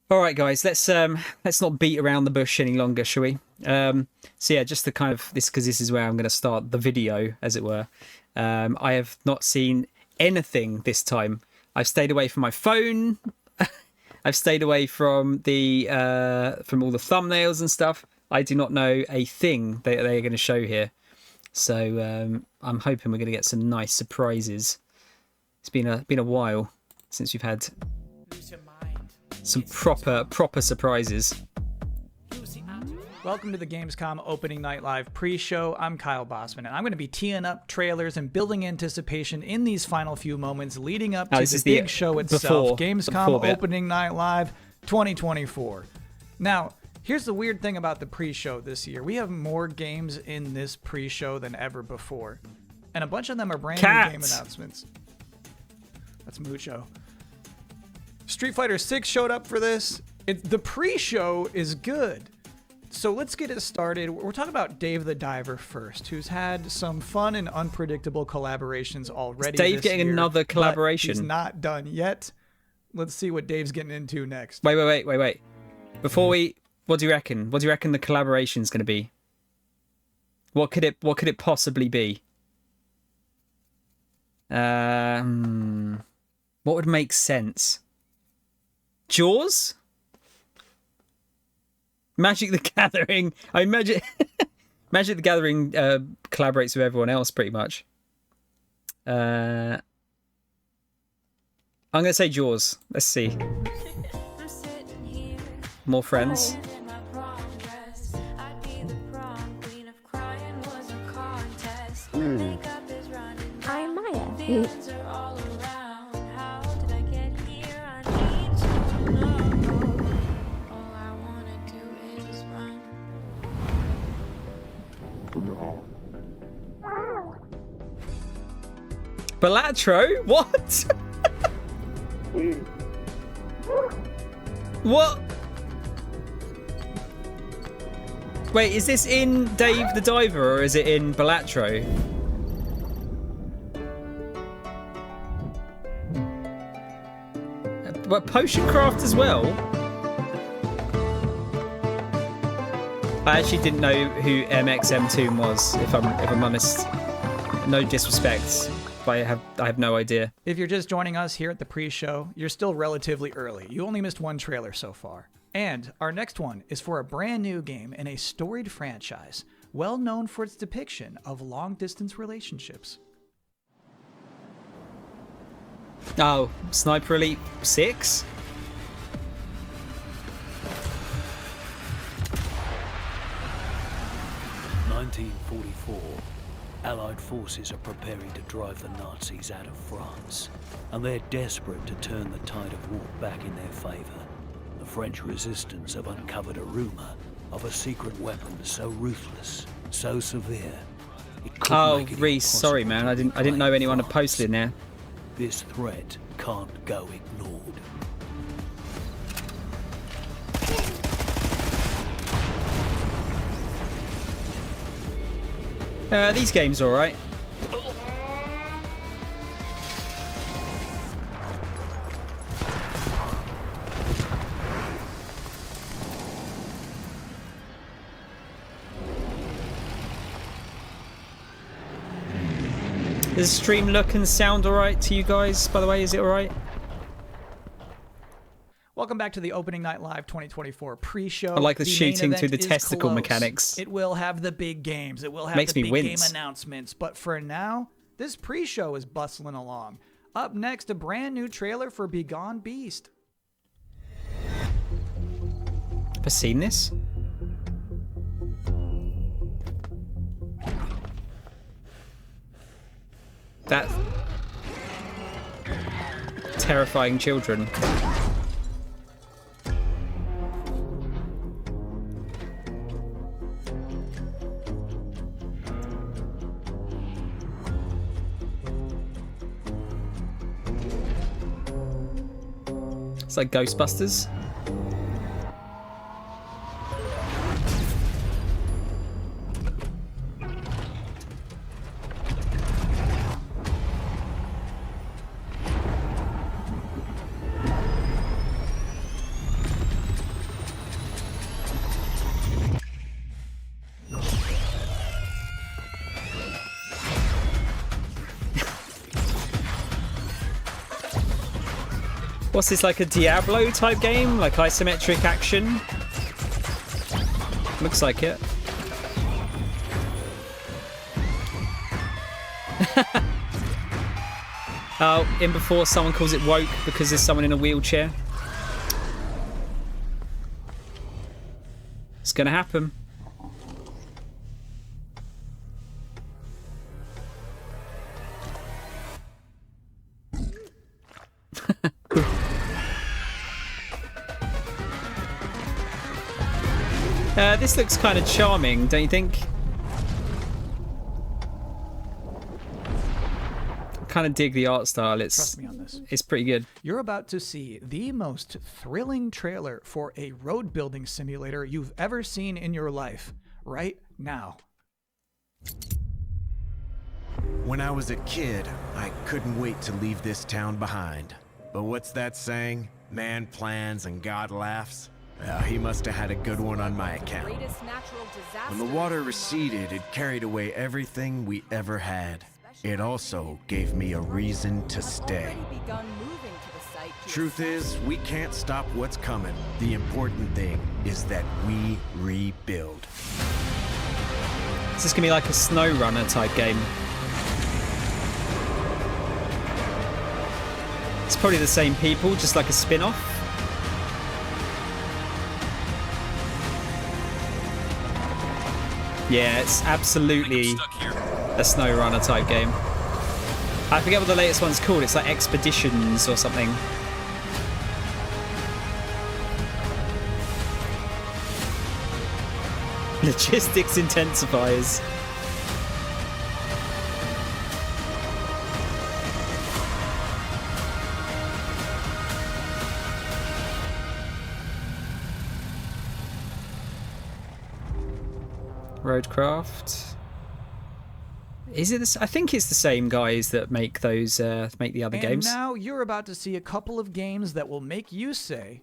All right, guys, let's not beat around the bush any longer, shall we? So yeah, just to kind of this because this is where I'm going to start the video, as it were. I have not seen anything this time. I've stayed away from my phone. I've stayed away from the from all the thumbnails and stuff. I do not know a thing that they are going to show here. So I'm hoping we're going to get some nice surprises. It's been a while since we've had some proper surprises. Welcome to the Gamescom Opening Night Live pre-show. I'm Kyle Bossman, and I'm going to be teeing up trailers and building anticipation in these final few moments leading up to the big show itself, Gamescom Opening Night Live 2024. Now, here's the weird thing about the pre-show this year. We have more games in this pre-show than ever before, and a bunch of them are brand new game announcements. That's Mucho. Street Fighter 6 showed up for this. The pre-show is good. So let's get it started. We're talking about Dave the Diver first, who's had some fun and unpredictable collaborations already. Is Dave getting another collaboration? He's not done yet. Let's see what Dave's getting into next. Wait. Before what do you reckon? What do you reckon the collaboration's going to be? What could it possibly be? What would make sense? Jaws? Magic the Gathering. I imagine Magic the Gathering collaborates with everyone else pretty much. I'm going to say Jaws. Let's see. More friends. I'm Maya. Balatro? What? What? Wait, is this in Dave the Diver or is it in Balatro? But Potion Craft as well? I actually didn't know who MXM2 was, if I'm honest. No disrespect. I have no idea. If you're just joining us here at the pre-show, you're still relatively early. You only missed one trailer so far. And our next one is for a brand new game in a storied franchise, well known for its depiction of long-distance relationships. Oh, Sniper Elite 6? (1944). Allied forces are preparing to drive the Nazis out of France, and they're desperate to turn the tide of war back in their favour. The French resistance have uncovered a rumour of a secret weapon so ruthless, so severe. Oh, Reese, sorry man, I didn't know anyone had posted in there. This threat can't go ignored. These games are alright. Does the stream look and sound alright to you guys, by the way? Is it alright? Welcome back to the Opening Night Live 2024 pre-show. I like the shooting to the testicle mechanics. It will have the big games. It will have Makes the me big game wince. announcements. But for now, this pre-show is bustling along. Up next, a brand new trailer for Begone Beast. Ever seen this? That terrifying children. It's like Ghostbusters. What's this, like a Diablo type game? Like isometric action? Looks like it. Oh, in before someone calls it woke because there's someone in a wheelchair. It's gonna happen. This looks kind of charming, don't you think? I kind of dig the art style. Trust me on this. It's pretty good. You're about to see the most thrilling trailer for a road building simulator you've ever seen in your life right now. When I was a kid, I couldn't wait to leave this town behind. But what's that saying? Man plans and God laughs? Well, he must have had a good one on my account. When the water receded, it carried away everything we ever had. It also gave me a reason to stay. Truth is, we can't stop what's coming. The important thing is that we rebuild. Is this gonna be like a SnowRunner type game? It's probably the same people, just like a spin-off. Yeah, it's absolutely a SnowRunner type game. I forget what the latest one's called. It's like Expeditions or something. Logistics intensifiers. Roadcraft. Is it this? I think it's the same guys that make those make the other games. And now you're about to see a couple of games that will make you say,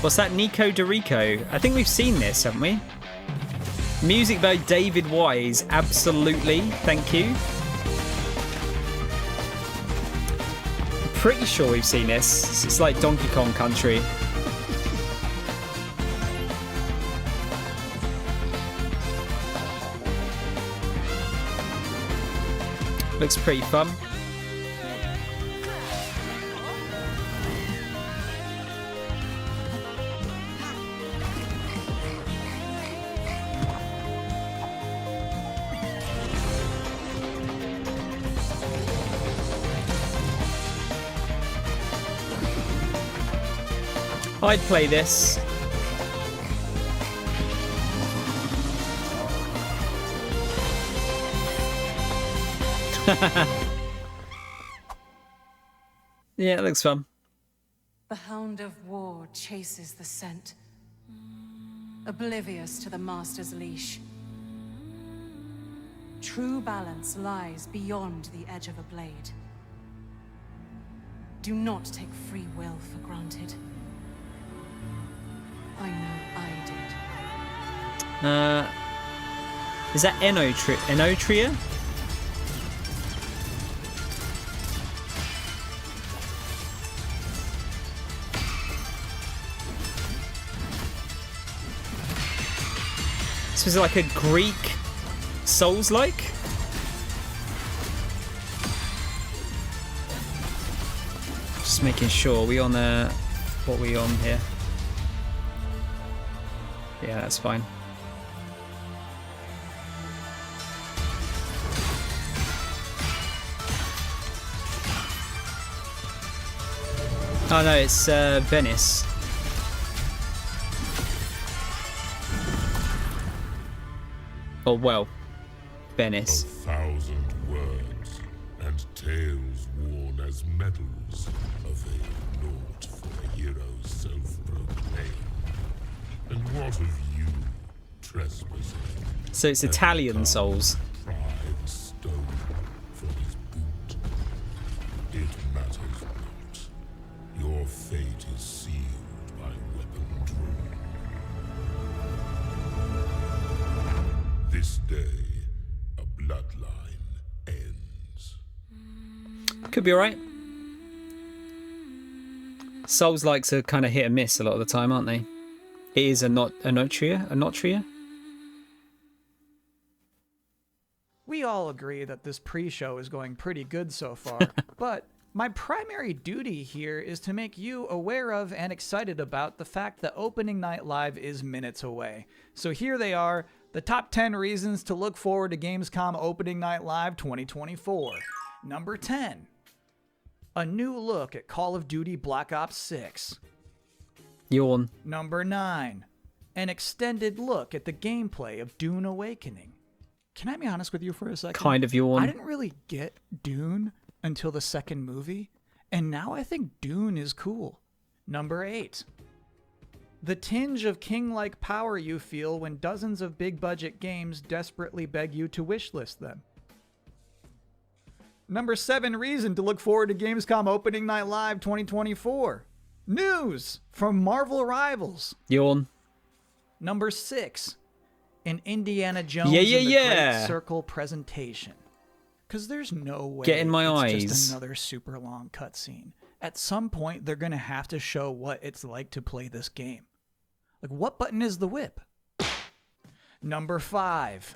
What's that? Nico Dorico. I think we've seen this, haven't we? Music by David Wise. Absolutely. Thank you. Pretty sure we've seen this. It's like Donkey Kong Country. Looks pretty fun. I'd play this. Yeah, it looks fun. The hound of war chases the scent, oblivious to the master's leash. True balance lies beyond the edge of a blade. Do not take free will for granted. I know I did. Is that Enotria? So is it like a Greek Souls-like? Just making sure. Are we on what are we on here? Yeah, that's fine. Oh no, it's Venice. Oh well, Venice. 1,000 words and tales worn as medals avail naught for a hero self-proclaimed. And what of you, trespasser? So it's Italian Souls. Pride stolen from his boot. It matters not. Your fate is sealed by weapon drawn. This day, a flatline ends. Could be alright. Souls likes a kind of hit and miss a lot of the time, aren't they? It is a notria. We all agree that this pre-show is going pretty good so far, but my primary duty here is to make you aware of and excited about the fact that Opening Night Live is minutes away. So here they are, the top 10 reasons to look forward to Gamescom Opening Night Live 2024. Number 10. A new look at Call of Duty Black Ops 6. Yawn. Number 9. An extended look at the gameplay of Dune Awakening. Can I be honest with you for a second? Kind of yawn. I didn't really get Dune until the second movie, and now I think Dune is cool. Number 8. The tinge of king-like power you feel when dozens of big-budget games desperately beg you to wishlist them. Number 7 reason to look forward to Gamescom Opening Night Live 2024. News from Marvel Rivals. Yawn. Number 6. An Indiana Jones Great Circle presentation. Because there's no way Get in my it's eyes. just another super long cutscene. At some point, they're going to have to show what it's like to play this game. Like, what button is the whip? Number 5.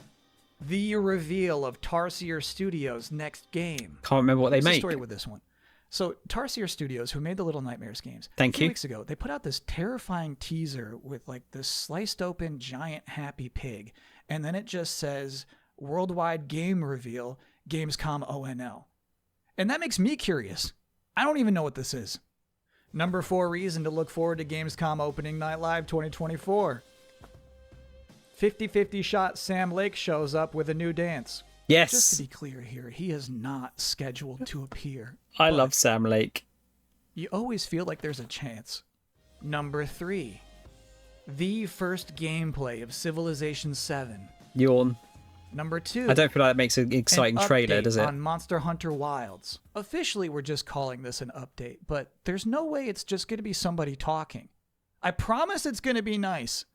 The reveal of Tarsier Studios' next game. Can't remember what they What's the make. story with this one? So Tarsier Studios, who made the Little Nightmares games, Thank a few you. weeks ago, they put out this terrifying teaser with like this sliced open giant happy pig, and then it just says worldwide game reveal Gamescom ONL. And that makes me curious. I don't even know what this is. Number 4 reason to look forward to Gamescom Opening Night Live 2024. 50-50 shot Sam Lake shows up with a new dance. Yes. Just to be clear here, he is not scheduled to appear. I love Sam Lake. You always feel like there's a chance. Number 3. The first gameplay of Civilization 7. Yawn. Number 2. I don't feel like that makes an exciting an trailer, update does it? on Monster Hunter Wilds. Officially, we're just calling this an update, but there's no way it's just going to be somebody talking. I promise it's going to be nice.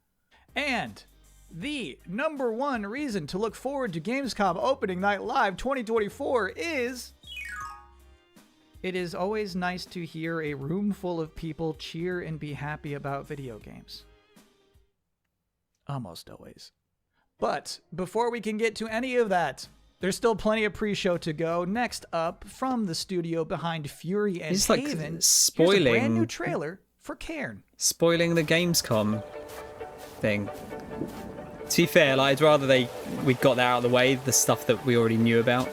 And the number 1 reason to look forward to Gamescom Opening Night Live 2024 is... It is always nice to hear a room full of people cheer and be happy about video games. Almost always. But before we can get to any of that, there's still plenty of pre-show to go. Next up, from the studio behind Fury and It's like Haven, spoiling. here's a brand new trailer for Cairn. Spoiling the Gamescom thing. To be fair, like, I'd rather we'd got that out of the way, the stuff that we already knew about.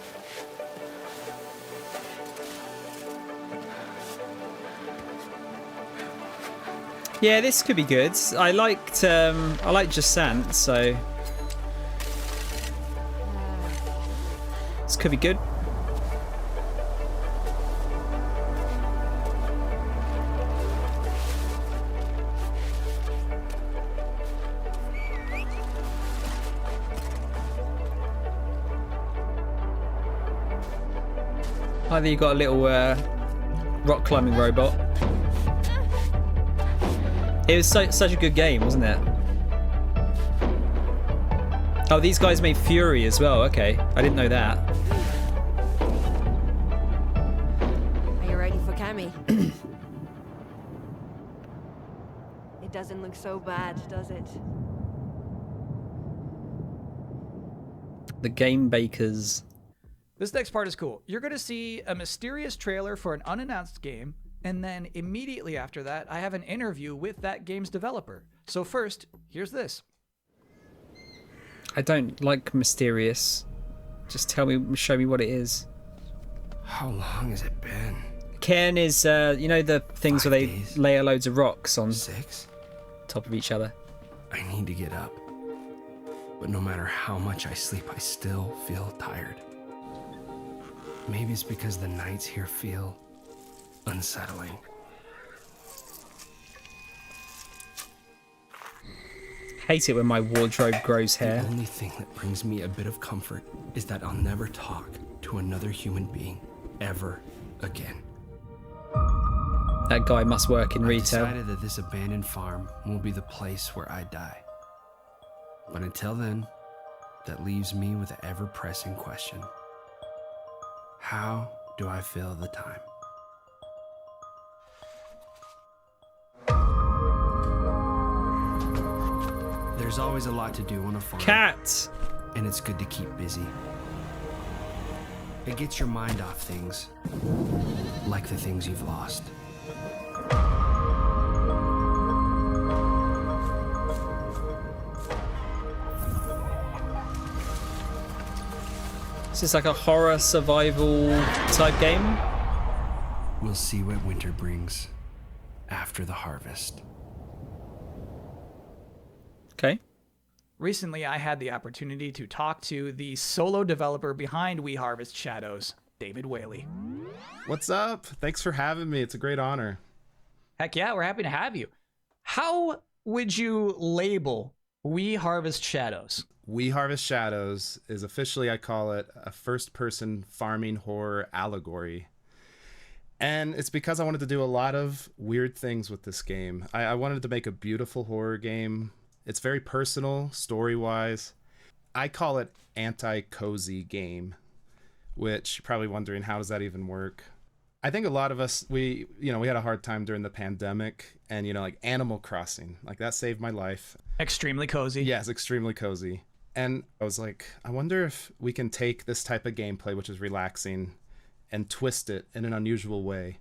Yeah, this could be good. I liked Jasant, so this could be good. Either you got a little rock climbing robot. It was such a good game, wasn't it? Oh, these guys made Fury as well. Okay, I didn't know that. Are you ready for Cammy? It doesn't look so bad, does it? The Game Bakers. This next part is cool. You're going to see a mysterious trailer for an unannounced game, and then immediately after that, I have an interview with that game's developer. So first, here's this. I don't like mysterious. Just show me what it is. How long has it been? Cairn is, you know, the things 5 where they days? layer loads of rocks on 6? top of each other. I need to get up. But no matter how much I sleep, I still feel tired. Maybe it's because the nights here feel unsettling. Hate it when my wardrobe grows hair. The only thing that brings me a bit of comfort is that I'll never talk to another human being ever again. That guy must work in I retail. decided that this abandoned farm will be the place where I die. But until then, that leaves me with the ever-pressing question. How do I fill the time? There's always a lot to do on a farm. Cat! And it's good to keep busy. It gets your mind off things, like the things you've lost. Is this like a horror survival type game? We'll see what winter brings after the harvest. Okay. Recently, I had the opportunity to talk to the solo developer behind We Harvest Shadows, David Whaley. What's up? Thanks for having me. It's a great honor. Heck yeah, we're happy to have you. How would you label We Harvest Shadows? We Harvest Shadows is officially, I call it, a first-person farming horror allegory. And it's because I wanted to do a lot of weird things with this game. I wanted to make a beautiful horror game. It's very personal, story-wise. I call it anti-cozy game, which you're probably wondering, how does that even work? I think a lot of us, we had a hard time during the pandemic, and, like Animal Crossing, like that saved my life. Extremely cozy. Yes, extremely cozy. And I was like, I wonder if we can take this type of gameplay, which is relaxing, and twist it in an unusual way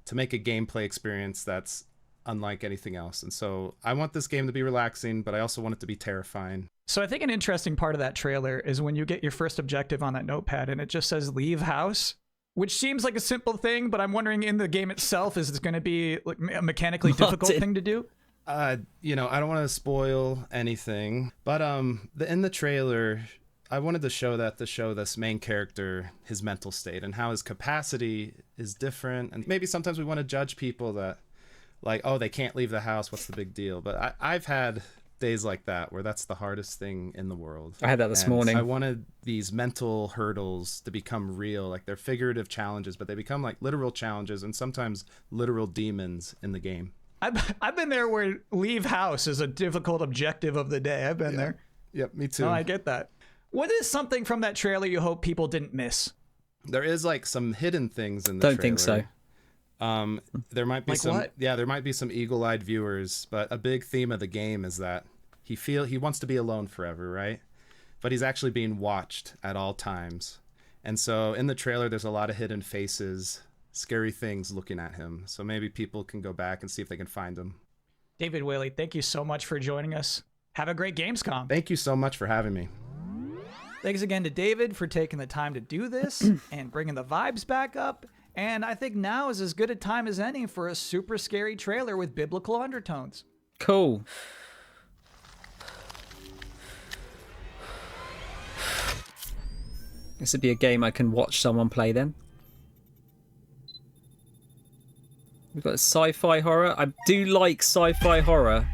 to make a gameplay experience that's unlike anything else. And so I want this game to be relaxing, but I also want it to be terrifying. So I think an interesting part of that trailer is when you get your first objective on that notepad and it just says leave house, which seems like a simple thing, but I'm wondering in the game itself, is it going to be like a mechanically difficult thing to do? I don't want to spoil anything, but in the trailer, I wanted to show this main character, his mental state and how his capacity is different. And maybe sometimes we want to judge people that, like, oh, they can't leave the house, what's the big deal? But I've had days like that where that's the hardest thing in the world. I had that this morning. I wanted these mental hurdles to become real. Like, they're figurative challenges, but they become like literal challenges and sometimes literal demons in the game. I've been there where leave house is a difficult objective of the day. I've been there. Yep, me too. No, I get that. What is something from that trailer you hope people didn't miss? There is like some hidden things in the trailer. Don't think so. There might be like some. What? Yeah, there might be some eagle-eyed viewers, but a big theme of the game is that he wants to be alone forever, right? But he's actually being watched at all times. And so in the trailer, there's a lot of hidden faces, scary things looking at him. So maybe people can go back and see if they can find him. David Whaley, thank you so much for joining us. Have a great Gamescom. Thank you so much for having me. Thanks again to David for taking the time to do this and bringing the vibes back up. And I think now is as good a time as any for a super scary trailer with biblical undertones. Cool. This would be a game I can watch someone play then. We've got sci-fi horror. I do like sci-fi horror.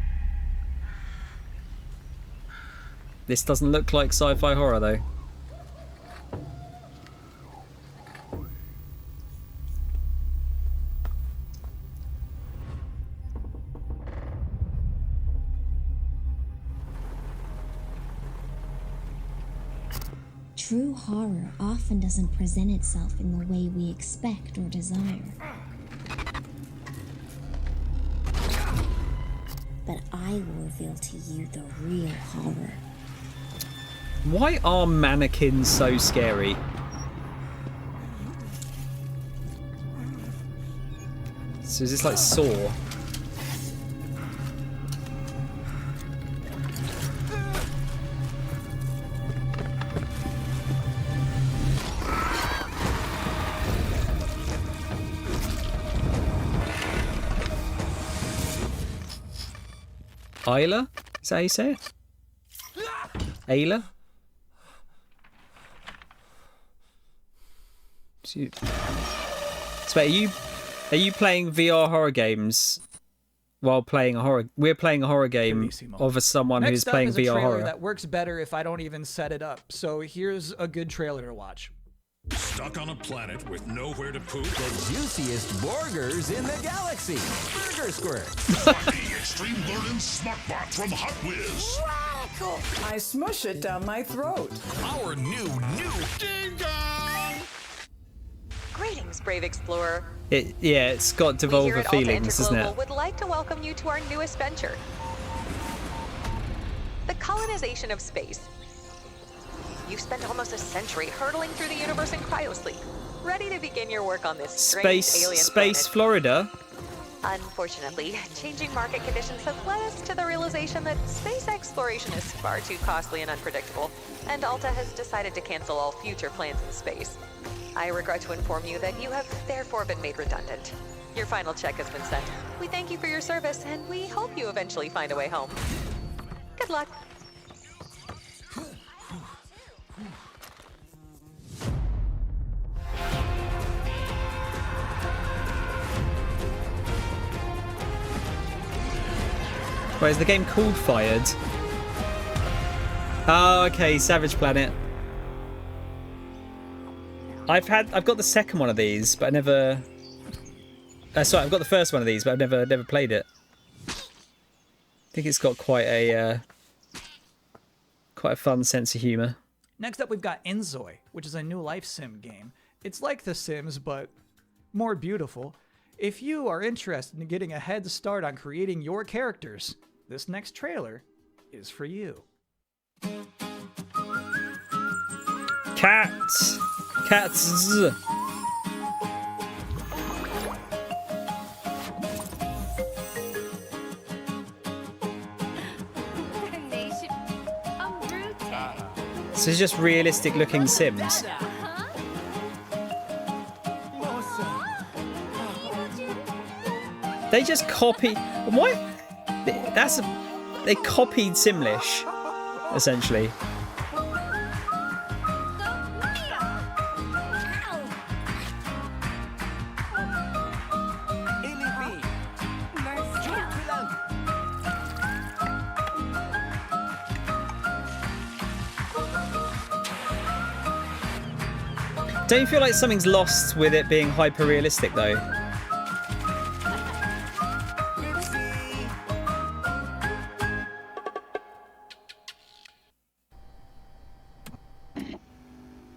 This doesn't look like sci-fi horror though. True horror often doesn't present itself in the way we expect or desire. But I will reveal to you the real horror. Why are mannequins so scary? So is this like Saw? Ayla? Is that how you say it? Ayla? So are you playing VR horror games while playing a horror? We're playing a horror game of someone who's playing Next up is a VR trailer horror. that works better if I don't even set it up. So here's a good trailer to watch. Stuck on a planet with nowhere to poop? The juiciest burgers in the galaxy. Burger Squirt. The Extreme Learning Smartbot from Hot Whiz. tickle. I smush it down my throat. Our new Ding Dong! Greetings, brave explorer. It's got Devolver feelings, doesn't it? Would like to welcome you to our newest venture, the colonization of space. You've spent almost a century hurtling through the universe in cryosleep, ready to begin your work on this strange alien Space planet. Florida. Unfortunately, changing market conditions have led us to the realization that space exploration is far too costly and unpredictable, and Alta has decided to cancel all future plans in space. I regret to inform you that you have therefore been made redundant. Your final check has been sent. We thank you for your service, and we hope you eventually find a way home. Good luck. Wait, is the game called Fired? Oh, okay, Savage Planet. I've got the second one of these, but I never. Sorry, I've got the first one of these, but I've never played it. I think it's got quite a fun sense of humor. Next up, we've got Inzoi, which is a new life sim game. It's like The Sims, but more beautiful. If you are interested in getting a head start on creating your characters, this next trailer is for you. Cats. So it's just realistic looking Sims. They just copy. What? They copied Simlish, essentially. Don't you feel like something's lost with it being hyper realistic though?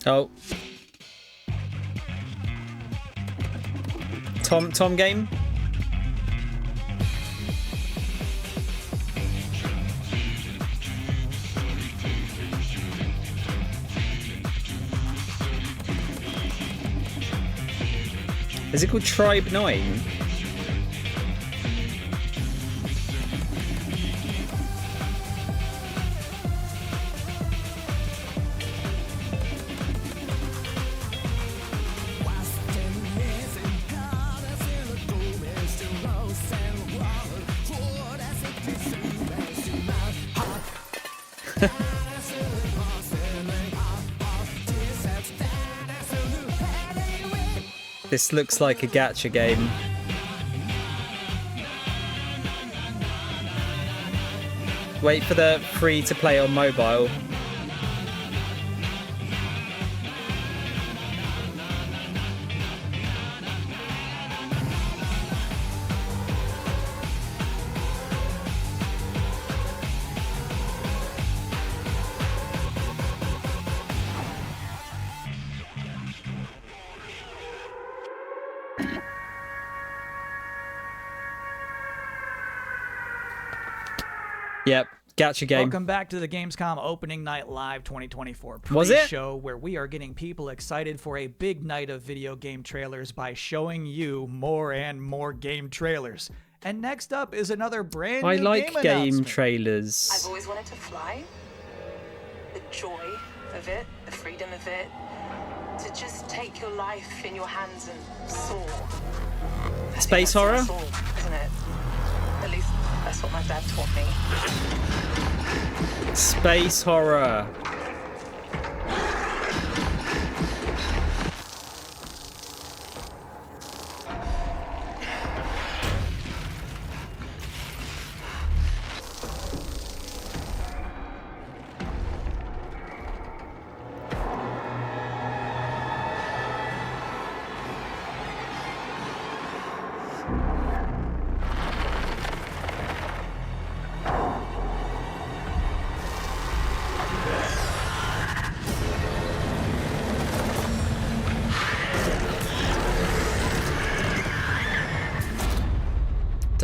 Oh. Tom game? Is it called Tribe 9? This looks like a gacha game. Wait for the free to play on mobile. Yep, gacha game. Welcome back to the Gamescom Opening Night Live 2024 Was it? pre-show, where we are getting people excited for a big night of video game trailers by showing you more and more game trailers. And next up is another brand new I like game trailers. I've always wanted to fly. The joy of it, the freedom of it. To just take your life in your hands and soar. Space horror? Soar, isn't it? At least that's what my dad taught me. Space horror.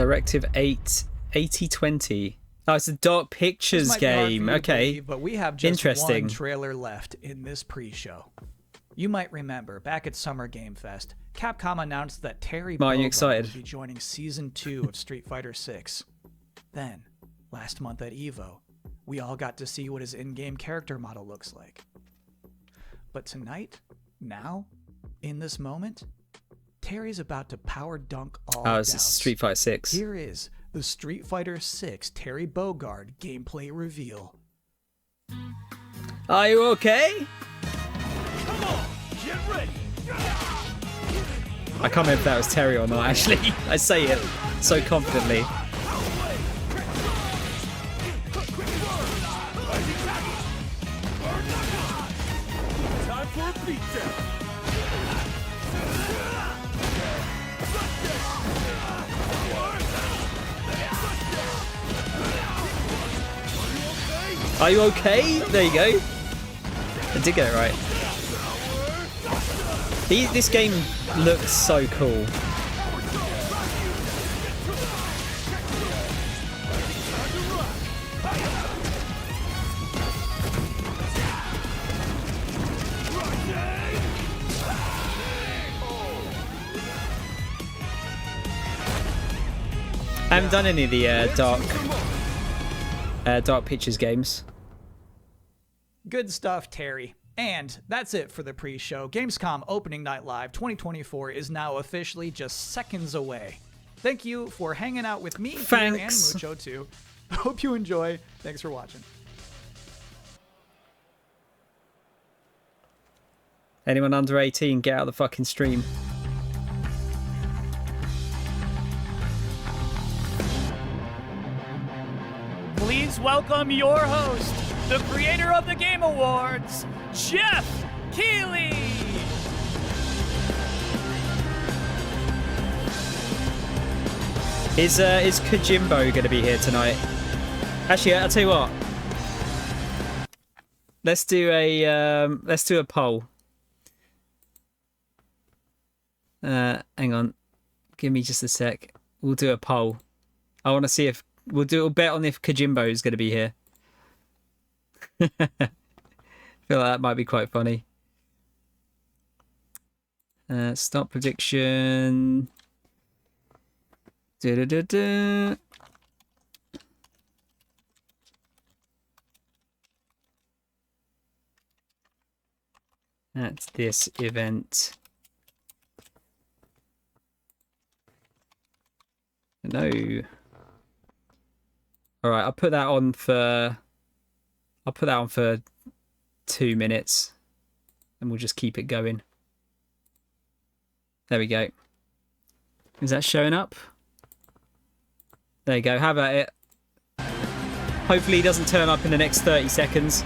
Directive 8 8020. Oh, it's a Dark Pictures game. Okay. Believe, but we have just interesting. one trailer left in this pre-show. You might remember, back at Summer Game Fest, Capcom announced that Terry Bogard would be joining Season 2 of Street Fighter 6. Then, last month at EVO, we all got to see what his in-game character model looks like. But tonight, now, in this moment, Terry's about to power dunk all doubts. It's Street Fighter 6. Here is the Street Fighter 6 Terry Bogard gameplay reveal. Are you okay? Come on, get ready. I can't remember if that was Terry or not, actually. I say it so confidently. Time for a beatdown. Are you okay? There you go. I did get it right. This game looks so cool. I haven't done any of the Dark Pictures games. Good stuff, Terry. And that's it for the pre-show. Gamescom Opening Night Live 2024 is now officially just seconds away. Thank you for hanging out with me here and Mucho too. Hope you enjoy. Thanks for watching. Anyone under 18, get out of the fucking stream. Please welcome your host, the creator of the Game Awards, Jeff Keighley. Is Kojimbo going to be here tonight? Actually, I'll tell you what. Let's do a poll. Hang on, give me just a sec. We'll do a poll. I want to see if we'll do a bet on if Kojimbo is going to be here. I feel like that might be quite funny. Start prediction. Da-da-da-da. At this event. No. All right, I'll put that on for 2 minutes, and we'll just keep it going. There we go. Is that showing up? There you go. How about it? Hopefully he doesn't turn up in the next 30 seconds.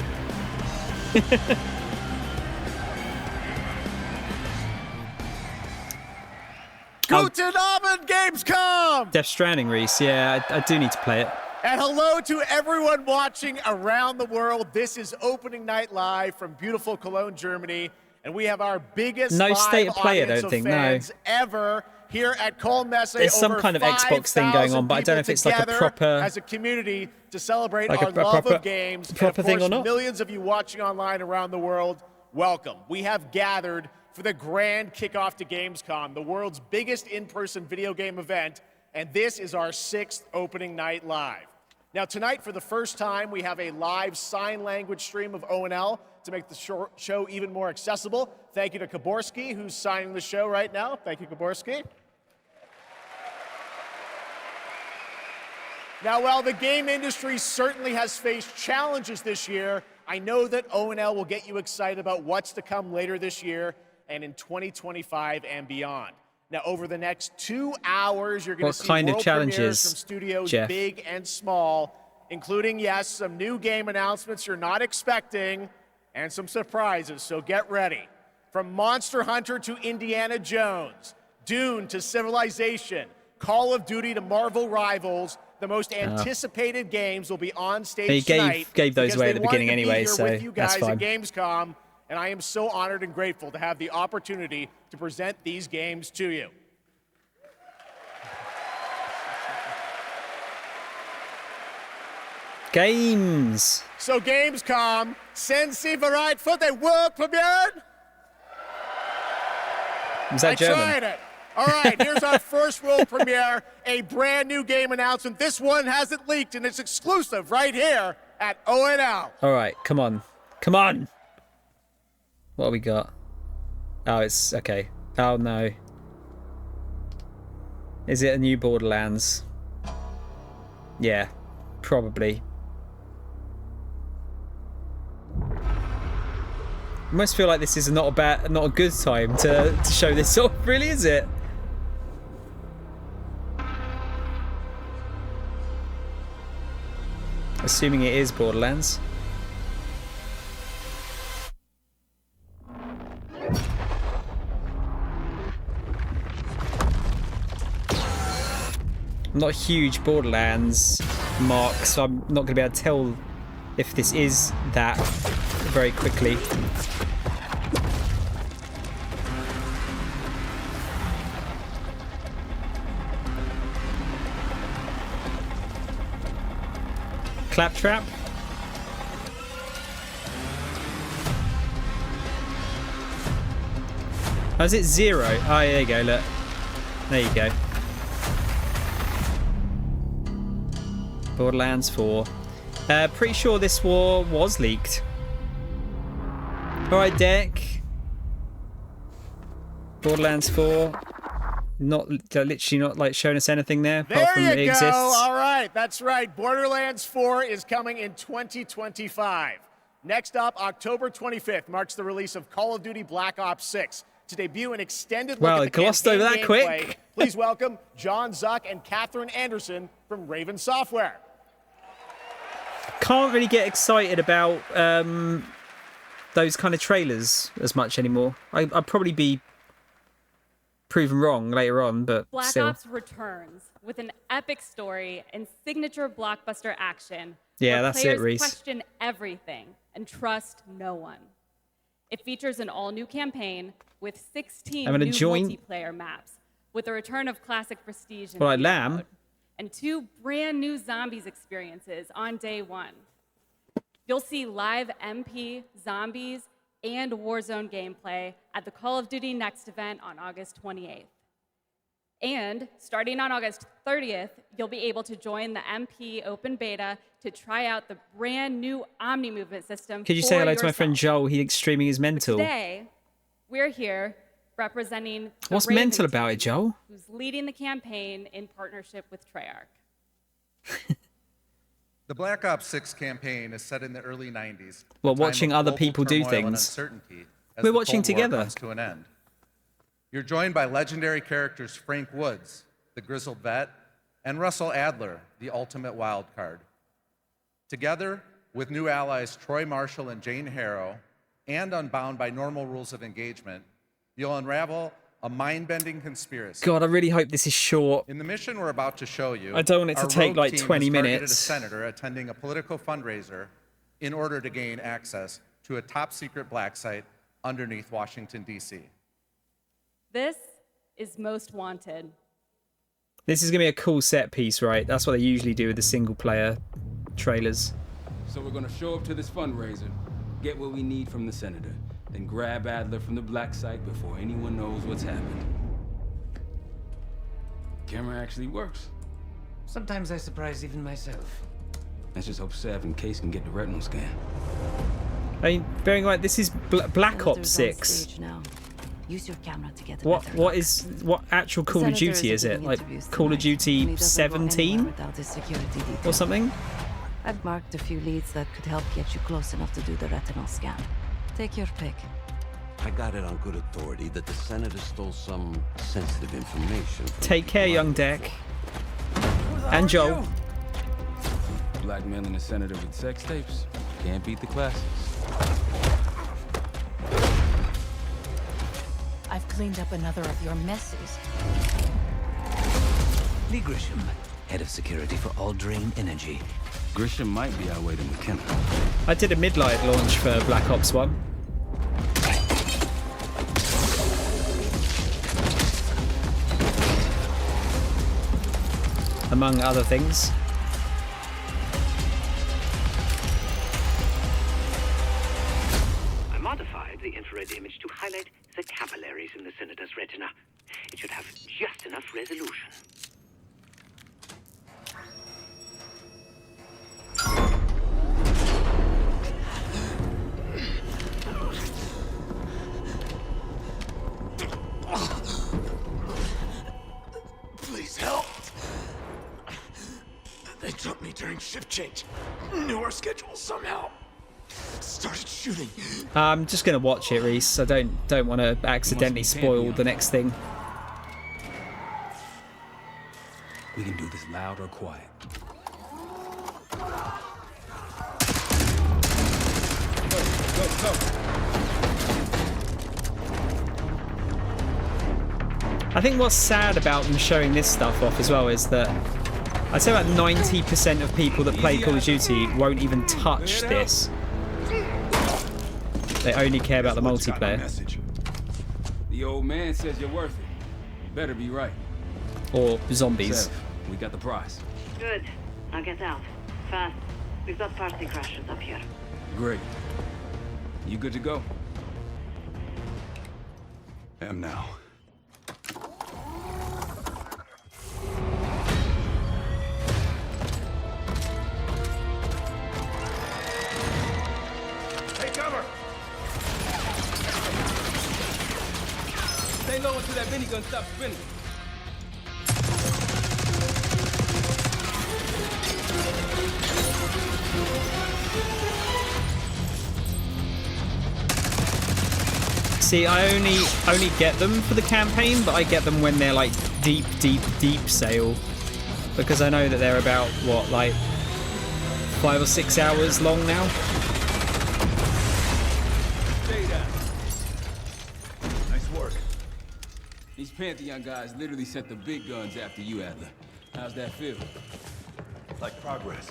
Guten Abend, Gamescom! Death Stranding, Reese. Yeah, I do need to play it. And hello to everyone watching around the world. This is Opening Night Live from beautiful Cologne, Germany. And we have our biggest no live state of play, I audience don't think, of fans no. ever here at Cologne Messe. There's some kind of Xbox thing going on, but I don't know if it's like a proper... as a community to celebrate like our love proper, of games. Proper and of thing course, or not? millions of you watching online around the world, welcome. We have gathered for the grand kickoff to Gamescom, the world's biggest in-person video game event, and this is our 6th Opening Night Live. Now tonight, for the first time, we have a live sign language stream of O&L to make the show even more accessible. Thank you to Kaborski, who's signing the show right now. Thank you, Kaborski. Now, while the game industry certainly has faced challenges this year, I know that O&L will get you excited about what's to come later this year and in 2025 and beyond. Now, over the next 2 hours, you're going to see world premieres from studios big and small, including, yes, some new game announcements you're not expecting, and some surprises, so get ready. From Monster Hunter to Indiana Jones, Dune to Civilization, Call of Duty to Marvel Rivals, the most anticipated games will be on stage tonight. Gave those away at the beginning anyway, so with you guys that's fine. At Gamescom, and I am so honored and grateful to have the opportunity to present these games to you. Games. So Gamescom, Sensi Bereit für the world premiere? Was that German? I tried it. All right, here's our first world premiere, a brand new game announcement. This one hasn't leaked, and it's exclusive right here at ONL. All right, come on. Come on. What have we got? Oh, it's okay. Oh, no. Is it a new Borderlands? Yeah, probably. I must feel like this is not a good time to show this off, really, is it? Assuming it is Borderlands. I'm not a huge Borderlands mark, so I'm not going to be able to tell if this is that very quickly. Claptrap. Oh, is it 0? Oh, there you go, look. There you go. Borderlands 4. Pretty sure this war was leaked. Alright, Deck. Borderlands 4. Literally not like showing us anything there apart from it exists. All right, that's right. Borderlands 4 is coming in 2025. Next up, October 25th marks the release of Call of Duty Black Ops 6. To debut an extended look at the glossed over that gameplay, quick. Please welcome John Zuck and Catherine Anderson from Raven Software. Can't really get excited about those kind of trailers as much anymore. I'd probably be proven wrong later on, but Black still. Ops returns with an epic story and signature blockbuster action. Yeah, where that's players it, Reese. question everything and trust no one. It features an all-new campaign with 16 new multiplayer maps, with the return of classic Prestige and Well, like Lamb. mode, and 2 brand new zombies experiences on day 1. You'll see live MP, zombies, and Warzone gameplay at the Call of Duty Next event on August 28th. And starting on August 30th, you'll be able to join the MP open beta to try out the brand new Omni movement system. Could you say hello to my friend Joel? He thinks streaming is mental. Today, we're here representing the What's Raven mental about team, it, Joel? who's leading the campaign in partnership with Treyarch. The Black Ops 6 campaign is set in the early 90s. Well, watching other people do things. We're watching together. Comes to an end. You're joined by legendary characters Frank Woods, the grizzled vet, and Russell Adler, the ultimate wild card. Together with new allies Troy Marshall and Jane Harrow, and unbound by normal rules of engagement, you'll unravel a mind-bending conspiracy. God, I really hope this is short. In the mission we're about to show you, I don't want it to take like 20 minutes. A senator attending a political fundraiser in order to gain access to a top-secret black site underneath Washington, D.C. This is Most Wanted. This is going to be a cool set piece, right? That's what they usually do with the single-player trailers. So we're going to show up to this fundraiser, get what we need from the senator, then grab Adler from the black site before anyone knows what's happened. Camera actually works. Sometimes I surprise even myself. Let's just hope Sav and Case can get the retinal scan. I mean, bearing in mind, this is Black Ops 6. Use your camera to get What actual Call of Duty is it? Like Call of Duty 17 or something? I've marked a few leads that could help get you close enough to do the retinal scan. Take your pick. I got it on good authority that the senator stole some sensitive information. Take care, young Deck. And Joel. Blackmailing the senator with sex tapes. Can't beat the classics. I've cleaned up another of your messes. Lee Grisham, head of security for Alderain Energy. Grisham might be our way to McKenna. I did a midnight launch for Black Ops 1. Among other things. this retina. It should have just enough resolution. Please help. They jumped me during shift change. Knew our schedule somehow. Started shooting. I'm just gonna watch it, Reese. I don't want to accidentally spoil the next thing. We can do this loud or quiet. Go. I think what's sad about them showing this stuff off as well is that I'd say about 90% of people that play Call of Duty won't even touch this. They only care about the multiplayer. The old man says you're worth it. You better be right. Or zombies. Sev, we got the prize. Good. Now get out. Fast. We've got party crashers up here. Great. You good to go? Am now. Take cover! Stay low until that minigun stops spinning. See, I only get them for the campaign, but I get them when they're like deep sale, because I know that they're about what, like 5 or 6 hours long now. Stay down. Nice work. These Pantheon guys literally set the big guns after you, Adler. How's that feel? Like progress.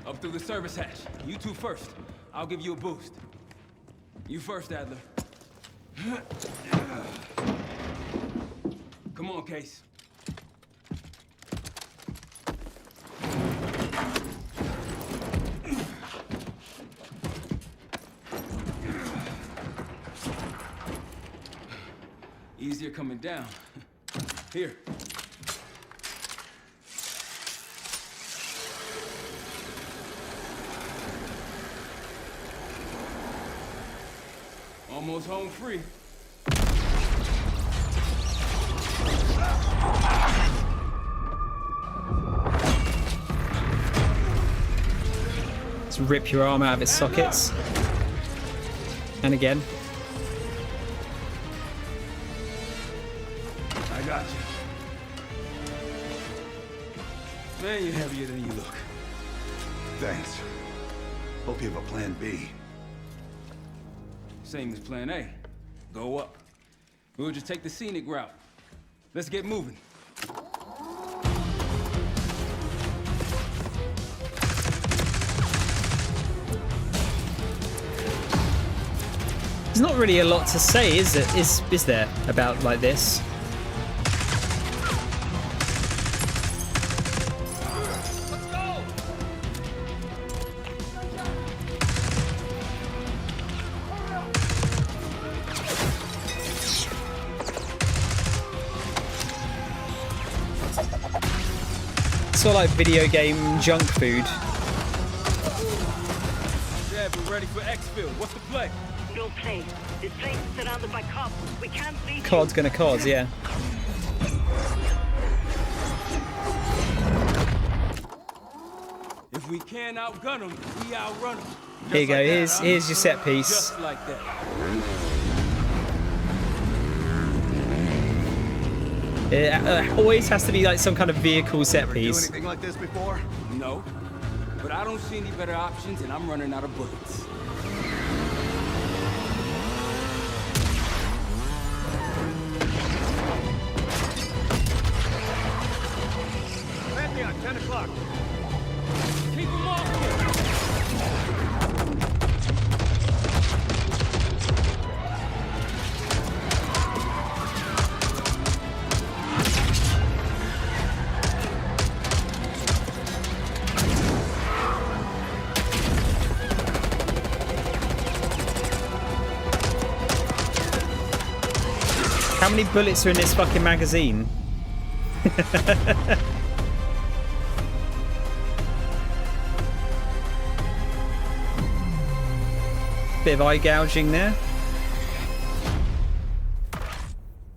Up through the service hatch. You two first. I'll give you a boost. You first, Adler. Come on, Case. Easier coming down. Here. Almost home free. Let's rip your arm out of its sockets. And again. I got you. Man, you're heavier than you look. Thanks. Hope you have a plan B. Same as plan A. Go up. We'll just take the scenic route. Let's get moving. There's not really a lot to say, is it? Is there about like this? Sort of like video game junk food. Yeah, we're ready for exfil. What's the play? No play. This place is surrounded by cops. We can't reach. COD's gonna cause, yeah. If we can't outgun them, we outrun them. Here you go. Here's your set piece. Just like that. It always has to be like some kind of vehicle set piece. Do anything like this before? No, but I don't see any better options, and I'm running out of bullets. Pantheon, 10 o'clock. Keep them off! How many bullets are in this fucking magazine? Bit of eye gouging there.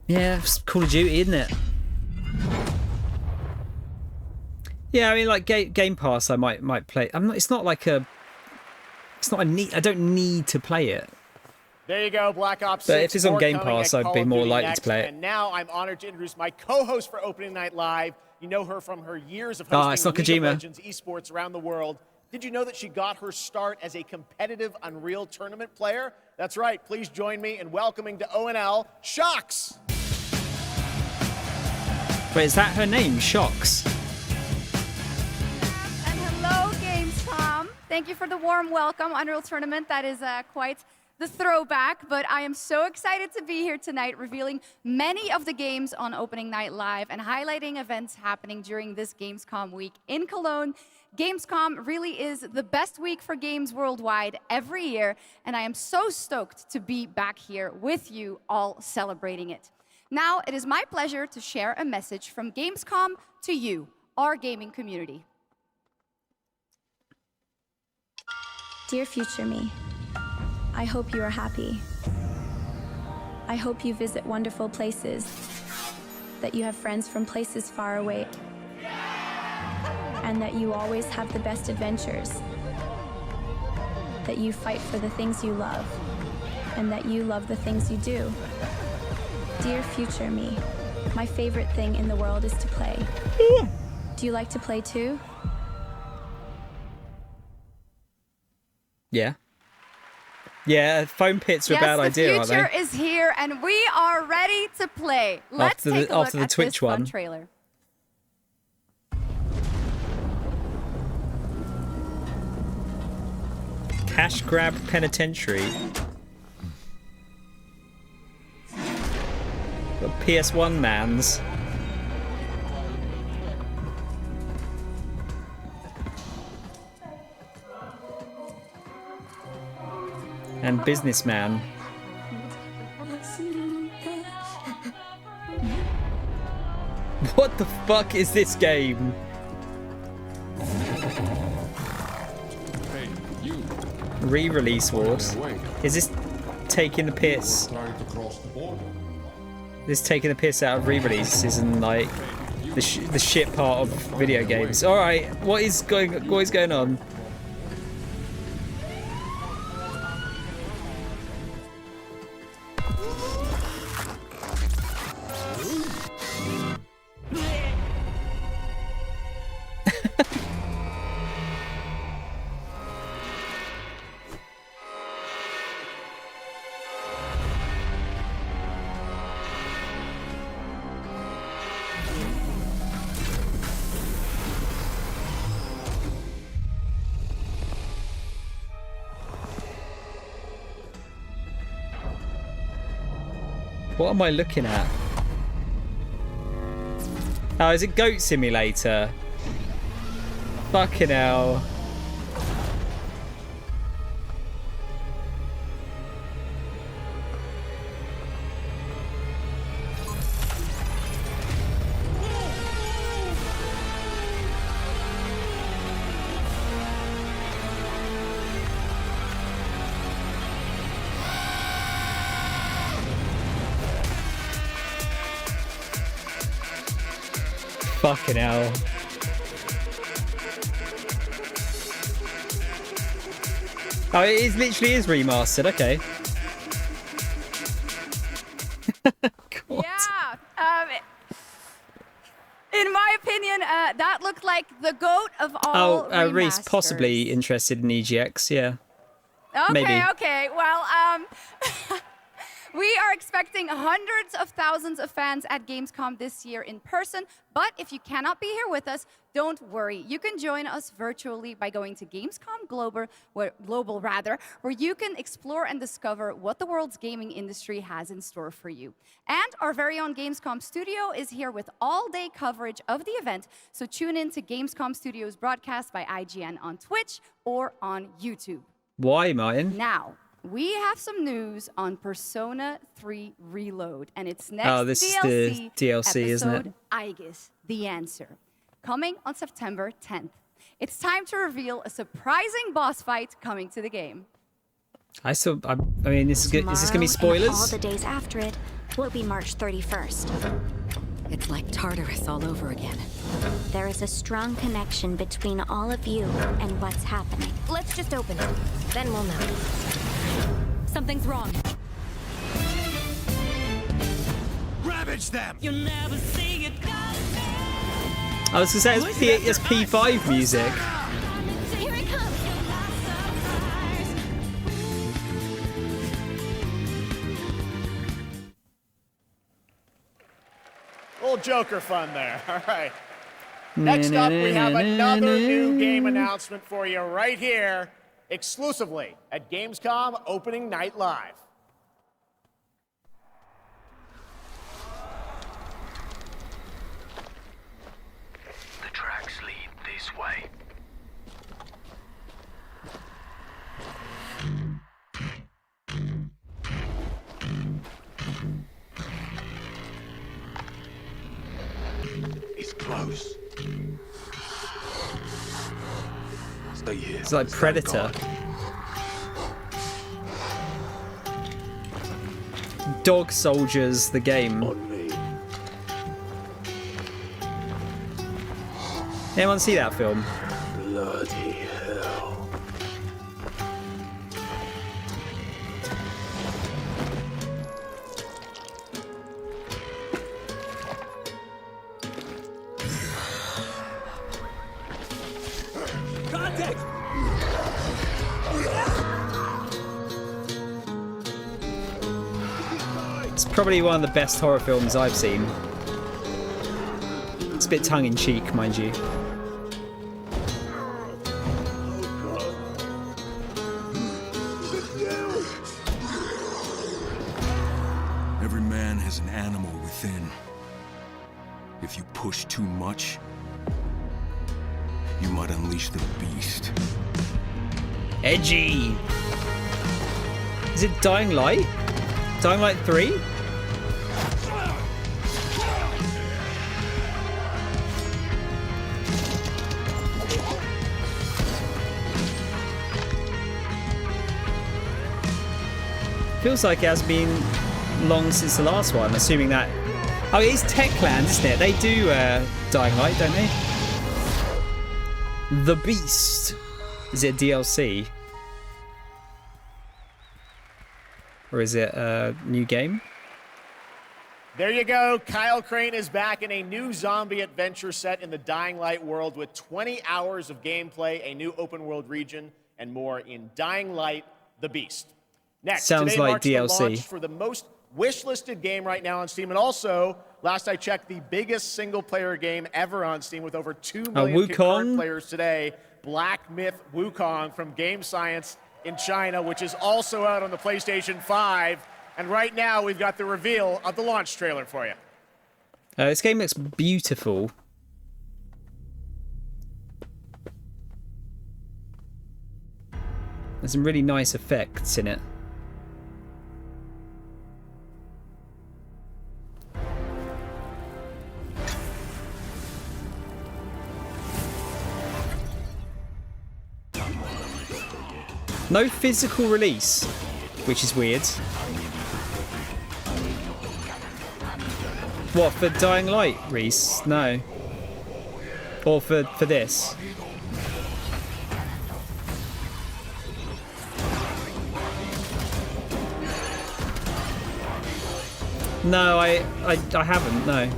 Yeah, it's Call of Duty, isn't it? Yeah, I mean, like Game Pass, I might play. It's not like a. It's not a need. I don't need to play it. There you go, Black Ops 6. But if it's on Game Pass, I'd be more likely to play it. And now I'm honored to introduce my co-host for Opening Night Live. You know her from her years of hosting it's not League of Kojima. Legends esports around the world. Did you know that she got her start as a competitive Unreal Tournament player? That's right. Please join me in welcoming to ONL, Shocks. Wait, is that her name? Shocks. And hello, Gamescom. Thank you for the warm welcome. Unreal Tournament, that is quite the throwback, but I am so excited to be here tonight, revealing many of the games on Opening Night Live and highlighting events happening during this Gamescom week in Cologne. Gamescom really is the best week for games worldwide every year, and I am so stoked to be back here with you all celebrating it. Now, it is my pleasure to share a message from Gamescom to you, our gaming community. Dear future me, I hope you are happy. I hope you visit wonderful places, that you have friends from places far away, and that you always have the best adventures, that you fight for the things you love, and that you love the things you do. Dear future me, my favorite thing in the world is to play. Do you like to play too? Yeah. Yeah, foam pits are a bad idea, aren't they? Yes, the future is here, and we are ready to play. Let's take a look at this fun trailer. Cash Grab Penitentiary. Got PS1 mans. And Businessman. What the fuck is this game? Hey, you. Re-release wars. Is this taking the piss? This taking the piss out of re-releases and like the shit part of video games. All right, what is going on? What am I looking at? Oh, is it Goat Simulator? Fucking hell. Fucking hell. Oh, it literally is remastered, okay. Yeah. In my opinion, that looked like the GOAT of all remasters. Reese, possibly interested in EGX, yeah. Okay, maybe. Okay. Well, we are expecting hundreds of thousands of fans at Gamescom this year in person, but if you cannot be here with us, don't worry. You can join us virtually by going to Gamescom Global, where you can explore and discover what the world's gaming industry has in store for you. And our very own Gamescom studio is here with all-day coverage of the event, so tune in to Gamescom Studios broadcast by IGN on Twitch or on YouTube. Why, Martin? Now, we have some news on Persona 3 Reload and its next this DLC, is the DLC, isn't it? episode Aegis, The Answer, coming on September 10th. It's time to reveal a surprising boss fight coming to the game. I mean, is this going to be spoilers? And all the days after it will be March 31st. It's like Tartarus all over again. There is a strong connection between all of you and what's happening. Let's just open it. Then we'll know. Something's wrong. Ravage them! I was going to say, it's P5 music. Here it comes! Little Joker fun there. All right. Next up, we have another new game announcement for you right here, exclusively at Gamescom Opening Night Live. The tracks lead this way. It's close. Stay here. It's like Predator. Dog Soldiers, the game. Anyone see that film? Bloody hell. Contact! It's probably one of the best horror films I've seen. It's a bit tongue-in-cheek, mind you. Every man has an animal within. If you push too much, you might unleash the beast. Edgy! Is it Dying Light? Dying Light 3? Feels like it has been long since the last one, assuming that... Oh, it is Techland, isn't it? They do Dying Light, don't they? The Beast. Is it a DLC? Or is it a new game? There you go. Kyle Crane is back in a new zombie adventure set in the Dying Light world with 20 hours of gameplay, a new open world region, and more in Dying Light: The Beast. Next, sounds today like marks DLC. the launch for the most wish-listed game right now on Steam, and also, last I checked, the biggest single-player game ever on Steam with over 2 million concurrent players today. Black Myth Wukong from Game Science in China, which is also out on the PlayStation 5. And right now, we've got the reveal of the launch trailer for you. This game looks beautiful. There's some really nice effects in it. No physical release, which is weird. What, for Dying Light, Reese? No. Or for this? No, I haven't, no.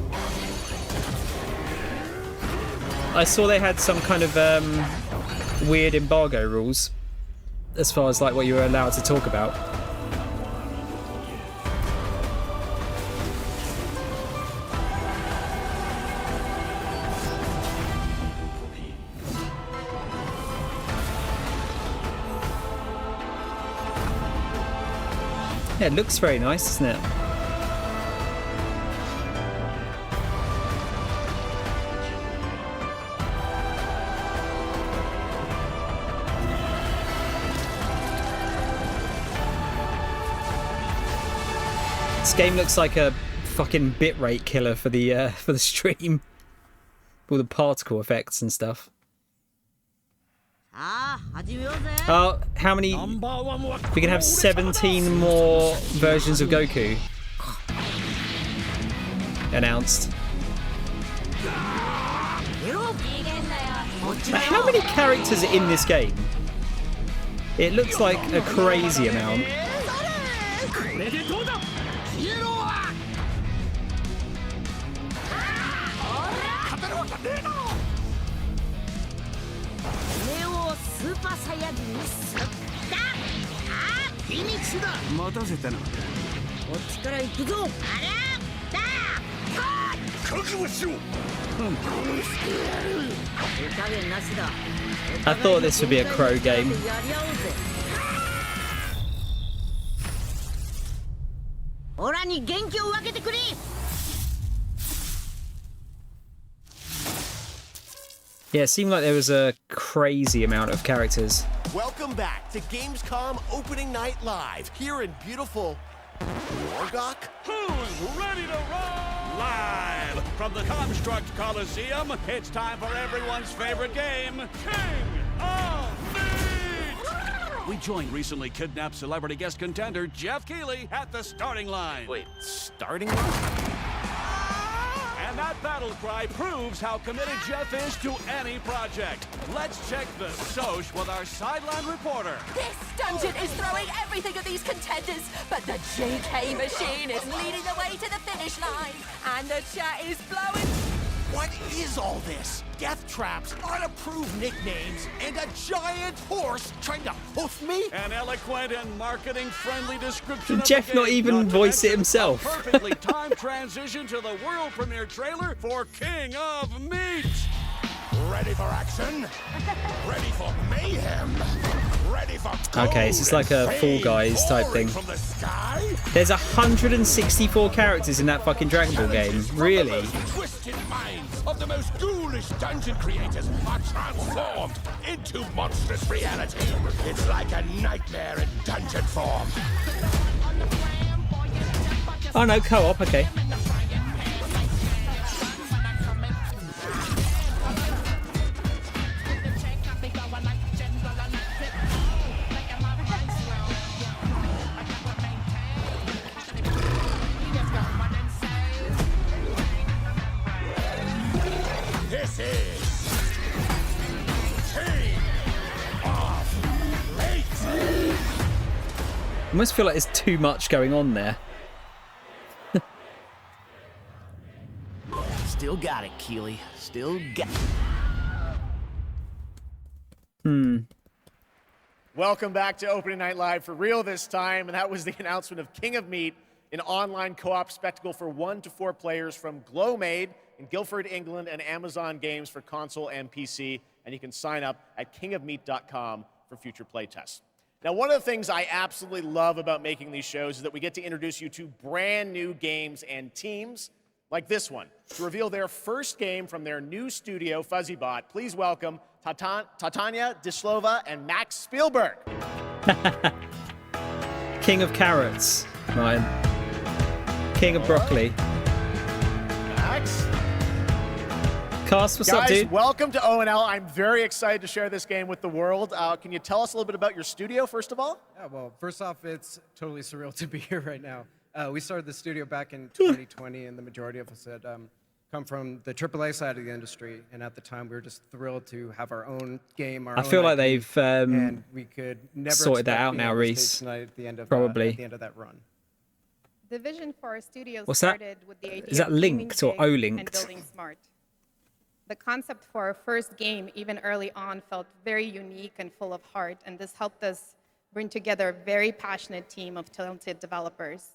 I saw they had some kind of weird embargo rules as far as like what you were allowed to talk about. Yeah, it looks very nice, doesn't it? This game looks like a fucking bitrate killer for the stream. All the particle effects and stuff. Oh, how many? We can have 17 more versions of Goku announced. How many characters are in this game? It looks like a crazy amount. I thought this would be a Crow game. Yeah, it seemed like there was a crazy amount of characters. Welcome back to Gamescom Opening Night Live here in beautiful Wargok. Who's ready to roll? Live from the Construct Coliseum, it's time for everyone's favorite game, King of Meat! We joined recently kidnapped celebrity guest contender Jeff Keighley at the starting line. Wait, starting line? And that battle cry proves how committed Jeff is to any project. Let's check the soch with our sideline reporter. This dungeon is throwing everything at these contenders, but the JK machine is leading the way to the finish line, and the chat is blowing. What is all this? Death traps, unapproved nicknames, and a giant horse trying to hoof me? An eloquent and marketing-friendly description of Jeff the game, not even voice it himself. Perfectly timed transition to the world premiere trailer for King of Meat. Ready for action? Ready for mayhem? Ready for Okay, so it's like a Fall Guys type thing. There's 164 characters in that fucking Dragon Ball game. Really? Twisted minds of the most ghoulish dungeon creators are transformed into monstrous reality. It's like a nightmare in dungeon form. Oh no, co-op, okay. This is King of Meat. I almost feel like there's too much going on there. Still got it, Keighley. Still got it. Welcome back to Opening Night Live for real this time, and that was the announcement of King of Meat, an online co-op spectacle for 1 to 4 players from Glowmade in Guildford, England, and Amazon Games for console and PC, and you can sign up at kingofmeat.com for future playtests. Now, one of the things I absolutely love about making these shows is that we get to introduce you to brand new games and teams like this one. To reveal their first game from their new studio, FuzzyBot, please welcome Tatania Dislova and Max Spielberg. King of carrots, Ryan. King of broccoli. Max. Cast, what's up, dude? Welcome to ONL. I'm very excited to share this game with the world. Can you tell us a little bit about your studio, first of all? Yeah, well, first off, it's totally surreal to be here right now. We started the studio back in 2020, and the majority of us had come from the AAA side of the industry, and at the time, we were just thrilled to have our own game, our own feel like IP, they've and we could never sorted that expect out being now, on the stage Reese. tonight at the end of, Probably. at the end of that run. The vision for our studio What's that? started with the idea Is that of dreaming linked or big and O-linked? building smart. The concept for our first game, even early on, felt very unique and full of heart, and this helped us bring together a very passionate team of talented developers.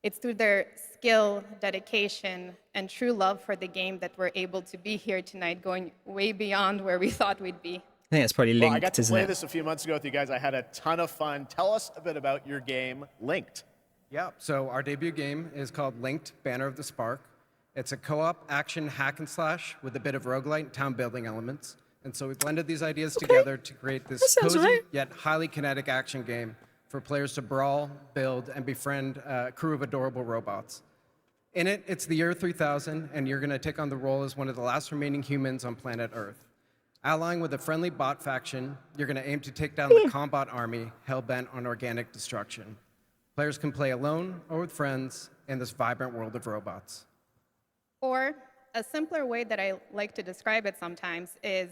It's through their skill, dedication, and true love for the game that we're able to be here tonight, going way beyond where we thought we'd be. I think it's probably linked, I got to isn't play it? this a few months ago with you guys. I had a ton of fun. Tell us a bit about your game, Linked. Yeah, so our debut game is called Linked, Banner of the Spark. It's a co-op action hack and slash with a bit of roguelite and town building elements. And so we blended these ideas together to create this That sounds cozy right. yet highly kinetic action game for players to brawl, build, and befriend a crew of adorable robots. In it, it's the year 3000, and you're going to take on the role as one of the last remaining humans on planet Earth. Allying with a friendly bot faction, you're going to aim to take down the combat army hell-bent on organic destruction. Players can play alone or with friends in this vibrant world of robots. Or a simpler way that I like to describe it sometimes is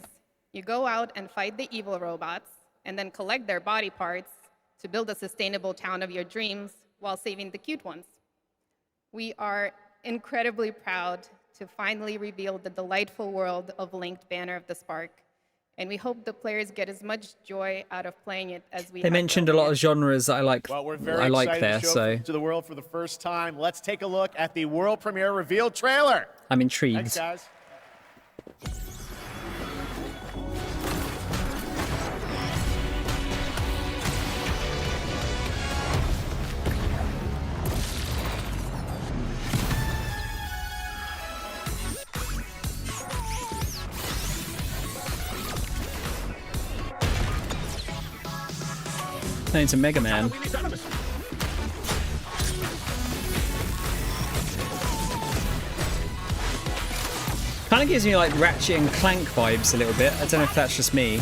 you go out and fight the evil robots and then collect their body parts to build a sustainable town of your dreams while saving the cute ones. We are incredibly proud to finally reveal the delightful world of Linked Banner of the Spark, and we hope the players get as much joy out of playing it as we They have mentioned a lot of genres that I like. Well, we're very I like excited there, to show so it to the world for the first time. Let's take a look at the world premiere reveal trailer. I'm intrigued. Thanks, guys. No, it's a Mega Man. Kind of gives me like Ratchet and Clank vibes a little bit. I don't know if that's just me.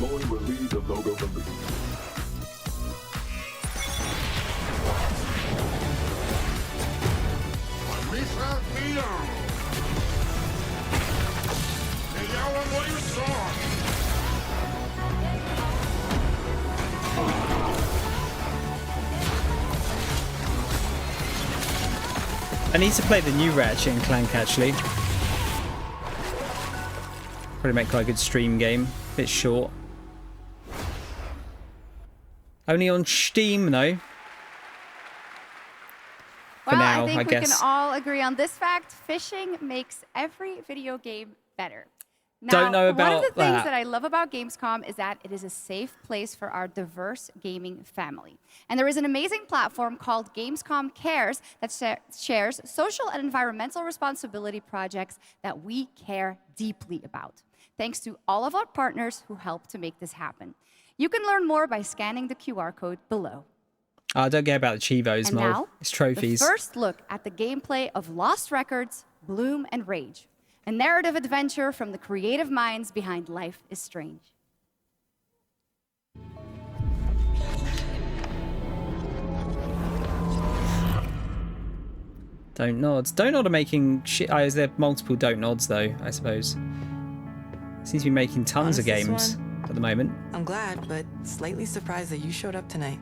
Lloyd will lead the logo release. I need to play the new Ratchet and Clank actually. Probably make quite a good stream game. Bit short. Only on Steam though. For Well, now, I think I we guess. can all agree on this fact. Fishing makes every video game better. Now, Don't know one of about the things that. that I love about Gamescom is that it is a safe place for our diverse gaming family. And there is an amazing platform called Gamescom Cares that shares social and environmental responsibility projects that we care deeply about. Thanks to all of our partners who help to make this happen. You can learn more by scanning the QR code below. I don't care about the Chivos, And Mo. now, It's trophies. the first look at the gameplay of Lost Records, Bloom and Rage, a narrative adventure from the creative minds behind Life is Strange. Don't nods. Don't nod are making shit. Oh, is there multiple don't nods though? I suppose. Seems to be making tons of Honest, this games at the moment. I'm glad, but slightly surprised that you showed up tonight.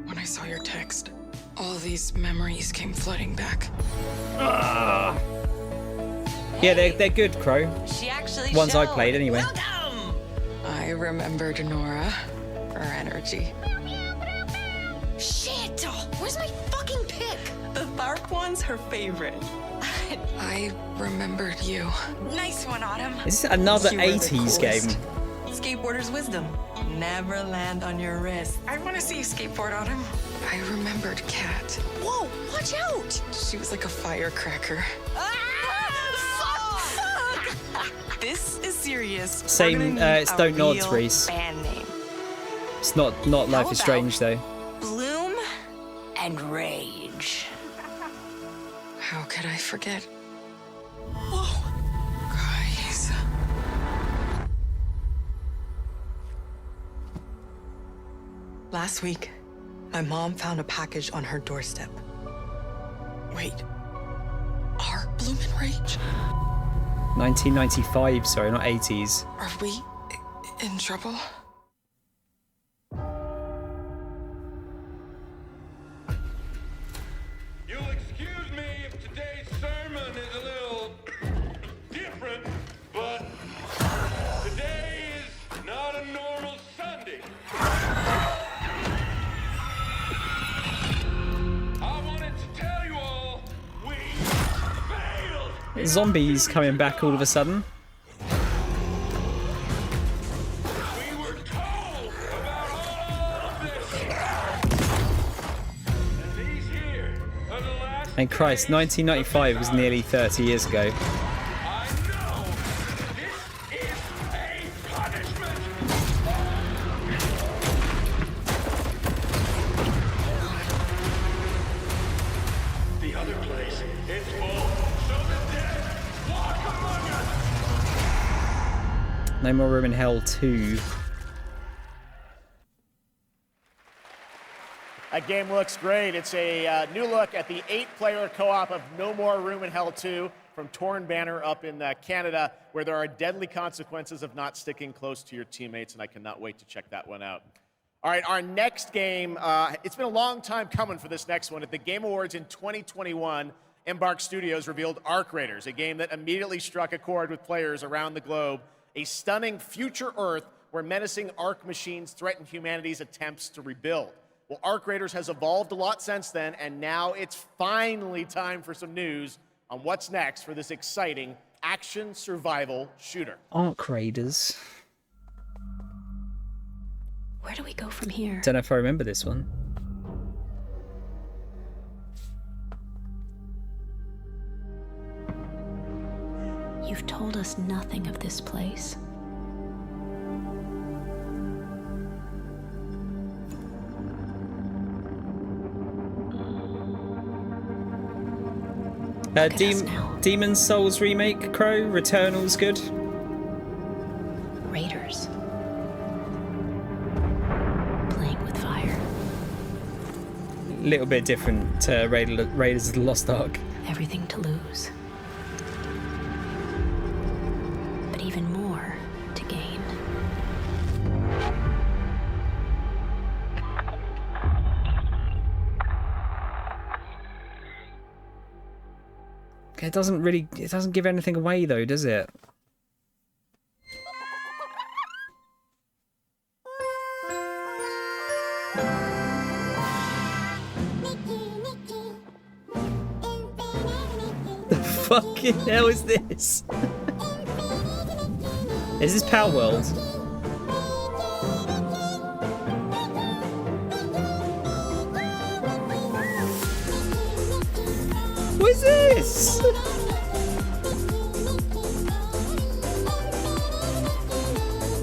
When I saw your text, all these memories came flooding back. Yeah, they're good, Crow. She actually Ones I showed. played anyway. I remembered Nora, her energy. Shit! Where's my fucking pick? The dark one's her favorite. I remembered you. Nice one, Autumn. Is this another You were the 80s coolest. game? Skateboarder's wisdom. Never land on your wrist. I want to see you skateboard, Autumn. I remembered Kat. Whoa, watch out! She was like a firecracker. Fuck! This is serious. Same, We're gonna need it's a Don't Nods, real Reese. band name. It's not Life is about- Strange though. Bloom and Rage. How could I forget? Whoa. Guys. Last week, my mom found a package on her doorstep. Wait. Are Bloom and Rage? 1995, sorry, not 80s. Are we in trouble? You'll excuse me if today's sermon is a little different, but today is not a normal Sunday. I wanted to tell you all, we failed! zombies coming back all of a sudden. And Christ, 1995 was nearly 30 years ago. The other place, it's full. So the dead walk among us. No More Room in Hell 2. That game looks great. It's a new look at the 8-player co-op of No More Room in Hell 2 from Torn Banner up in Canada, where there are deadly consequences of not sticking close to your teammates, and I cannot wait to check that one out. All right, our next game, it's been a long time coming for this next one. At the Game Awards in 2021, Embark Studios revealed Arc Raiders, a game that immediately struck a chord with players around the globe, a stunning future Earth where menacing Arc machines threaten humanity's attempts to rebuild. Well, Arc Raiders has evolved a lot since then, and now it's finally time for some news on what's next for this exciting action survival shooter. Arc Raiders. Where do we go from here? Don't know if I remember this one. You've told us nothing of this place. Demon's Souls remake, Crow, Returnal's good. Raiders. Playing with fire. Little bit different to Raiders of the Lost Ark. Everything to lose. But even more to gain. It doesn't give anything away though, does it? The fucking hell is this? Is this Power World? What is this?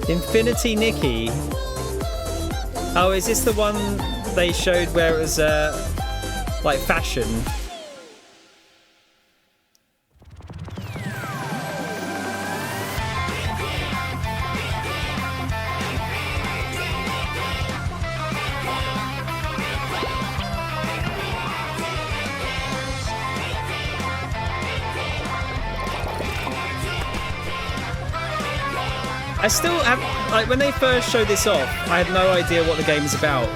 Infinity Nikki. Oh, is this the one they showed where it was like fashion? I still have, like, when they first showed this off, I had no idea what the game is about.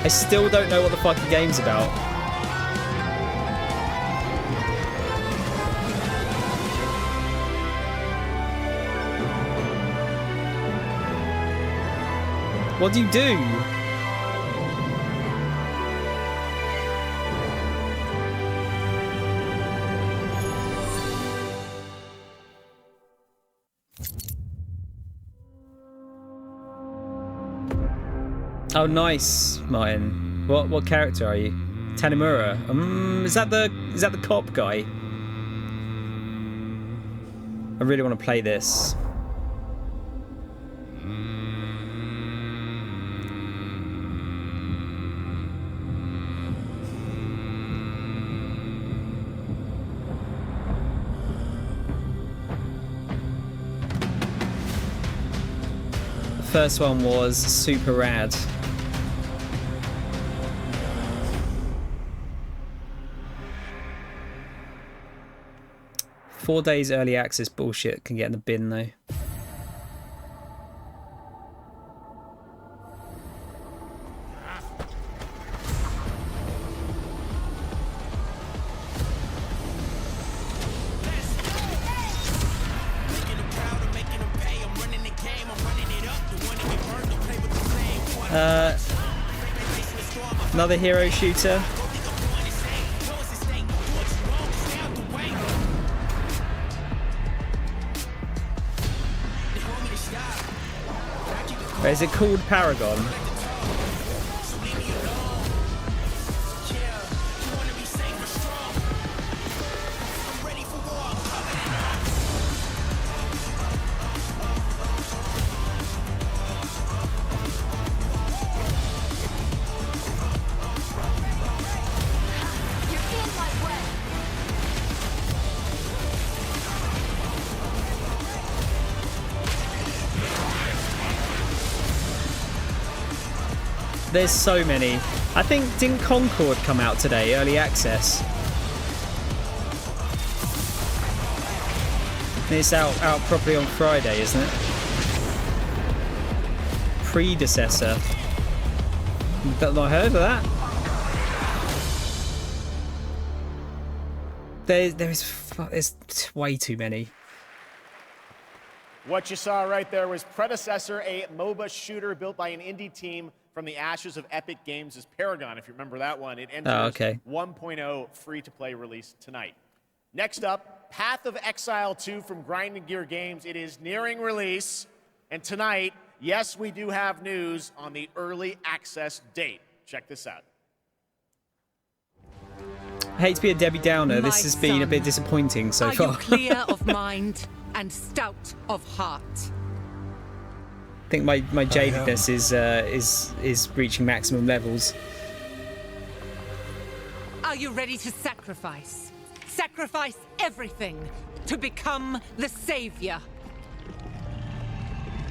I still don't know what the fucking game's about. What do you do? Oh, nice, Martin. What character are you? Tanimura. Is that the cop guy? I really want to play this. The first one was super rad. Four days early access bullshit can get in the bin though. Another hero shooter. Is it called Paragon? There's so many. I think, didn't Concord come out today, early access? It's out properly on Friday, isn't it? Predecessor. Not heard of that. There's way too many. What you saw right there was Predecessor, a MOBA shooter built by an indie team from the ashes of Epic Games' Paragon, if you remember that one. It enters 1.0 free-to-play release tonight. Next up, Path of Exile 2 from Grinding Gear Games. It is nearing release. And tonight, yes, we do have news on the early access date. Check this out. I hate to be a Debbie Downer. This has been a bit disappointing so far. Are you clear of mind and stout of heart? I think my jadedness is reaching maximum levels. Are you ready to sacrifice? Sacrifice everything to become the savior.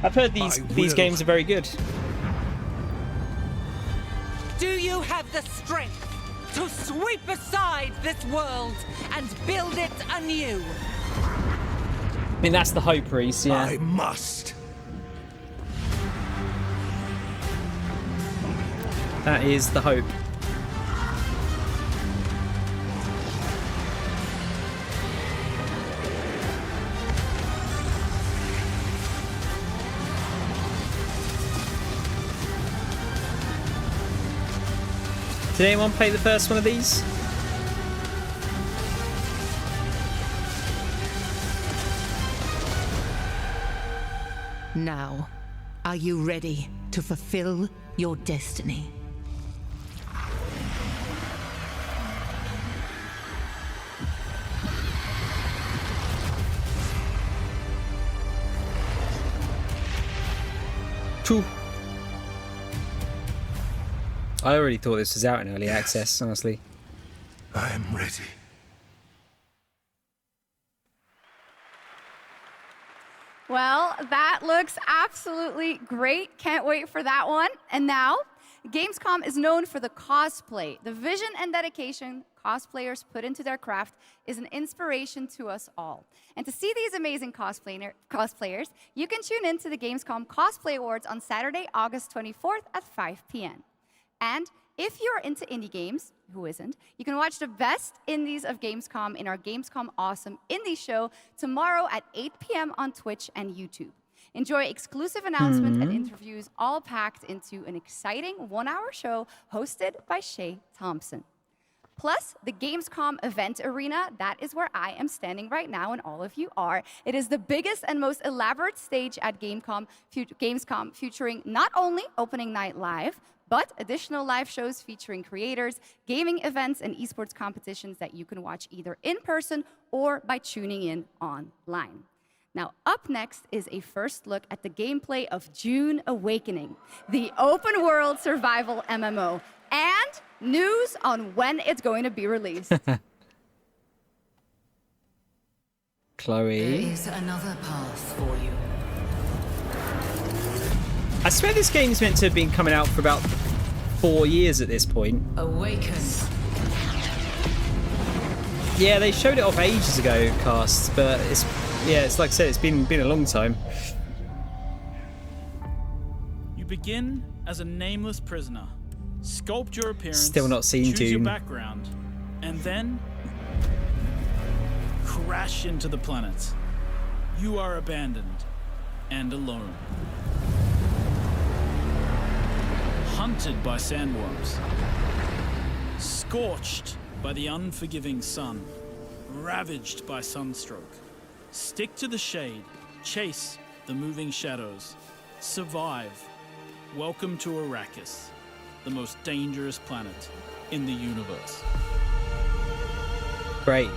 I've heard these games are very good. Do you have the strength to sweep aside this world and build it anew? I mean, that's the hope, Reese, yeah. I must. That is the hope. Did anyone play the first one of these? Now, are you ready to fulfill your destiny? True. I already thought this was out in early access, honestly. I am ready. Well, that looks absolutely great. Can't wait for that one. And now, Gamescom is known for the cosplay. The vision and dedication cosplayers put into their craft is an inspiration to us all. And to see these amazing cosplayers, you can tune in to the Gamescom Cosplay Awards on Saturday, August 24th at 5 p.m. And if you're into indie games, who isn't, you can watch the best indies of Gamescom in our Gamescom Awesome Indie Show tomorrow at 8 p.m. on Twitch and YouTube. Enjoy exclusive announcements and interviews all packed into an exciting one-hour show hosted by Shay Thompson. Plus, the Gamescom event arena, that is where I am standing right now and all of you are. It is the biggest and most elaborate stage at Gamescom featuring not only opening night live, but additional live shows featuring creators, gaming events, and esports competitions that you can watch either in person or by tuning in online. Now, up next is a first look at the gameplay of June Awakening, the open world survival MMO, and news on when it's going to be released. Chloe. There is another path for you. I swear this game's meant to have been coming out for about 4 years at this point. Awaken. Yeah, they showed it off ages ago, Cast, but it's like I said, it's been a long time. You begin as a nameless prisoner. Sculpt your appearance. Still not seen choose your Doom. background, and then crash into the planet. You are abandoned and alone. Hunted by sandworms. Scorched by the unforgiving sun. Ravaged by sunstroke. Stick to the shade. Chase the moving shadows. Survive Welcome to Arrakis, the most dangerous planet in the universe. Great.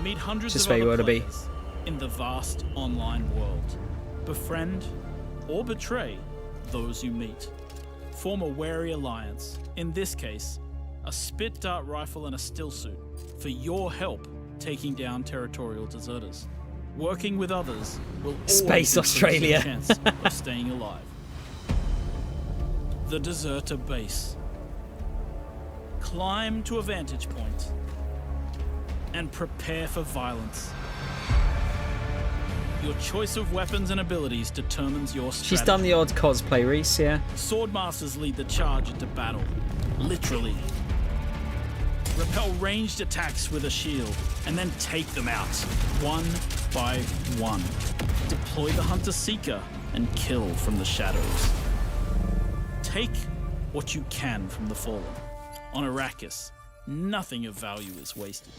Meet hundreds Just of where you other want to be. players in the vast online world. Befriend or betray those you meet. Form a wary alliance, in this case, a spit dart rifle and a still suit, for your help taking down territorial deserters. Working with others will always Space increase Australia. your chance of staying alive. The Deserter Base. Climb to a vantage point and prepare for violence. Your choice of weapons and abilities determines your strategy. She's done the odd cosplay, Reese, yeah. Swordmasters lead the charge into battle, literally. Repel ranged attacks with a shield, and then take them out, one by one. Deploy the Hunter-Seeker and kill from the shadows. Take what you can from the Fallen. On Arrakis, nothing of value is wasted.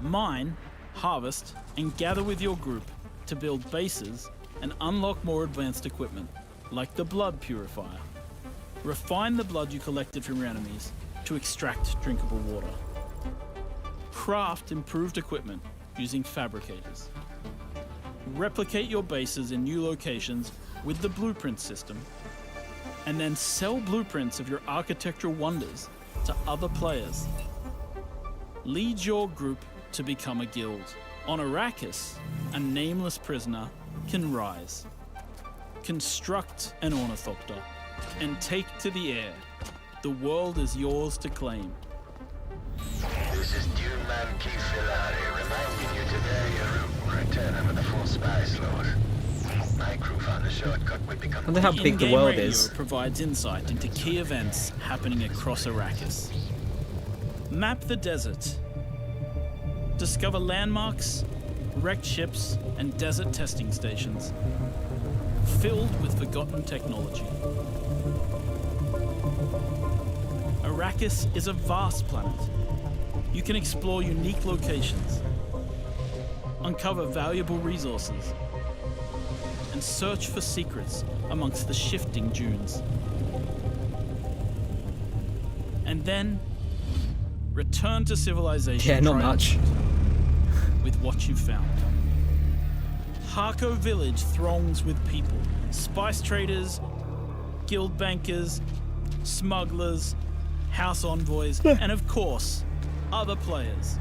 Mine, harvest, and gather with your group to build bases and unlock more advanced equipment, like the Blood Purifier. Refine the blood you collected from your enemies to extract drinkable water. Craft improved equipment using fabricators. Replicate your bases in new locations with the blueprint system, and then sell blueprints of your architectural wonders to other players. Lead your group to become a guild. On Arrakis, a nameless prisoner can rise. Construct an ornithopter and take to the air. The world is yours to claim. This is Duneman Keith Filari reminding you today your return with a full spy slot. My crew found a shortcut would become... I wonder how big the In-game world radio is. provides insight into key events happening across Arrakis. Map the desert. Discover landmarks, wrecked ships, and desert testing stations filled with forgotten technology. Arrakis is a vast planet. You can explore unique locations, uncover valuable resources, and search for secrets amongst the shifting dunes. And then return to civilization. Yeah, not much. With what you found. Harko village throngs with people, spice traders, guild bankers, smugglers, house envoys, and of course, other players.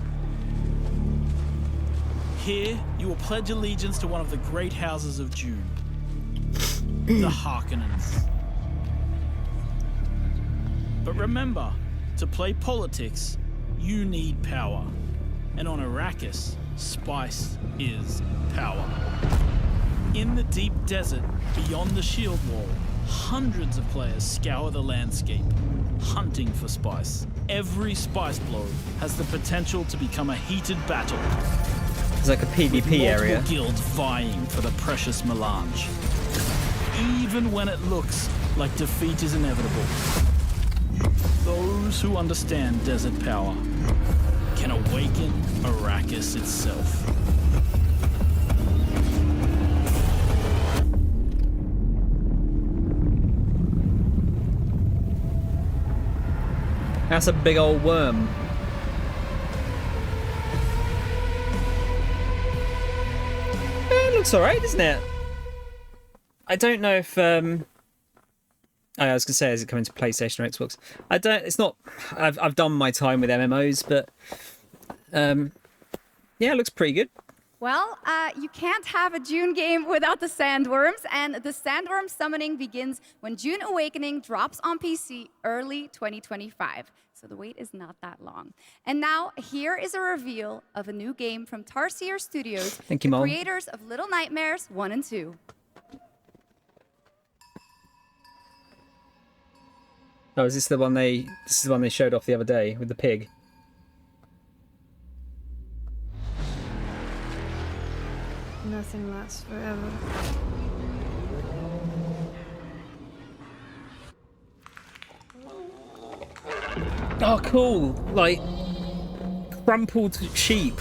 Here, you will pledge allegiance to one of the great houses of Dune, the Harkonnens. But remember, to play politics, you need power. And on Arrakis, spice is power. In the deep desert, beyond the shield wall, hundreds of players scour the landscape, hunting for spice. Every spice blow has the potential to become a heated battle. It's like a PvP area. Multiple guilds vying for the precious melange. Even when it looks like defeat is inevitable, those who understand desert power can awaken Arrakis itself. That's a big old worm. It looks alright, doesn't it? I don't know if I was gonna say, is it coming to PlayStation or Xbox? I don't. It's not. I've done my time with MMOs, but yeah, it looks pretty good. Well, you can't have a Dune game without the Sandworms, and the Sandworm summoning begins when Dune Awakening drops on PC early 2025. So the wait is not that long. And now, here is a reveal of a new game from Tarsier Studios, Thank you, the Mom. creators of Little Nightmares 1 and 2. Oh, is this the one they? This is the one they showed off the other day with the pig. Nothing lasts forever. Oh, cool! Like crumpled sheep.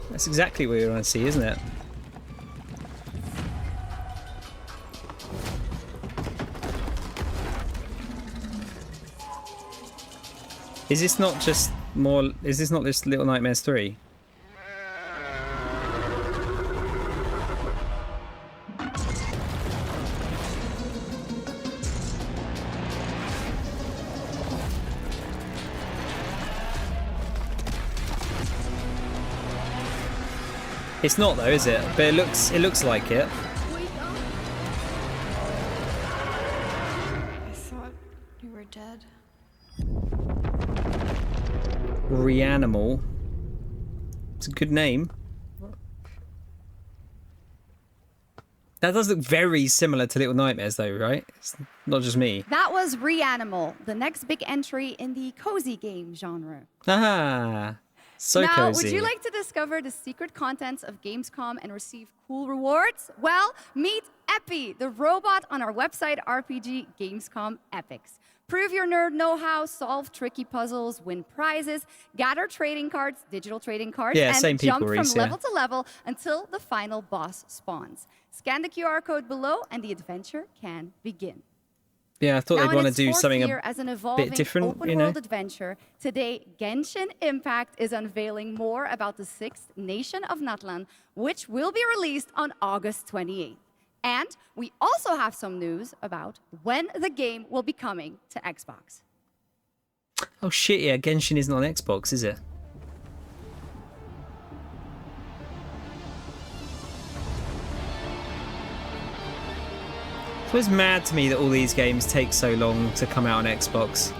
That's exactly what you want to see, isn't it? Is this not just more? Is this not just Little Nightmares 3? It's not though, is it? But it looks like it. I thought you were dead. Reanimal. It's a good name. That does look very similar to Little Nightmares though, right? It's not just me. That was Reanimal, the next big entry in the cozy game genre. Ah, so now, cozy. would you like to discover the secret contents of Gamescom and receive cool rewards? Well, meet Epi, the robot on our website RPG Gamescom Epics. Prove your nerd know-how, solve tricky puzzles, win prizes, gather trading cards, digital trading cards, Yeah, and same people, jump from Reese, yeah. level to level until the final boss spawns. Scan the QR code below and the adventure can begin. Yeah, I thought Now, they'd want to in its do fourth something year a as an evolving bit different, open you know? world adventure, today Genshin Impact is unveiling more about the 6th Nation of Natlan, which will be released on August 28th. And we also have some news about when the game will be coming to Xbox. Oh shit, yeah, Genshin isn't on Xbox, is it? It's always mad to me that all these games take so long to come out on Xbox.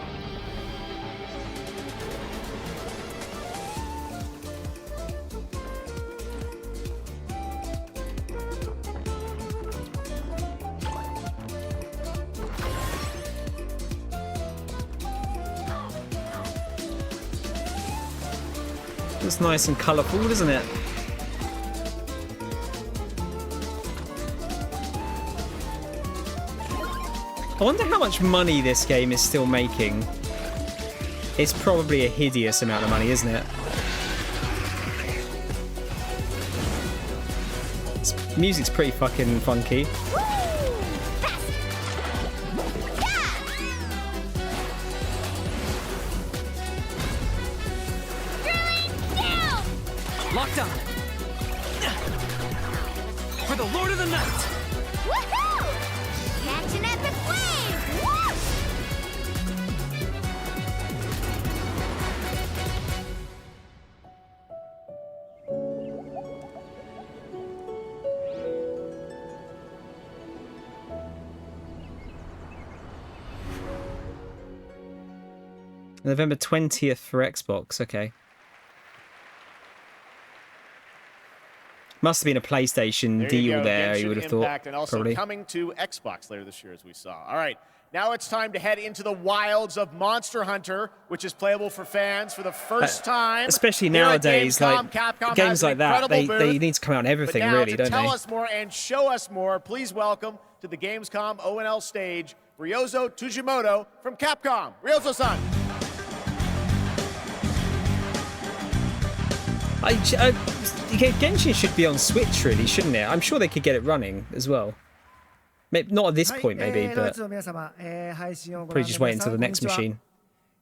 It's nice and colourful, doesn't it? I wonder how much money this game is still making. It's probably a hideous amount of money, isn't it? This music's pretty fucking funky. Locked on. For the Lord of the Night. Woohoo! Catch an epic flame! Whoosh! November 20th for Xbox, okay. Must have been a PlayStation deal there, you would have Impact, thought. and also Probably. coming to Xbox later this year, as we saw. All right, now it's time to head into the wilds of Monster Hunter, which is playable for fans for the first time. Especially here at nowadays, Gamescom. like Capcom has games an like that, incredible they booth. need to come out on everything, But now, really, to don't tell they? us more and show us more, please welcome to the Gamescom O&L stage, Ryozo Tujimoto from Capcom. Ryozo-san. Genshin should be on Switch, really, shouldn't it? I'm sure they could get it running as well. Maybe, not at this point, maybe, but probably just wait until the next machine.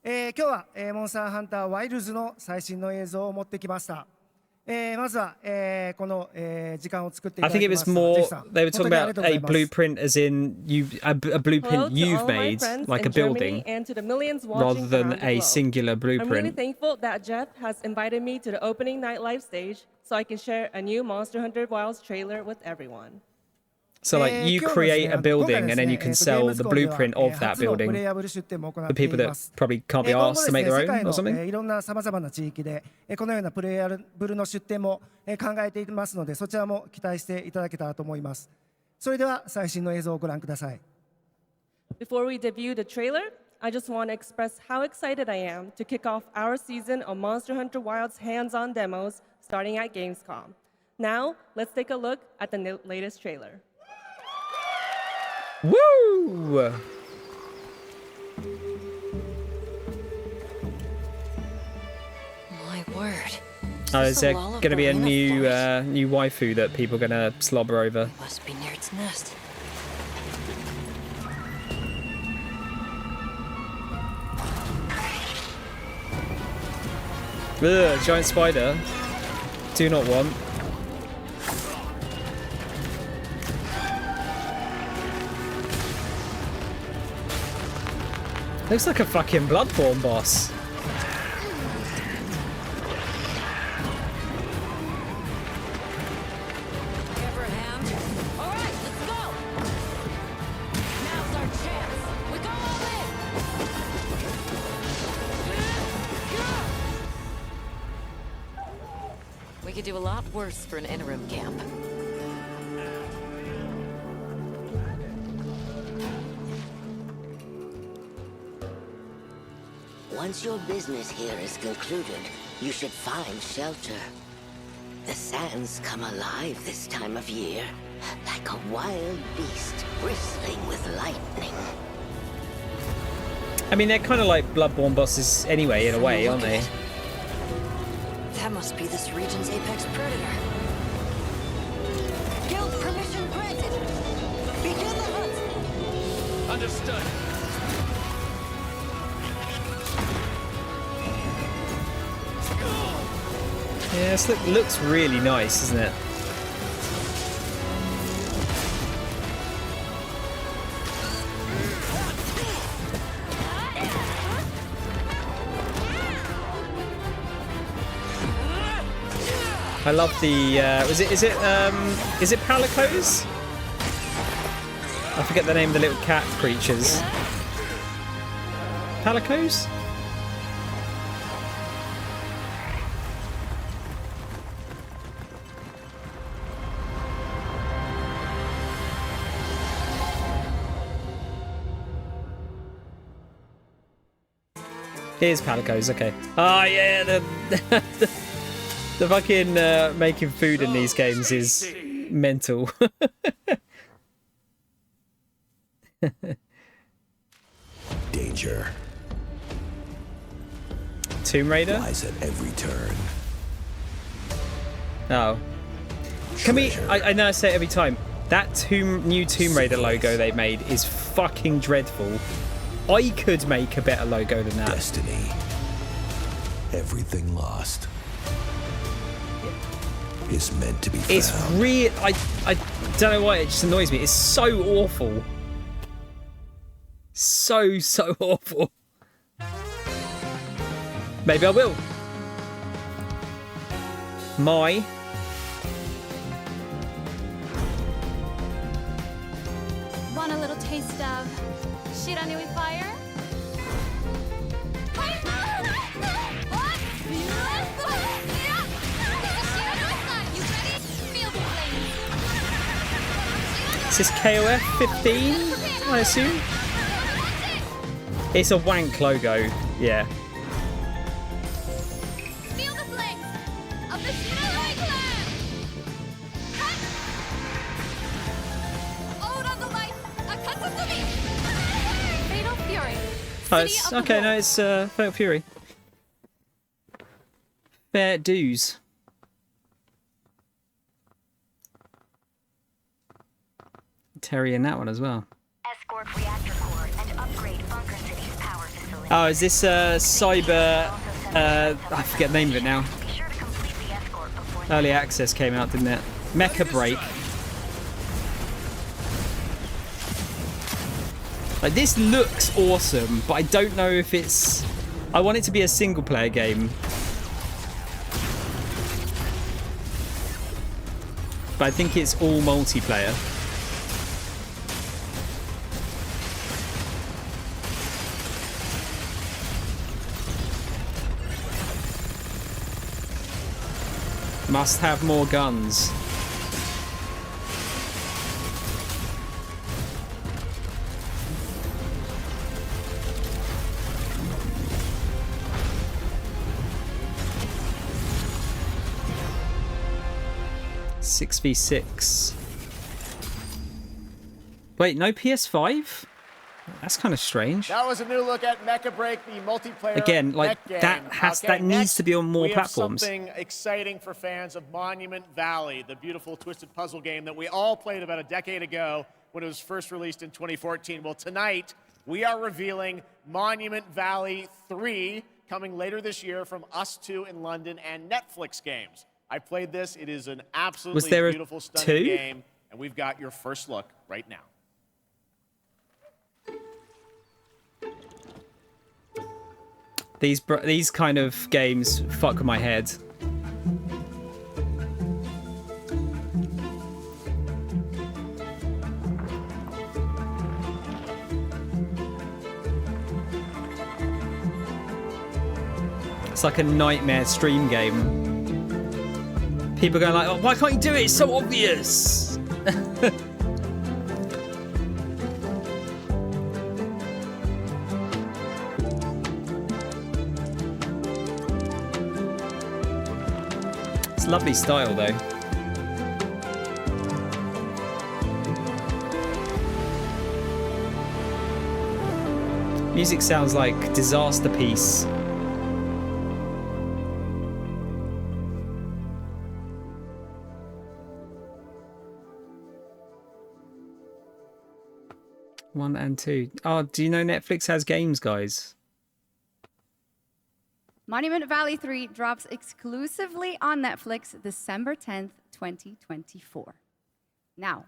今日は、モンスターハンターワイルズの最新の映像を持ってきました。まずは、この、時間を作っていた I だ think き it ま was した。 more, ジェフさん、 they were 本当 talking にあり about がとうござ a います。 blueprint as in a blueprint you've made, like a building, rather than a singular I'm really blueprint. thankful that Jeff has invited me to the opening night live stage so I can share a new Monster Hunter Wilds trailer with everyone. So like you create a building and then you can sell the blueprint of that building for people that probably can't be asked to make their own or something. いろんな様々な地域でこのようなプレイヤブルの出展も考えていますので、そちらも期待していただけたらと思います。それでは最新の映像をご覧ください。 Before we debut the trailer, I just want to express how excited I am to kick off our season of Monster Hunter Wilds hands-on demos starting at Gamescom. Now, let's take a look at the latest trailer. Woo! My word. Oh, is there going to be a new new waifu that people are going to slobber over? Must be near its nest. Ugh, giant spider. Do not want. Looks like a fucking Bloodborne boss. Give her a hand. All right, let's go. Now's our chance. We go all in. We could do a lot worse for an interim camp. Once your business here is concluded, you should find shelter. The sands come alive this time of year, like a wild beast bristling with lightning. I mean, they're kind of like Bloodborne bosses anyway, in a way, aren't they? That must be this region's apex predator. Guild permission granted. Begin the hunt. Understood. Yeah, this looks really nice, doesn't it? I love the is it palicos? I forget the name of the little cat creatures. Palicos? Here's palicos, okay. Oh yeah, the fucking making food in these games is mental. Danger Tomb Raider lies at every turn. Oh, can we? I know I say it every time. That new Tomb Raider logo they made is fucking dreadful. I could make a better logo than that. Destiny. Everything lost is meant to be found. It's real. I don't know why it just annoys me. It's so awful. So awful. Maybe I will. My Want a little taste of Shiranui fire? Is this KOF 15? I assume. It's a wank logo. Yeah. Feel the flames of the Shiranui clan! Ode on the light, Akatsumi! Fatal Fury. Oh, it's, okay, no, it's Fatal Fury. Fair dues. Terry in that one as well. Escort reactor core and upgrade Bunker City's power facility. Oh, is this cyber? I forget the name of it now. Early access came out, didn't it? Mecha Break. Like, this looks awesome, but I don't know if it's. I want it to be a single player game. But I think it's all multiplayer. Must have more guns. Six v 6. Wait, no PS5? That's kind of strange. That was a new look at Mecha Break, the multiplayer Again, like mech that game. has Okay, that needs to be on more we have platforms. Something exciting for fans of Monument Valley, the beautiful twisted puzzle game that we all played about a decade ago when it was first released in 2014. Well, tonight we are revealing Monument Valley 3, coming later this year from Us 2 in London and Netflix games. I played this. It is an absolutely beautiful, stunning game, and we've got your first look right now. These kind of games fuck with my head. It's like a nightmare stream game. People going like, oh, why can't you do it? It's so obvious. It's lovely style though. Music sounds like Disaster Piece. One and two. Oh, do you know Netflix has games, guys? Monument Valley 3 drops exclusively on Netflix December 10th, 2024. Now,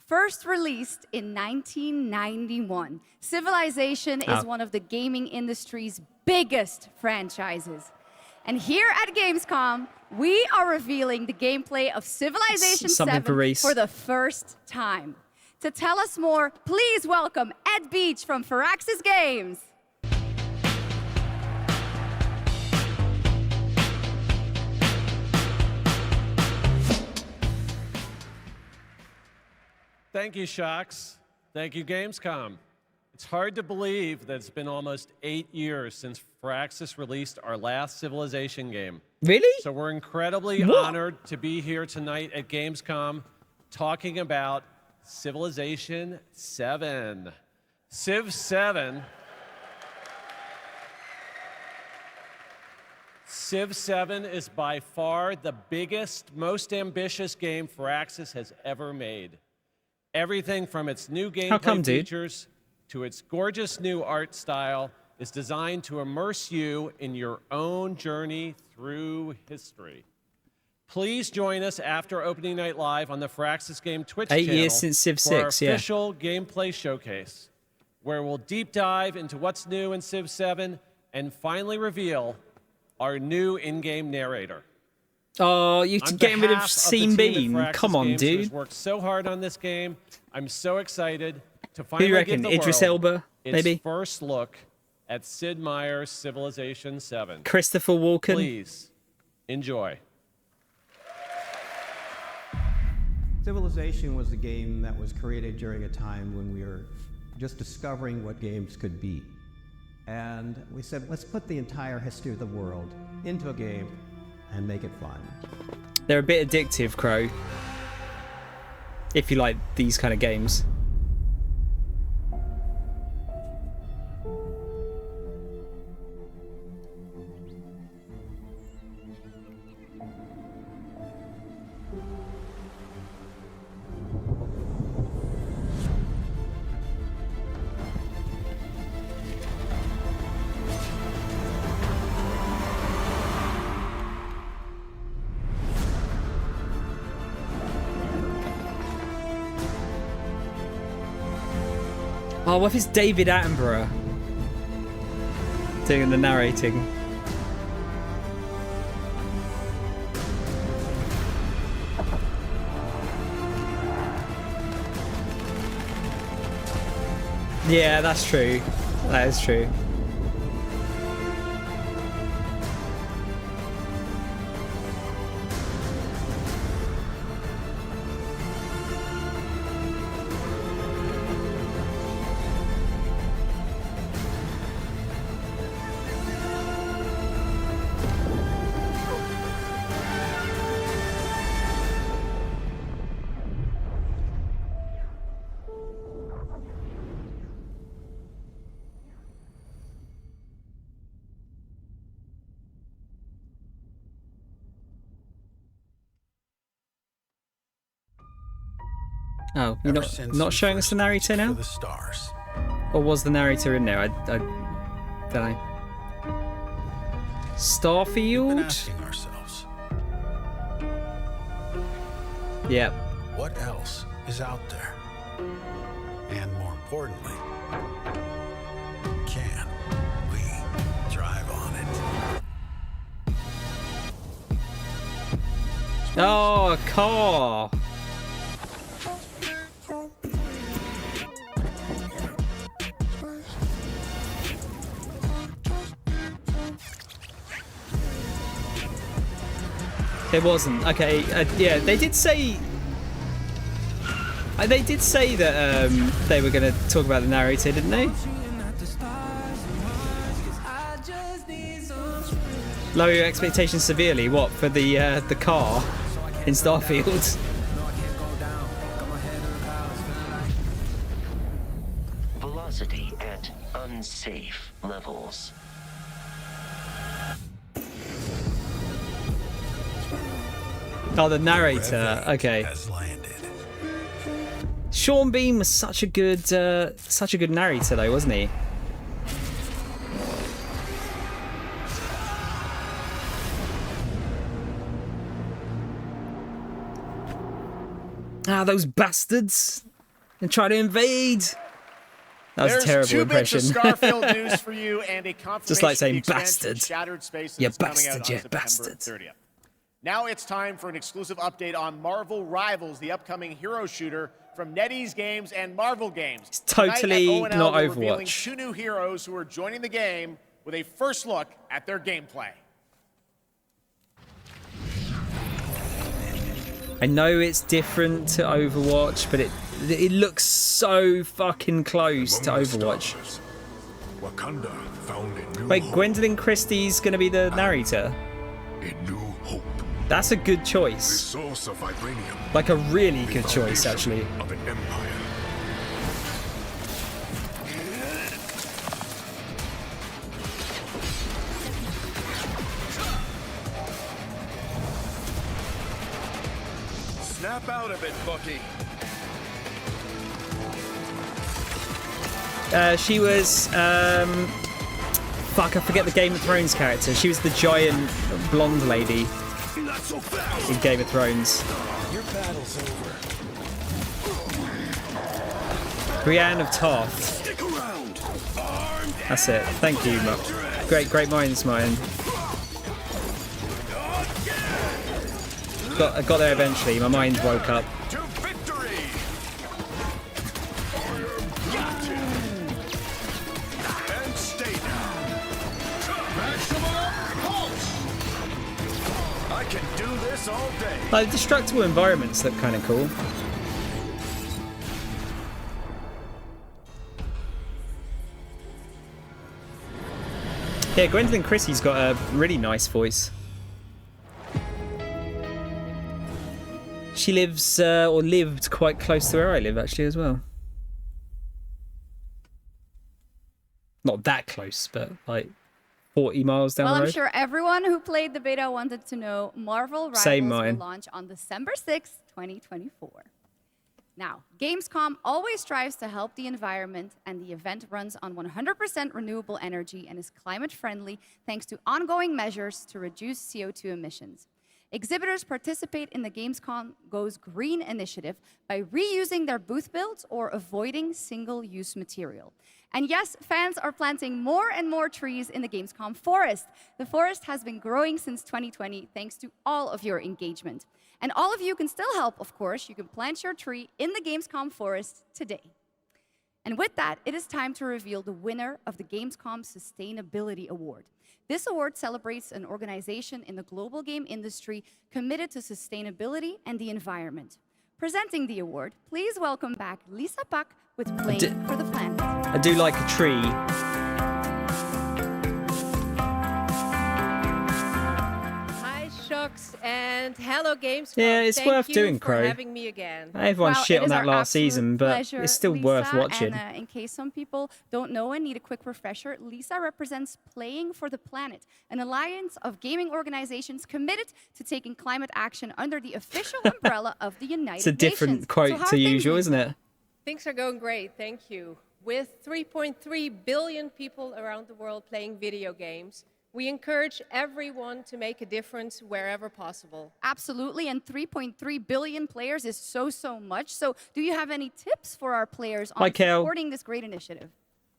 first released in 1991, Civilization is one of the gaming industry's biggest franchises. And here at Gamescom, we are revealing the gameplay of Civilization 7 for the first time. To tell us more, please welcome Ed Beach from Firaxis Games. Thank you, Shocks. Thank you, Gamescom. It's hard to believe that it's been almost 8 years since Firaxis released our last Civilization game. Really? So we're incredibly honored to be here tonight at Gamescom talking about Civilization 7. Civ 7. Civ 7 is by far the biggest, most ambitious game Firaxis has ever made. Everything from its new gameplay features to its gorgeous new art style is designed to immerse you in your own journey through history. Please join us after opening night live on the Firaxis Game Twitch channel 8 years since Civ 6, for our official gameplay showcase, where we'll deep dive into what's new in Civ 7 and finally reveal our new in-game narrator. Oh, you're getting rid of Seam Beam. Come on, dude. Worked so hard on this game. I'm so excited to Who finally you reckon? give the Idris world Elba, maybe? its first look at Sid Meier's Civilization 7. Christopher Walken. Please enjoy. Civilization was a game that was created during a time when we were just discovering what games could be. And we said, let's put the entire history of the world into a game and make it fun. They're a bit addictive, Crow. If you like these kind of games. Oh, what if it's David Attenborough doing the narrating? Yeah, that's true. That is true. Oh, you're not showing us the narrator now? The stars. Or was the narrator in there? I don't know. Starfield? Asking ourselves, Yeah. what else is out there? And more importantly, can we drive on it? Oh, a car. It wasn't. Okay, yeah, they did say... They did say that they were going to talk about the narrator, didn't they? Lower your expectations severely. What, for the car in Starfield? Velocity at unsafe levels. Oh, the narrator. Okay. Sean Bean was such a good narrator, though, wasn't he? Ah, those bastards! And try to invade. That was a terrible There's 2 impression. bits of Starfield news for you and a confirmation Just like saying of the expansion bastard. Shattered Spaces You is coming bastard, out you on September bastard. 30th. Now it's time for an exclusive update on Marvel Rivals, the upcoming hero shooter from NetEase Games and Marvel Games. It's totally Tonight at not ONL, we're revealing Overwatch. 2 new heroes who are joining the game with a first look at their gameplay. I know it's different to Overwatch, but it looks so fucking close to Overwatch. Wakanda found a new Wait, hope. Gwendolyn Christie's gonna be the narrator? A new hope. That's a good The choice. source of vibranium. Like a really The good choice, foundation actually. Of an empire. Snap out of it, Bucky. She was, fuck, I forget the Game of Thrones character. She was the giant blonde lady Not so fast. in Game of Thrones. Your battle's over. Brienne of Tarth. Stick around. Armed. That's it. Thank you, Mark. Great minds, mine. I got there eventually. My mind woke up. To victory! And stay down. Maximum pulse! I can do this all day. Like, the destructible environments look kind of cool. Yeah, Gwendolyn Christie's got a really nice voice. She lives, or lived, quite close to where I live, actually, as well. Not that close, but like 40 miles down Well, the road. I'm sure everyone who played the beta wanted to know Marvel Rivals Same will mine. launch on December 6th, 2024. Now, Gamescom always strives to help the environment, and the event runs on 100% renewable energy and is climate friendly thanks to ongoing measures to reduce CO2 emissions. Exhibitors participate in the Gamescom Goes Green initiative by reusing their booth builds or avoiding single-use material. And yes, fans are planting more and more trees in the Gamescom forest. The forest has been growing since 2020 thanks to all of your engagement. And all of you can still help, of course. You can plant your tree in the Gamescom forest today. And with that, it is time to reveal the winner of the Gamescom Sustainability Award. This award celebrates an organization in the global game industry committed to sustainability and the environment. Presenting the award, please welcome back Lisa Pak with Playing for the Planet. I do like a tree. Hi, Shux, and hello, Gamescom. Yeah, it's Thank worth you doing, for Crow. having me again. Everyone Well, shit it on is that our last absolute season, but pleasure, it's still Lisa, worth watching. And in case some people don't know and need a quick refresher, Lisa represents Playing for the Planet, an alliance of gaming organizations committed to taking climate action under the official umbrella of the United Nations. It's a different quote So how are to things, usual, Lisa? isn't it? Things are going great, thank you. With 3.3 billion people around the world playing video games, We encourage everyone to make a difference wherever possible. Absolutely, and 3.3 billion players is so much. So do you have any tips for our players on supporting this great initiative?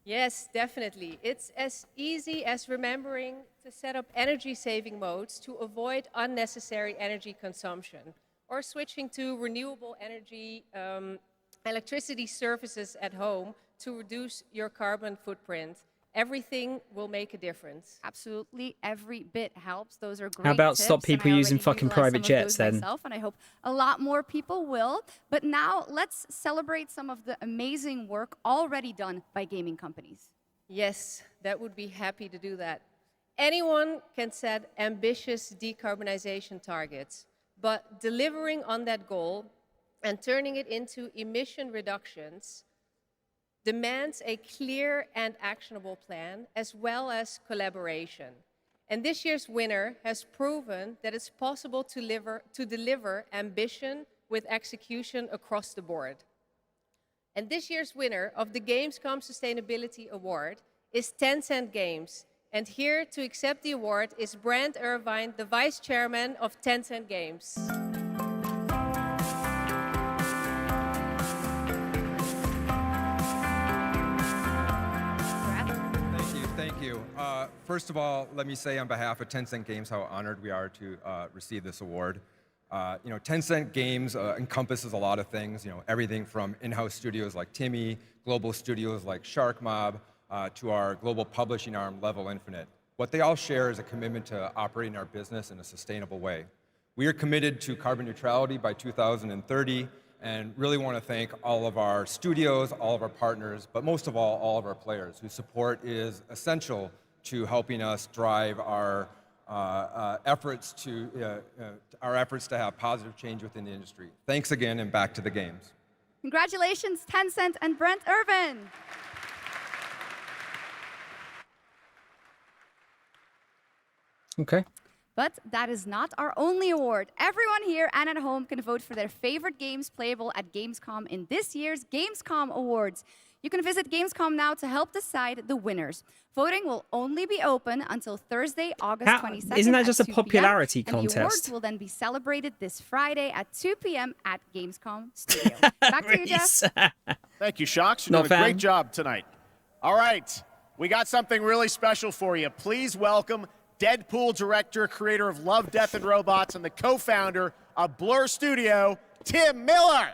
Yes, definitely. It's as easy as remembering to set up energy-saving modes to avoid unnecessary energy consumption, or switching to renewable energy electricity services at home to reduce your carbon footprint. Everything will make a difference. Absolutely, every bit helps. Those are great How about tips, stop people and I using already fucking utilized private some of jets those then? myself, and I hope a lot more people will. But now let's celebrate some of the amazing work already done by gaming companies. Yes, that would be happy to do that. Anyone can set ambitious decarbonization targets, but delivering on that goal and turning it into emission reductions demands a clear and actionable plan, as well as collaboration. And this year's winner has proven that it's possible to deliver ambition with execution across the board. And this year's winner of the Gamescom Sustainability Award is Tencent Games. And here to accept the award is Brand Irvine, the Vice Chairman of Tencent Games. Thank you. First of all, let me say on behalf of Tencent Games how honored we are to receive this award. Tencent Games encompasses a lot of things, everything from in-house studios like Timmy, global studios like Shark Mob, to our global publishing arm, Level Infinite. What they all share is a commitment to operating our business in a sustainable way. We are committed to carbon neutrality by 2030, and really want to thank all of our studios, all of our partners, but most of all of our players, whose support is essential to helping us drive our efforts to have positive change within the industry. Thanks again, and back to the games. Congratulations, Tencent and Brent Irvin. Okay. But that is not our only award. Everyone here and at home can vote for their favorite games playable at Gamescom in this year's Gamescom Awards. You can visit Gamescom now to help decide the winners. Voting will only be open until Thursday, August 22nd. Isn't that just a 2 popularity p.m., and the awards contest? will then be celebrated this Friday at 2 p.m. at Gamescom Studio. Back to you, Jeff. Thank you, Shocks. You're doing a great job tonight. All right, we got something really special for you. Please welcome Deadpool director, creator of Love, Death, and Robots, and the co-founder of Blur Studio, Tim Miller.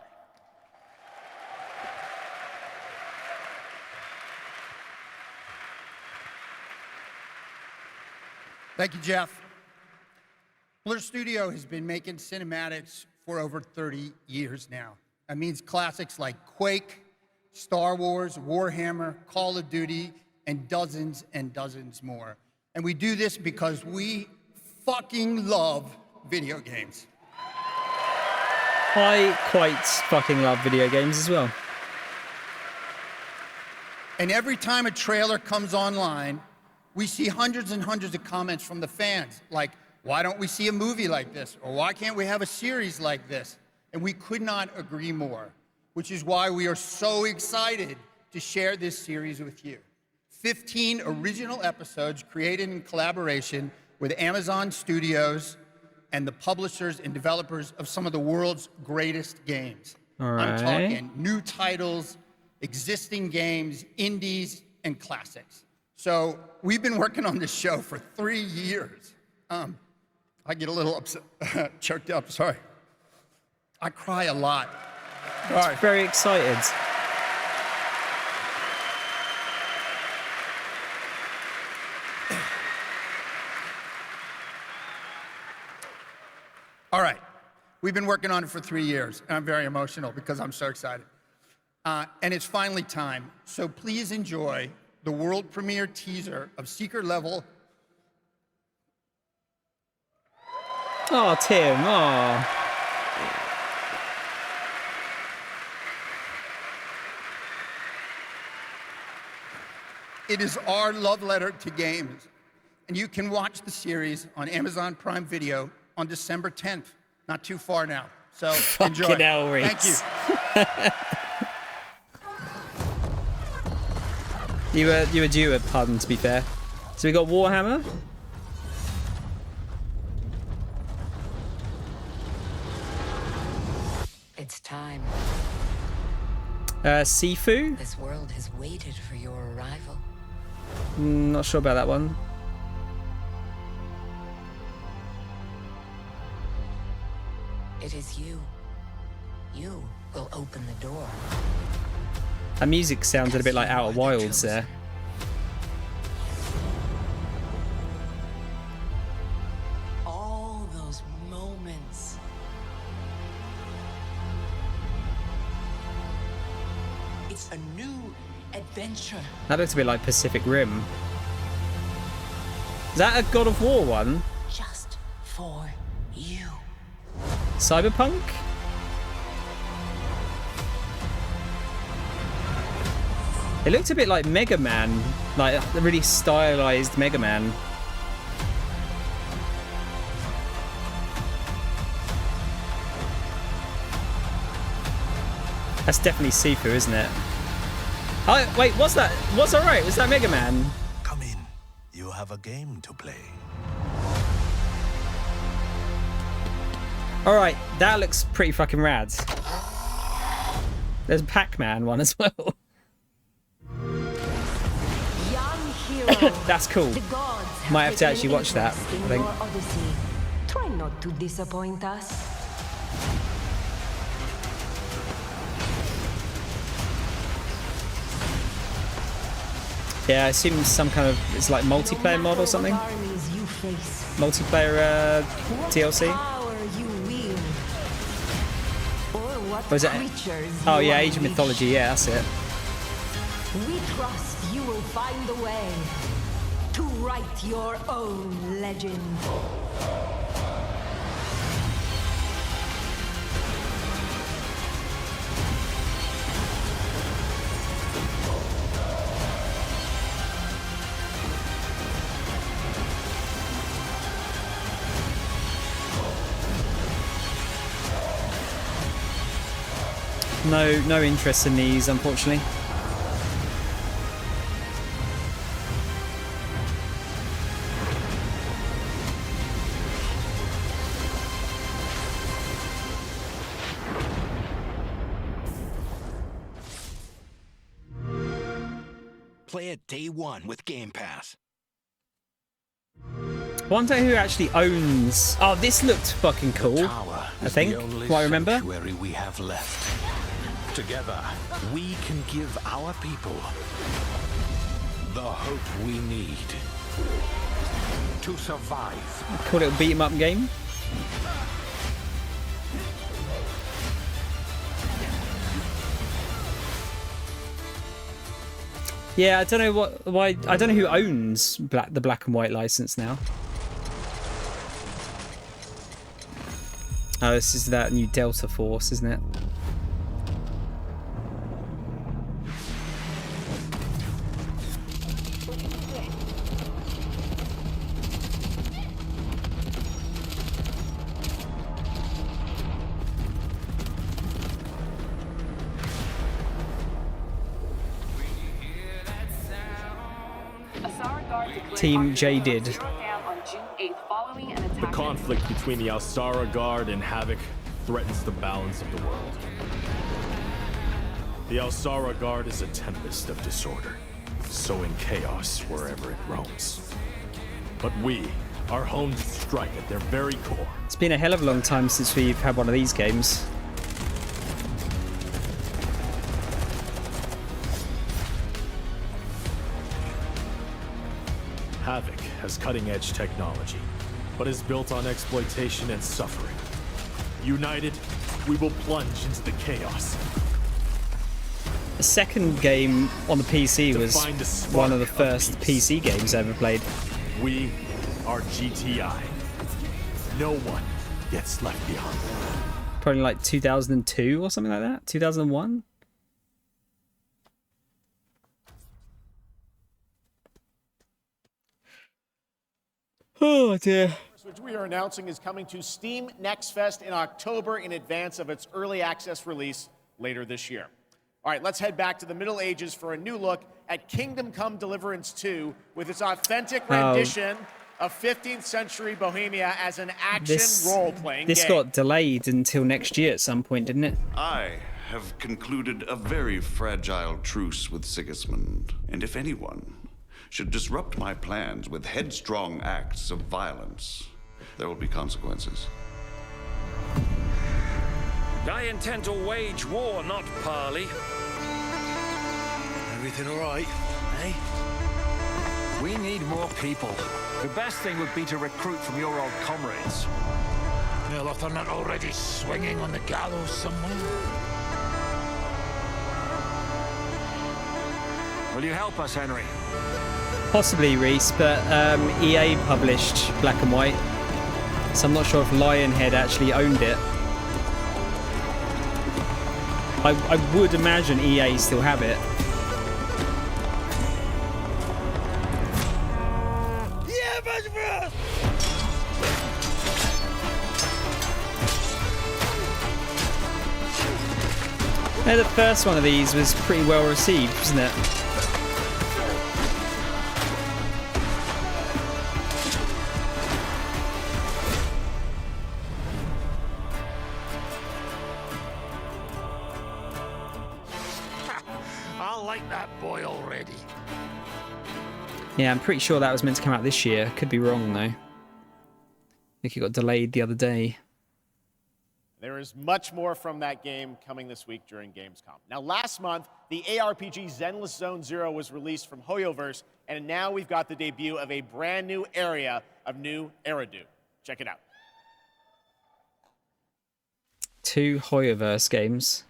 Thank you, Jeff. Blur Studio has been making cinematics for over 30 years now. That means classics like Quake, Star Wars, Warhammer, Call of Duty, and dozens more. And we do this because we fucking love video games. I quite fucking love video games as well. And every time a trailer comes online, we see hundreds and hundreds of comments from the fans, like, why don't we see a movie like this? Or why can't we have a series like this? And we could not agree more, which is why we are so excited to share this series with you. 15 original episodes created in collaboration with Amazon Studios and the publishers and developers of some of the world's greatest games. All right. I'm talking new titles, existing games, indies, and classics. So we've been working on this show for 3 years. I get a little upset, choked up, sorry. I cry a lot. All right. Very excited. All right, we've been working on it for 3 years, and I'm very emotional because I'm so excited. And it's finally time, so please enjoy the world premiere teaser of Secret Level. Oh, Tim, oh. It is our love letter to games, and you can watch the series on Amazon Prime Video on December 10th. Not too far now. So enjoy. Fucking hell, Reese. Thank you. You were due a pun, to be fair. So we got Warhammer, Sifu? This world has waited for your arrival. Not sure about that one. It is you. You will open the door. That music sounded a bit like Outer Wilds there. All those moments. It's a new adventure. That looks a bit like Pacific Rim. Is that a God of War one? Just for you. Cyberpunk? It looked a bit like Mega Man, like a really stylized Mega Man. That's definitely Sifu, isn't it? Oh, wait, what's that? What's alright? Was that Mega Man? Come in. You have a game to play. Alright, that looks pretty fucking rad. There's a Pac-Man one as well. That's cool. Might have to actually watch that, I think. Try not to disappoint us. Yeah, I assume some kind of, it's like multiplayer mod or something? Multiplayer DLC? Or is it? Oh yeah, Age of Mythology, yeah, that's it. We trust you will find the way to write your own legend. No interest in these, unfortunately. Play it day one with Game Pass. I wonder who actually owns... Oh, this looked fucking cool, I think, what I remember. Sanctuary we have left. Together, we can give our people the hope we need to survive. Cool little beat 'em up game. Yeah, I don't know why. I don't know who owns the black and white license now. Oh, this is that new Delta Force, isn't it? Team Jaded. The conflict between the Alsara Guard and Havoc threatens the balance of the world. The Alsara Guard is a tempest of disorder, sowing chaos wherever it roams. But we are home to strike at their very core. It's been a hell of a long time since we've had one of these games. Havoc has cutting-edge technology, but is built on exploitation and suffering. United, we will plunge into the chaos. The second game on the PC was one of the first PC games I ever played. We are GTI. No one gets left behind. Probably like 2002 or something like that? 2001? Oh dear. Which we are announcing is coming to Steam Next Fest in October in advance of its early access release later this year. All right, let's head back to the Middle Ages for a new look at Kingdom Come Deliverance 2 with its authentic rendition of 15th century Bohemia as an action role-playing game. This got delayed until next year at some point, didn't it? I have concluded a very fragile truce with Sigismund. And if anyone should disrupt my plans with headstrong acts of violence, there will be consequences. I intend to wage war, not parley. Everything all right, eh? We need more people. The best thing would be to recruit from your old comrades. Well, if they're not already swinging on the gallows somewhere. Will you help us, Henry? Possibly, Reese, but EA published Black and White, so I'm not sure if Lionhead actually owned it. I would imagine EA still have it. Yeah, the first one of these was pretty well received, wasn't it? I like that boy already. Yeah, I'm pretty sure that was meant to come out this year. Could be wrong, though. I think it got delayed the other day. There is much more from that game coming this week during Gamescom. Now, last month, the ARPG Zenless Zone Zero was released from Hoyoverse, and now we've got the debut of a brand new area of new Eridu. Check it out. 2 Hoyoverse games.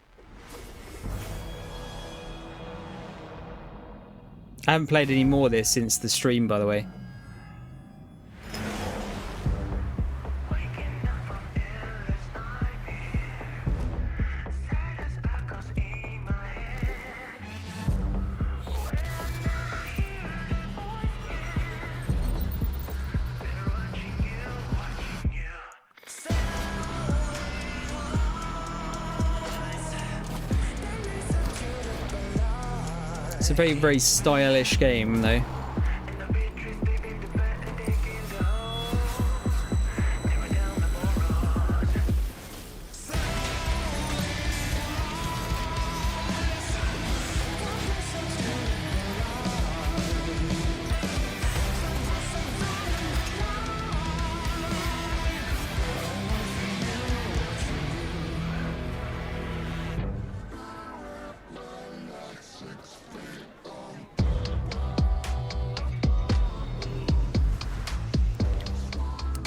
I haven't played any more of this since the stream, by the way. It's a very, very stylish game, though.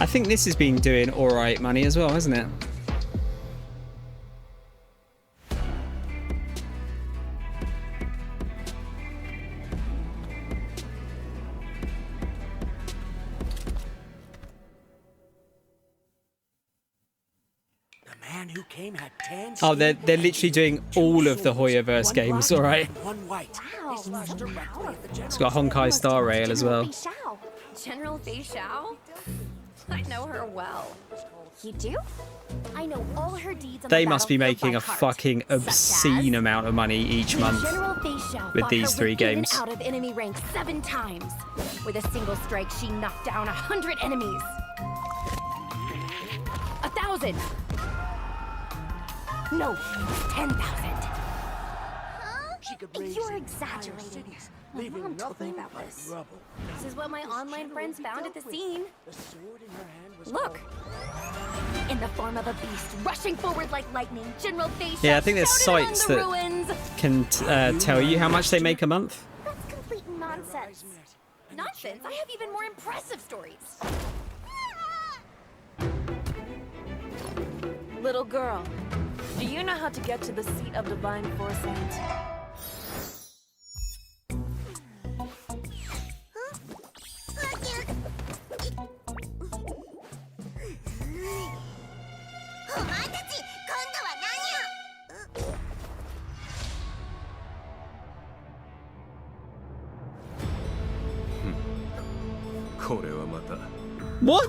I think this has been doing alright money as well, hasn't it? The man who came had 10. Oh, they're literally doing all of the Hoyoverse games, alright. It's got Honkai Star Rail as well. General Fei Xiao? I know her well. You do? I know all her deeds on They the must be battlefield making by a heart. fucking obscene amount of money each month General Fei Xiao with fought these her 3 in games. and out of enemy ranks 7 times. With a single strike, she knocked down 100 enemies. 1,000. No, 10,000. She could raise You're exaggerating. My mom told me about this. This is what my online friends found at the scene. Look. In the form of a beast, rushing forward like lightning, General Fei Xiao Yeah, I think there's shouted sites among the that ruins. can tell you how much they make a month. That's complete nonsense. Nonsense? I have even more impressive stories. Little girl, do you know how to get to the seat of divine foresight? What?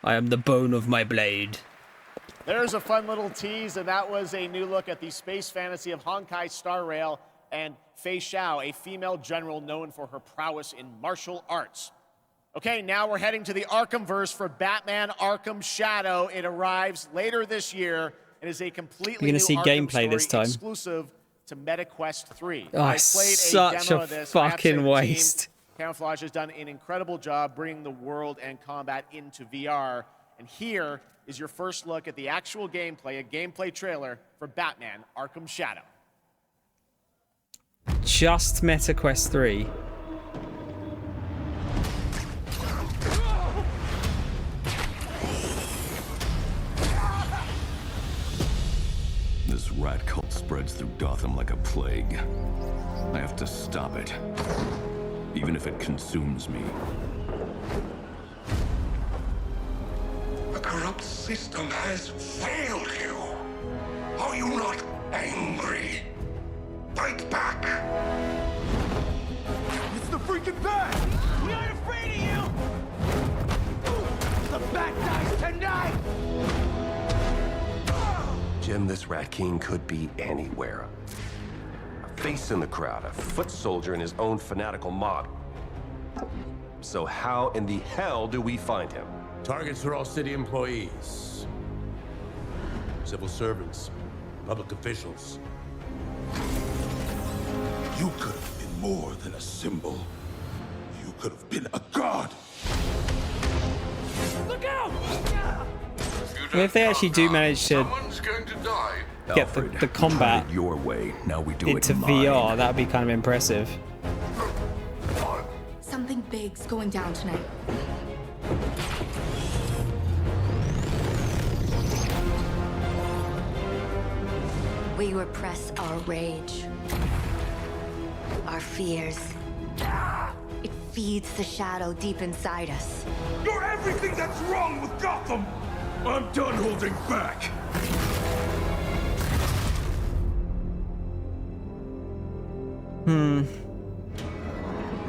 I am the bone of my blade. There's a fun little tease, and that was a new look at the space fantasy of Honkai Star Rail and Fei Xiao, a female general known for her prowess in martial arts. Okay, now we're heading to the Arkhamverse for Batman Arkham Shadow. It arrives later this year. It is a completely new see Arkham gameplay this story time. exclusive to MetaQuest 3. Oh, I played such demo a of this. I have to say fucking the team, waste. Camouflage has done an incredible job bringing the world and combat into VR. And here is your first look at the actual gameplay, a gameplay trailer for Batman Arkham Shadow. Just MetaQuest 3. This rat cult spreads through Gotham like a plague. I have to stop it, even if it consumes me. The corrupt system has failed you. Are you not angry? Fight back! It's the freaking Bat! We aren't afraid of you! The Bat dies tonight! Jim, this Rat King could be anywhere. A face in the crowd, a foot soldier in his own fanatical mob. So how in the hell do we find him? Targets are all city employees, civil servants, public officials. You could have been more than a symbol. You could have been a god. Look out! If they actually do manage to get the combat your way. Now we do into it VR, that would be kind of impressive. Something big's going down tonight. We repress our rage, our fears. It feeds the shadow deep inside us. You're everything that's wrong with Gotham! I'm done holding back!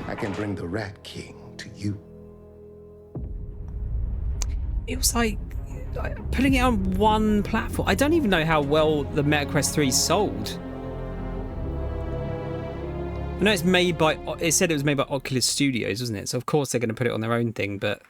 I can bring the Rat King to you. It was like putting it on one platform. I don't even know how well the MetaQuest 3 sold. I know it's made by, it said it was made by Oculus Studios, wasn't it? So of course they're going to put it on their own thing, but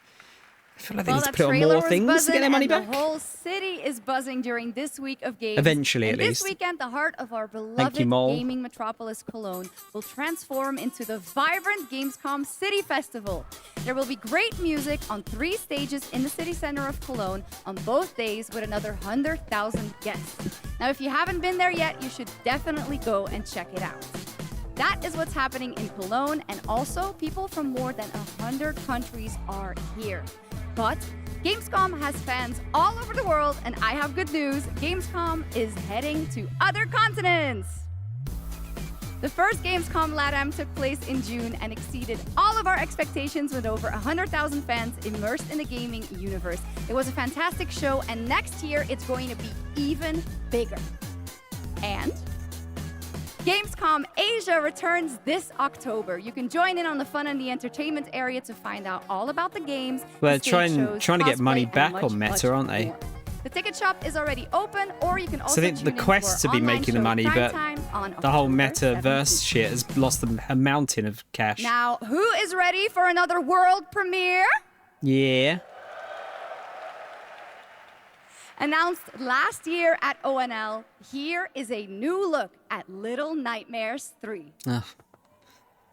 I feel like they need to put it on more things to get their money back. The whole city is buzzing during this week of games. Eventually, and at least. This weekend, the heart of our beloved gaming metropolis, Cologne, will transform into the vibrant Gamescom City Festival. There will be great music on 3 stages in the city center of Cologne on both days with another 100,000 guests. Now, if you haven't been there yet, you should definitely go and check it out. That is what's happening in Cologne, and also people from more than 100 countries are here. But Gamescom has fans all over the world, and I have good news. Gamescom is heading to other continents. The first Gamescom LATAM took place in June and exceeded all of our expectations with over 100,000 fans immersed in the gaming universe. It was a fantastic show, and next year it's going to be even bigger. And Gamescom Asia returns this October. You can join in on the fun and the entertainment area to find out all about the games. Well, they're trying to get money back on Meta, aren't they? More. The ticket shop is already open, or you can also So I think the Quest to be making the money, but the whole Metaverse shit has lost a mountain of cash. Now, who is ready for another world premiere? Yeah. Announced last year at ONL, here is a new look at Little Nightmares 3. Oh.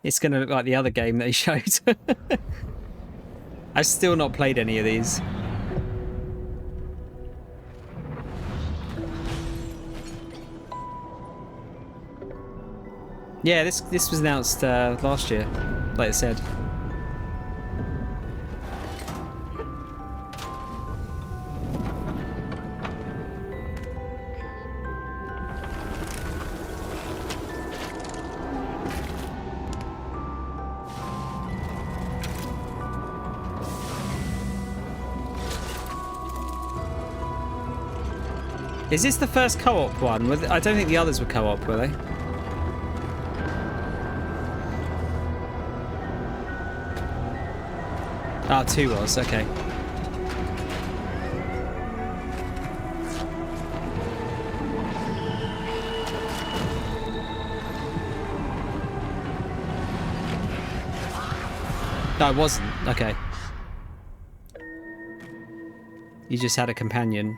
It's going to look like the other game they showed. I've still not played any of these. Yeah, this was announced last year, like I said. Is this the first co-op one? I don't think the others were co-op, were they? Ah, 2 was, okay. No, it wasn't. Okay. You just had a companion.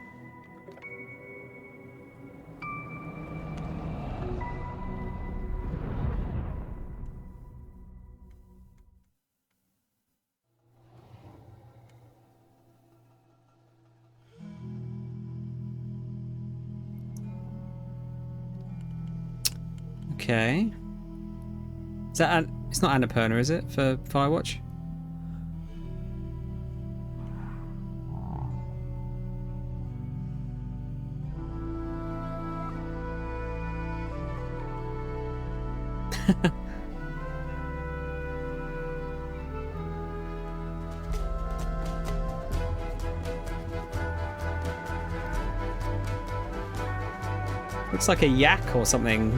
Okay. Is that it's not Annapurna, is it, for Firewatch? Looks like a yak or something.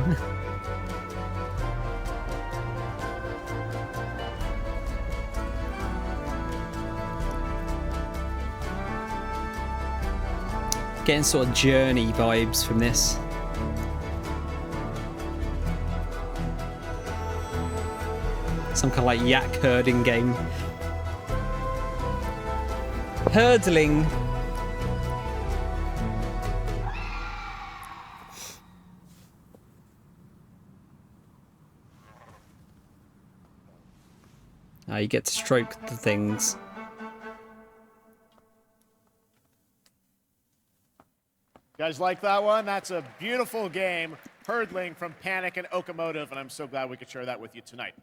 Getting sort of Journey vibes from this. Some kind of like yak herding game. Hurdling. You get to stroke the things. You guys like that one? That's a beautiful game, Hurdling from Panic and Okamotive, and I'm so glad we could share that with you tonight.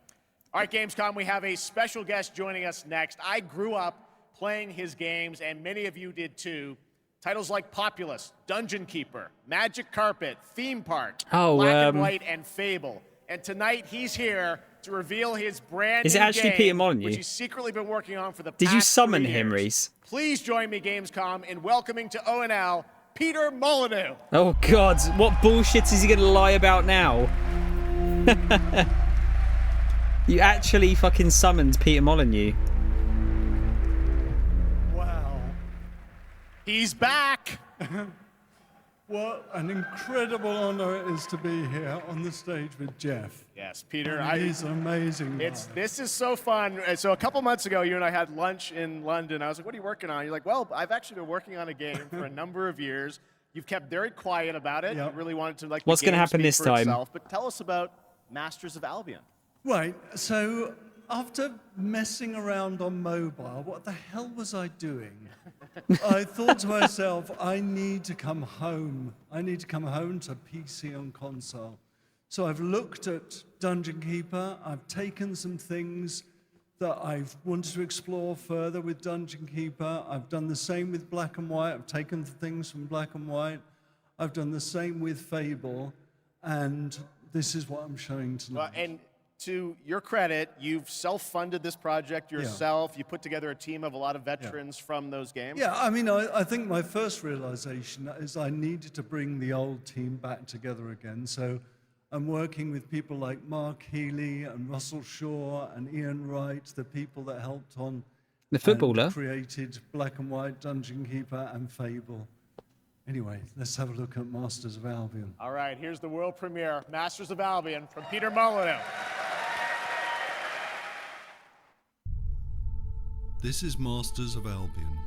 All right, Gamescom, we have a special guest joining us next. I grew up playing his games, and many of you did too. Titles like Populous, Dungeon Keeper, Magic Carpet, Theme Park, Black and White, and Fable. And tonight he's here to reveal his brand Is it new actually game, Peter Molyneux? which he's secretly been working on for the Did past you summon 3 him, years. Reese? Please join me, Gamescom, in welcoming to ONL, Peter Molyneux. Oh god, what bullshit is he gonna lie about now? You actually fucking summoned Peter Molyneux. Wow. He's back. What an incredible honor it is to be here on the stage with Jeff. Yes, Peter. He's amazing. This is so fun. So a couple months ago, you and I had lunch in London. I was like, what are you working on? You're like, well, I've actually been working on a game for a number of years. You've kept very quiet about it. Yep. You really wanted to like. What's going to happen this time? But tell us about Masters of Albion. Right, so after messing around on mobile, what the hell was I doing? I thought to myself, I need to come home. I need to come home to PC and console. So I've looked at Dungeon Keeper. I've taken some things that I've wanted to explore further with Dungeon Keeper. I've done the same with Black and White. I've taken things from Black and White. I've done the same with Fable. And this is what I'm showing tonight. And to your credit, you've self-funded this project yourself. Yeah. You put together a team of a lot of veterans from those games. Yeah, I mean, I think my first realization is I needed to bring the old team back together again. So I'm working with people like Mark Healy and Russell Shaw and Ian Wright, the people that helped on the footballer, and created Black and White, Dungeon Keeper, and Fable. Anyway, let's have a look at Masters of Albion. All right, here's the world premiere, Masters of Albion from Peter Molyneux. This is Masters of Albion.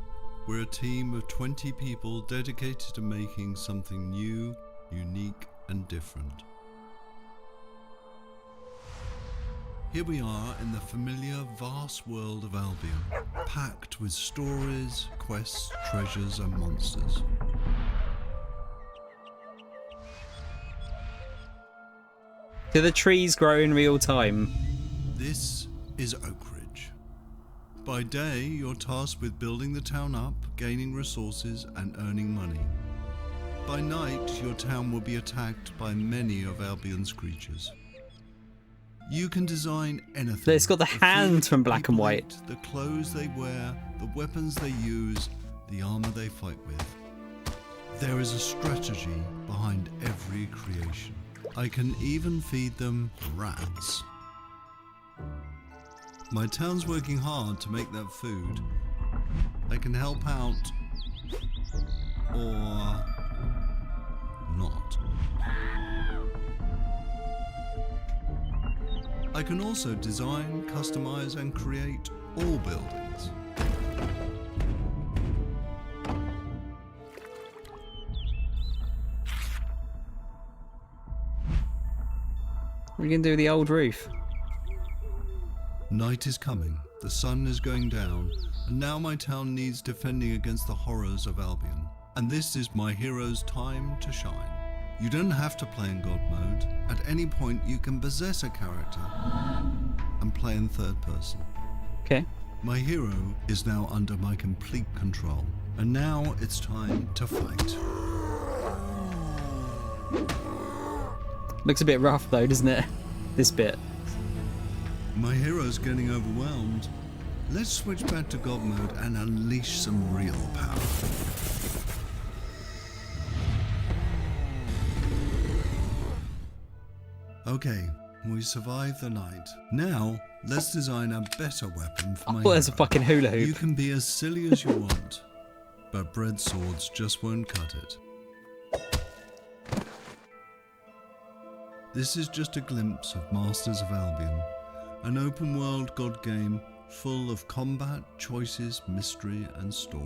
We're a team of 20 people dedicated to making something new, unique, and different. Here we are in the familiar, vast world of Albion, packed with stories, quests, treasures, and monsters. Do the trees grow in real time? This is Oak Ridge. By day, you're tasked with building the town up, gaining resources, and earning money. By night, your town will be attacked by many of Albion's creatures. You can design anything. It's got the hand from Black and White. Eat, the clothes they wear, the weapons they use, the armor they fight with. There is a strategy behind every creation. I can even feed them rats. My town's working hard to make that food. I can help out, or not. I can also design, customize, and create all buildings. What are you going to do with the old roof? Night is coming, the sun is going down, and now my town needs defending against the horrors of Albion. And this is my hero's time to shine. You don't have to play in God mode. At any point you can possess a character and play in third person. Okay. My hero is now under my complete control, and now it's time to fight. Looks a bit rough though, doesn't it? This bit. My hero's getting overwhelmed. Let's switch back to God mode and unleash some real power. Okay, we survived the night. Now, let's design a better weapon for my hero. There's a fucking hula hoop. You can be as silly as you want, but bread swords just won't cut it. This is just a glimpse of Masters of Albion, an open-world God game full of combat, choices, mystery, and story.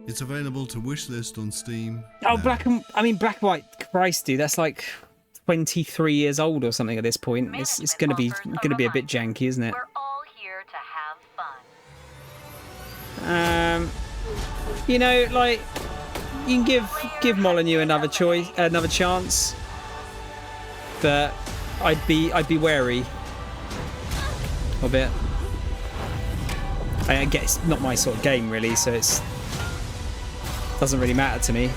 It's available to wishlist on Steam. Oh, black and white. Christ, dude, that's like 23 years old or something at this point. It's gonna be a bit janky, isn't it? We're all here to have fun. You know, like you can give Molyneux another chance, but I'd be wary of it. I guess it's not my sort of game really, so it's doesn't really matter to me.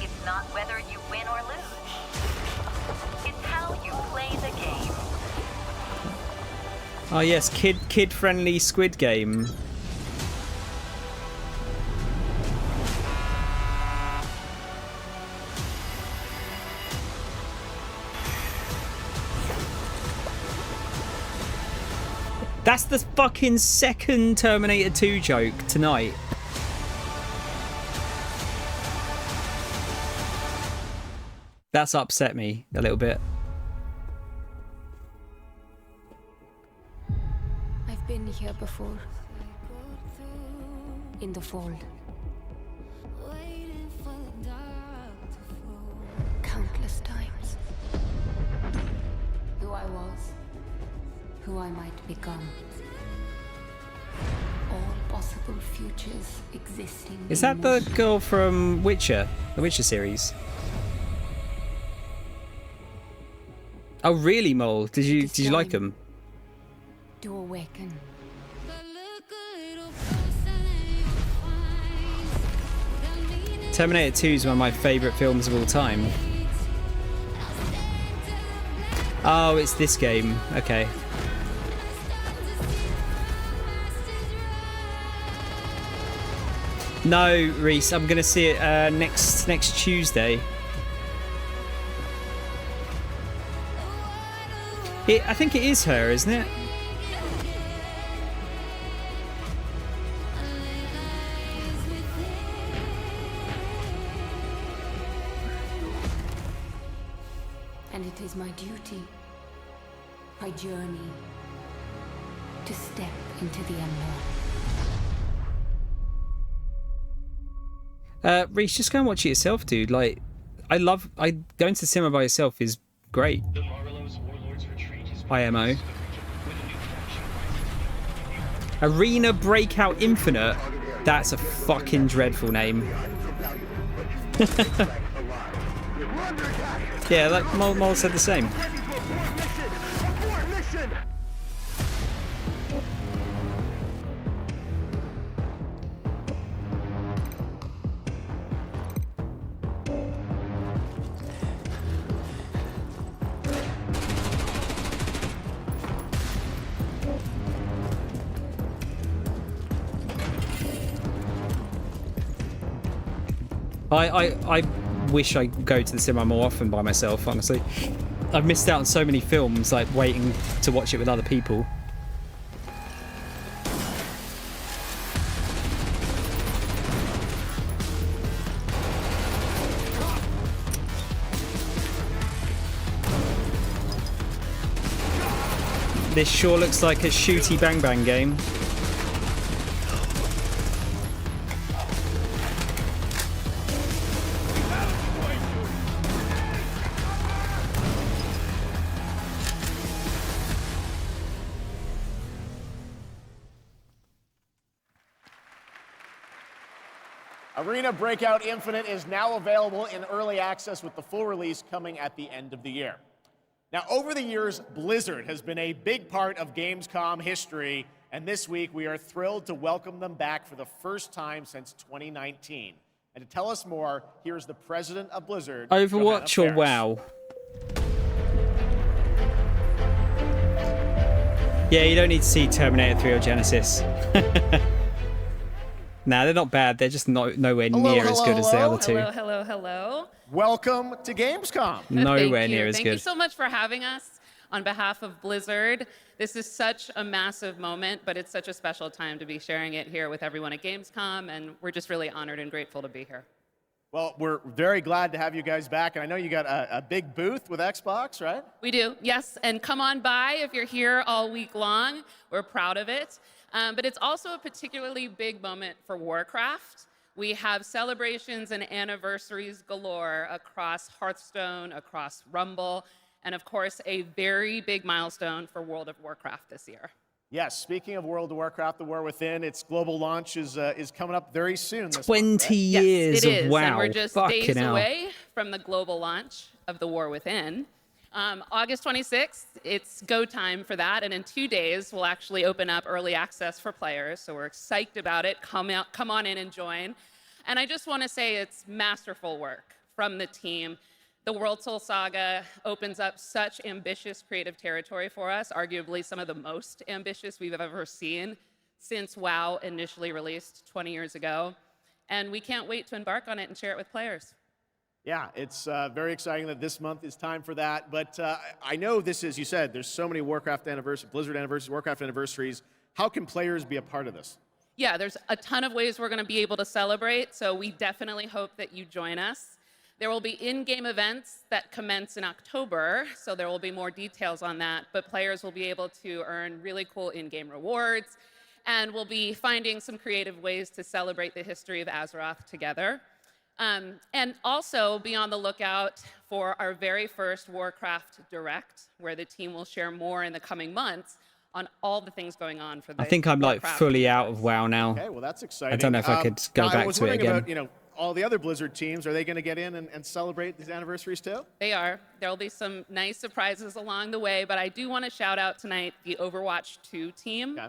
It's not whether you win or lose. It's how you play the game. Oh yes, kid-friendly Squid Game. That's the fucking second Terminator 2 joke tonight. That's upset me a little bit. I've been here before. In the fold. Countless times. Who I was. Who I might become. All possible futures existing. Is that the girl from Witcher? The Witcher series? Oh really, Mole? Did you like them? To awaken. Terminator 2 is one of my favourite films of all time. Oh, it's this game. Okay. No, Reese, I'm gonna see it next Tuesday. I think it is her, isn't it? And it is my duty, my journey, to step into the unknown. Reese, just go and watch it yourself, dude. Like, going to the cinema by yourself is great. IMO. Arena Breakout Infinite. That's a fucking dreadful name. Yeah, like Mole said the same. I wish I could go to the cinema more often by myself, honestly. I've missed out on so many films, like waiting to watch it with other people. This sure looks like a shooty bang bang game. Arena Breakout Infinite is now available in early access with the full release coming at the end of the year. Now, over the years, Blizzard has been a big part of Gamescom history, and this week we are thrilled to welcome them back for the first time since 2019. And to tell us more, here's the president of Blizzard, Overwatch or WoW? Yeah, you don't need to see Terminator 3 or Genesis. Nah, they're not bad. They're just nowhere near as good as the other two. Hello. Welcome to Gamescom. Nowhere near as Thank good. you so much for having us on behalf of Blizzard. This is such a massive moment, but it's such a special time to be sharing it here with everyone at Gamescom, and we're just really honored and grateful to be here. Well, we're very glad to have you guys back, and I know you got a big booth with Xbox, right? We do, yes, and come on by if you're here all week long. We're proud of it. But it's also a particularly big moment for Warcraft. We have celebrations and anniversaries galore across Hearthstone, across Rumble, and of course, a very big milestone for World of Warcraft this year. Yes, speaking of World of Warcraft, The War Within, its global launch is coming up very soon. 20 month, right? years Yes, it of is, WoW. and we're just Fucking days hell. away from the global launch of The War Within. August 26th, it's go time for that, and in 2 days, we'll actually open up early access for players, so we're psyched about it. Come on in and join. And I just want to say it's masterful work from the team. The World Soul Saga opens up such ambitious creative territory for us, arguably some of the most ambitious we've ever seen since WoW initially released 20 years ago. And we can't wait to embark on it and share it with players. Yeah, it's very exciting that this month is time for that. But I know this is, you said, there's so many Warcraft anniversaries, Blizzard anniversaries, Warcraft anniversaries. How can players be a part of this? Yeah, there's a ton of ways we're going to be able to celebrate, so we definitely hope that you join us. There will be in-game events that commence in October, so there will be more details on that, but players will be able to earn really cool in-game rewards, and we'll be finding some creative ways to celebrate the history of Azeroth together. And also be on the lookout for our very first Warcraft Direct, where the team will share more in the coming months on all the things going on for the I think I'm like Warcraft fully out of WoW now. Okay, well, that's exciting. I don't know if I could go back to it again. About, all the other Blizzard teams, are they going to get in and celebrate these anniversaries too? They are. There'll be some nice surprises along the way, but I do want to shout out tonight the Overwatch 2 team. Okay.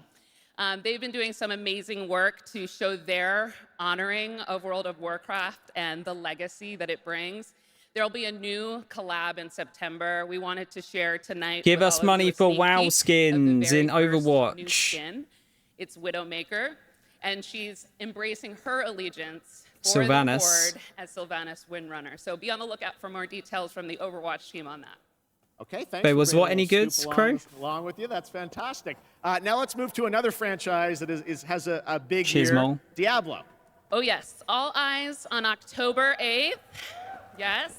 They've been doing some amazing work to show their honoring of World of Warcraft and the legacy that it brings. There'll be a new collab in September. We wanted to share tonight. Give with us all of money you a for sneak WoW peek of skins the in very first Overwatch. new skin. It's Widowmaker, and she's embracing her allegiance for Sylvanas. the Horde as Sylvanas Windrunner. So be on the lookout for more details from the Overwatch team on that. Okay, thanks. But was for bringing what any a little good, scoop Crow? along with you. That's fantastic. Now let's move to another franchise that has a big Chismo. year. Diablo. Oh yes, all eyes on October 8th. Yes.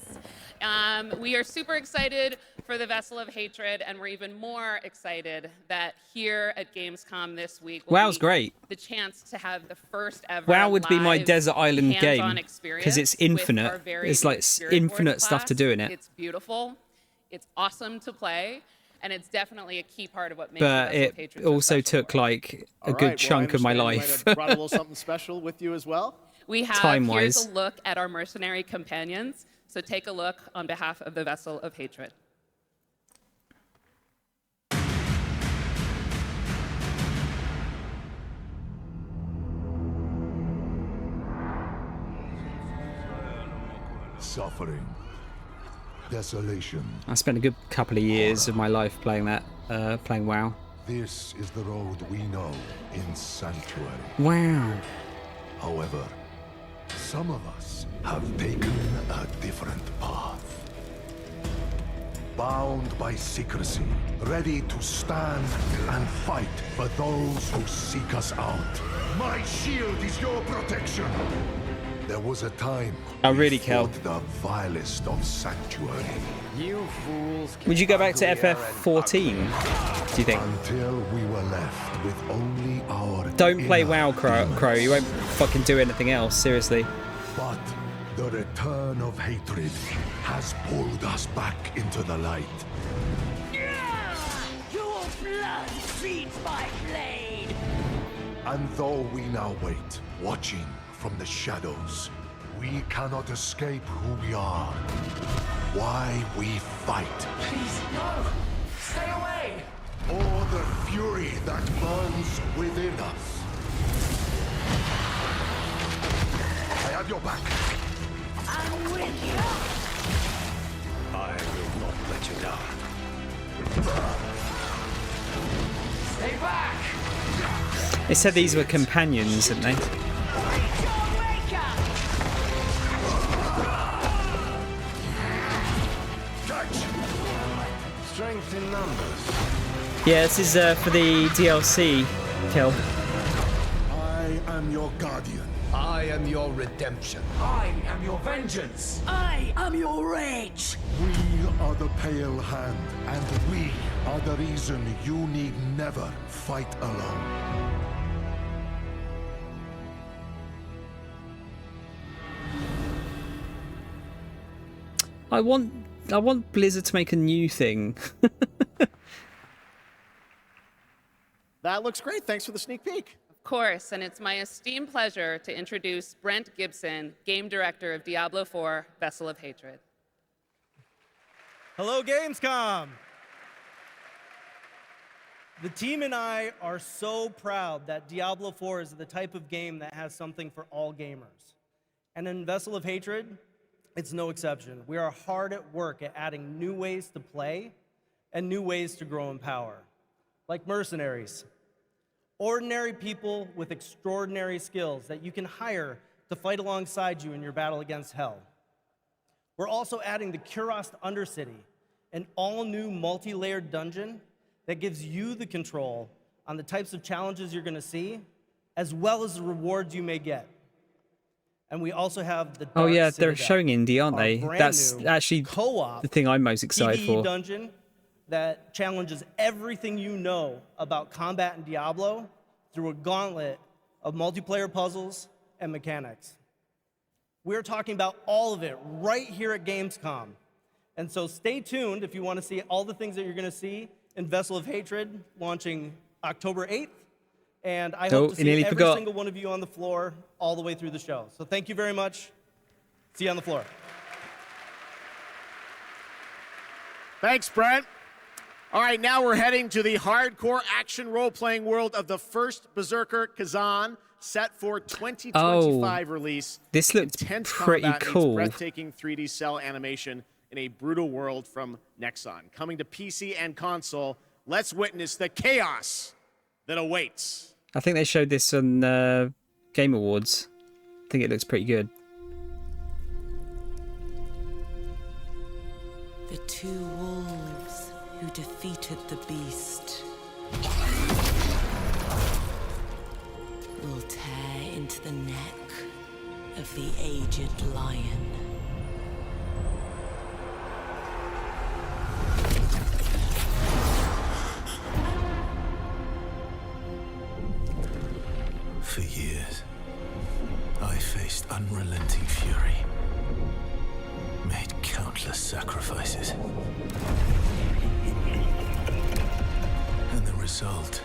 We are super excited for the Vessel of Hatred, and we're even more excited that here at Gamescom this week will WoW's be great. the chance to have the first ever WoW would be my live desert island hands-on game experience because it's with infinite. our very It's like new Spirit infinite Force stuff to class. do in it. It's beautiful. It's awesome to play, and it's definitely a key part of what makes But the Vessel of it Hatred so also special. took like a All good right, well, chunk I of my understand you life. might have brought a little something special with you as well. We have, Time-wise. here's a look at our mercenary companions. So take a look on behalf of the Vessel of Hatred. Suffering. Desolation. I spent a good couple of years of my life playing that, playing WoW. This is the road we know in Sanctuary. Wow. However, some of us have taken a different path. Bound by secrecy, ready to stand and fight for those who seek us out. My shield is your protection. There was a time Oh, really, we Kel? fought the vilest of sanctuary. You fools. Would you go back to FF14? Do you think? Until we were left with only our Don't play inner WoW, Crow. You won't fucking do anything else. Seriously. But the return of hatred has pulled us back into the light. Your blood feeds my blade! And though we now wait, watching from the shadows, we cannot escape who we are. Why we fight. Please, no! Stay away! Or the fury that burns within us. I have your back. I'm with you! I will not let you down. Stay back! They said these were companions, didn't they? Strength in numbers. Yeah, this is for the DLC, Kel. I am your guardian. I am your redemption. I am your vengeance. I am your rage! We are the pale hand, and we are the reason you need never fight alone. I want Blizzard to make a new thing. That looks great. Thanks for the sneak peek. Of course, and it's my esteemed pleasure to introduce Brent Gibson, Game Director of Diablo IV, Vessel of Hatred. Hello, Gamescom! The team and I are so proud that Diablo 4 is the type of game that has something for all gamers. And in Vessel of Hatred, it's no exception. We are hard at work at adding new ways to play and new ways to grow in power. Like mercenaries. Ordinary people with extraordinary skills that you can hire to fight alongside you in your battle against hell. We're also adding the Kurast Undercity, an all-new multi-layered dungeon that gives you the control on the types of challenges you're going to see, as well as the rewards you may get. And we also have the Dark Oh yeah, Citadel, they're showing indie, aren't they? That's actually co-op the thing I'm most excited PvE for. dungeon that challenges everything you know about combat in Diablo through a gauntlet of multiplayer puzzles and mechanics. We're talking about all of it right here at Gamescom. And so stay tuned if you want to see all the things that you're going to see in Vessel of Hatred launching October 8th. And I hope to see every single one of you on the floor all the way through the show. So thank you very much. See you on the floor. Thanks, Brent. All right, now we're heading to the hardcore action role-playing world of the first Berserker Kazan, set for 2025 release. This looks Intense pretty combat cool. meets breathtaking 3D cell animation in a brutal world from Nexon. Coming to PC and console, let's witness the chaos that awaits. I think they showed this on Game Awards. I think it looks pretty good. The two wolves who defeated the beast will tear into the neck of the aged lion. For years, I faced unrelenting fury, made countless sacrifices. And the result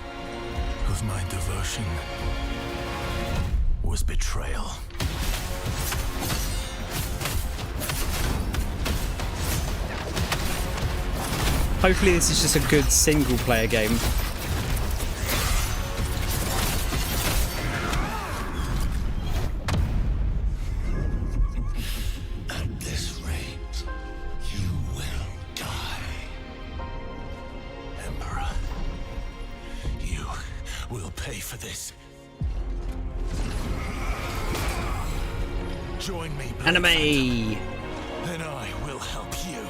of my devotion was betrayal. Hopefully this is just a good single-player game. At this rate, you will die. Emperor, you will pay for this. Join me, Anime! and I will help you.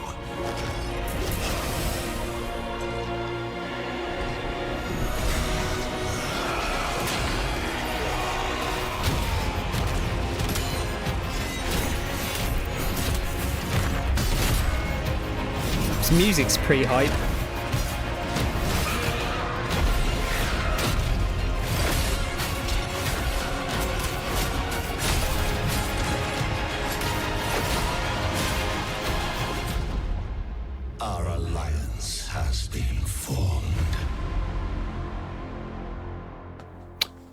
This music's pretty hype. Our alliance has been formed.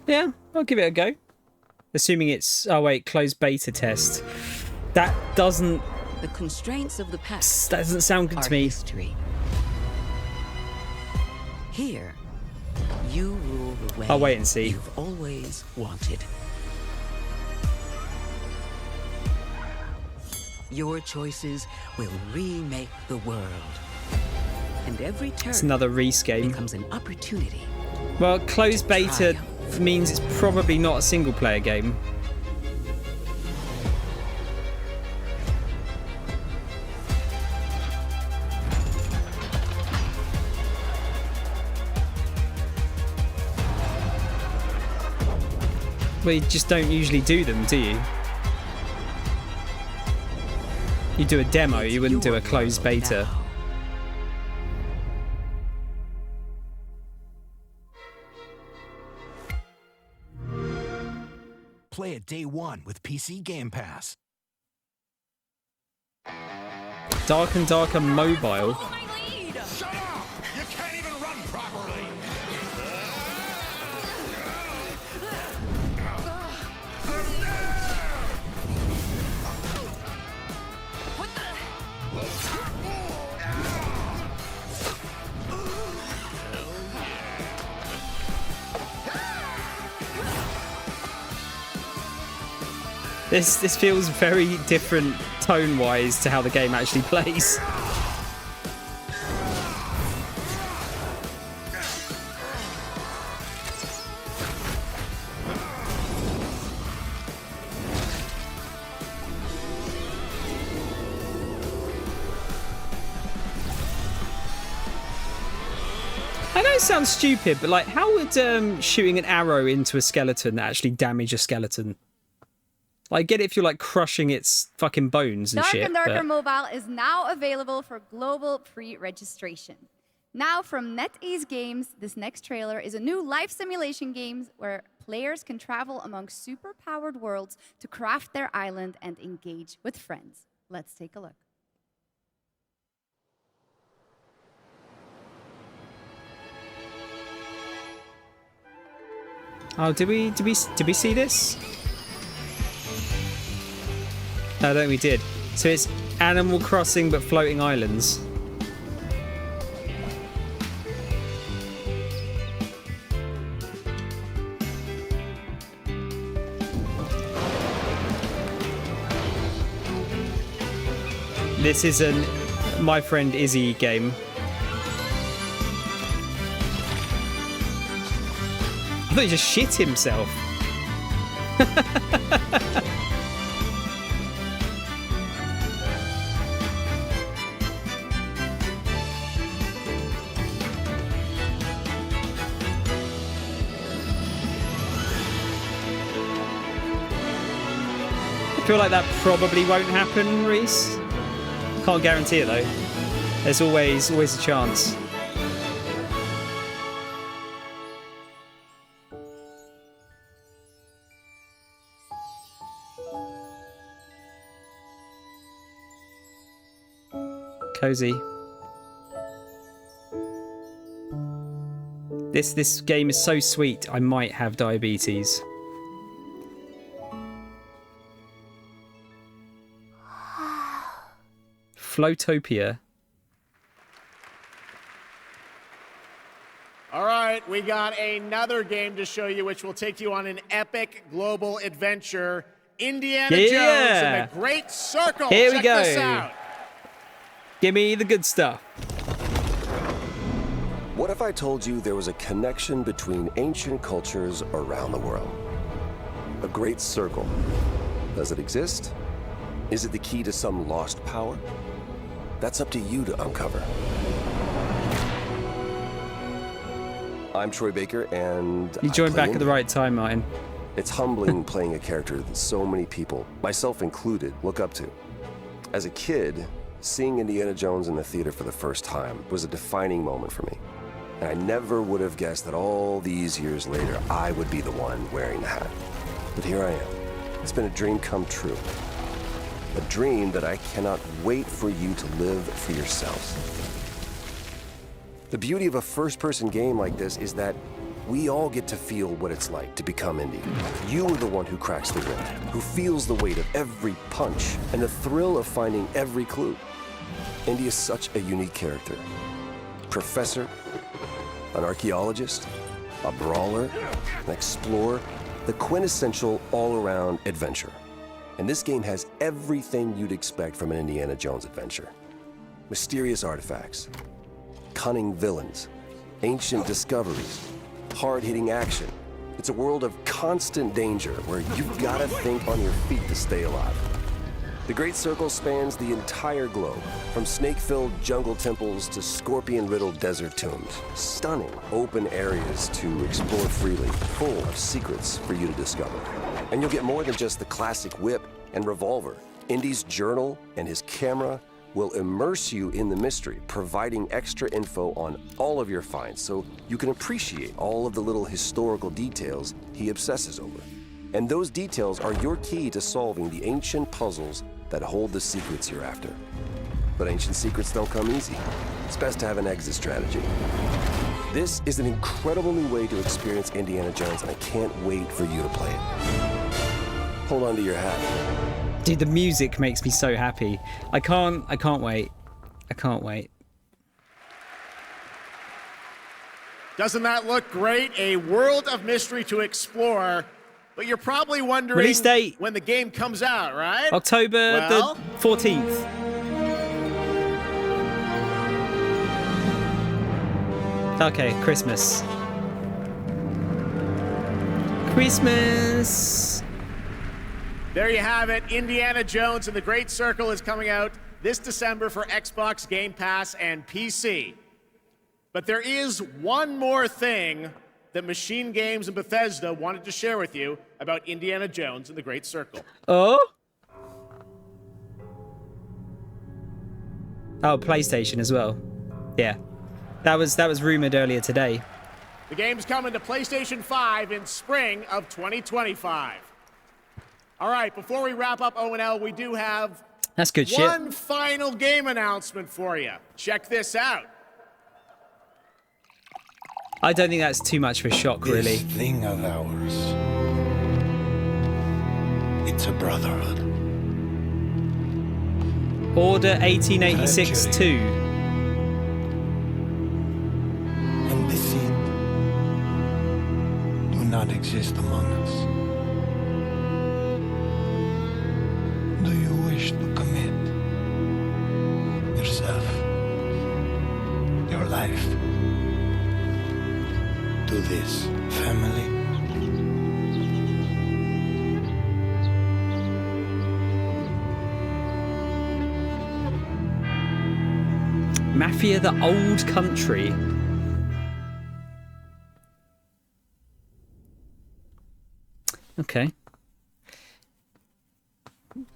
Yeah, I'll give it a go. Assuming it's... Oh, wait, closed beta test. That doesn't... The constraints of the past. That doesn't sound good to me. History. Here, you rule the way I'll wait and see. you've always wanted. Your choices will remake the world. And every turn It's another Reese game. becomes an opportunity. Well, closed beta means it's probably not a single player game. Well, you just don't usually do them, do you? You do a demo, you wouldn't do a closed beta. Play it day one with PC Game Pass. Dark and Darker Mobile. Shut up! You can't even run properly! This feels very different tone-wise to how the game actually plays. I know it sounds stupid, but like, how would shooting an arrow into a skeleton actually damage a skeleton? Like, I get it if you're like crushing its fucking bones and Dark shit. and Darker But... Mobile is now available for global pre-registration. Now from NetEase Games, this next trailer is a new life simulation game where players can travel among super-powered worlds to craft their island and engage with friends. Let's take a look. Oh, did we see this? No, I don't think we did. So it's Animal Crossing but floating islands. This is an My Friend Izzy game. I thought he just shit himself. I feel like that probably won't happen, Reese. Can't guarantee it though. There's always a chance. Cozy. This game is so sweet, I might have diabetes. Flowtopia. All right, we got another game to show you, which will take you on an epic global adventure. Indiana Jones and the Great Circle. Here we Check go. this out. Give me the good stuff. What if I told you there was a connection between ancient cultures around the world? A great circle. Does it exist? Is it the key to some lost power? That's up to you to uncover. I'm Troy Baker, and You joined back at the right time, Martin. It's humbling playing a character that so many people, myself included, look up to. As a kid, Seeing Indiana Jones in the theater for the first time was a defining moment for me. And I never would have guessed that all these years later, I would be the one wearing the hat. But here I am. It's been a dream come true. A dream that I cannot wait for you to live for yourselves. The beauty of a first-person game like this is that we all get to feel what it's like to become Indy. You are the one who cracks the whip, who feels the weight of every punch and the thrill of finding every clue. Indy is such a unique character. Professor, an archaeologist, a brawler, an explorer, the quintessential all-around adventure. And this game has everything you'd expect from an Indiana Jones adventure. Mysterious artifacts, cunning villains, ancient discoveries, hard-hitting action. It's a world of constant danger where you've got to think on your feet to stay alive. The Great Circle spans the entire globe, from snake-filled jungle temples to scorpion-riddled desert tombs. Stunning open areas to explore freely, full of secrets for you to discover. And you'll get more than just the classic whip and revolver. Indy's journal and his camera will immerse you in the mystery, providing extra info on all of your finds so you can appreciate all of the little historical details he obsesses over. And those details are your key to solving the ancient puzzles that hold the secrets you're after. But ancient secrets don't come easy. It's best to have an exit strategy. This is an incredible new way to experience Indiana Jones, and I can't wait for you to play it. Hold on to your hat. Dude, the music makes me so happy. I can't wait. I can't wait. Doesn't that look great? A world of mystery to explore. But you're probably wondering Release date when the game comes out, right? October the 14th. Okay, Christmas. Christmas. There you have it. Indiana Jones and the Great Circle is coming out this December for Xbox Game Pass and PC. But there is one more thing that Machine Games and Bethesda wanted to share with you about Indiana Jones and the Great Circle. Oh, PlayStation as well. Yeah, that was rumored earlier today. The game's coming to PlayStation 5 in spring of 2025. All right, before we wrap up O&L, we do have that's good shit. One final game announcement for you. Check this out. I don't think that's too much of a shock, really. This thing of ours, it's a brotherhood. Order 1886-2. And deceit do not exist among us. Do you wish to commit yourself, your life, to this family? Mafia: The Old Country. Okay.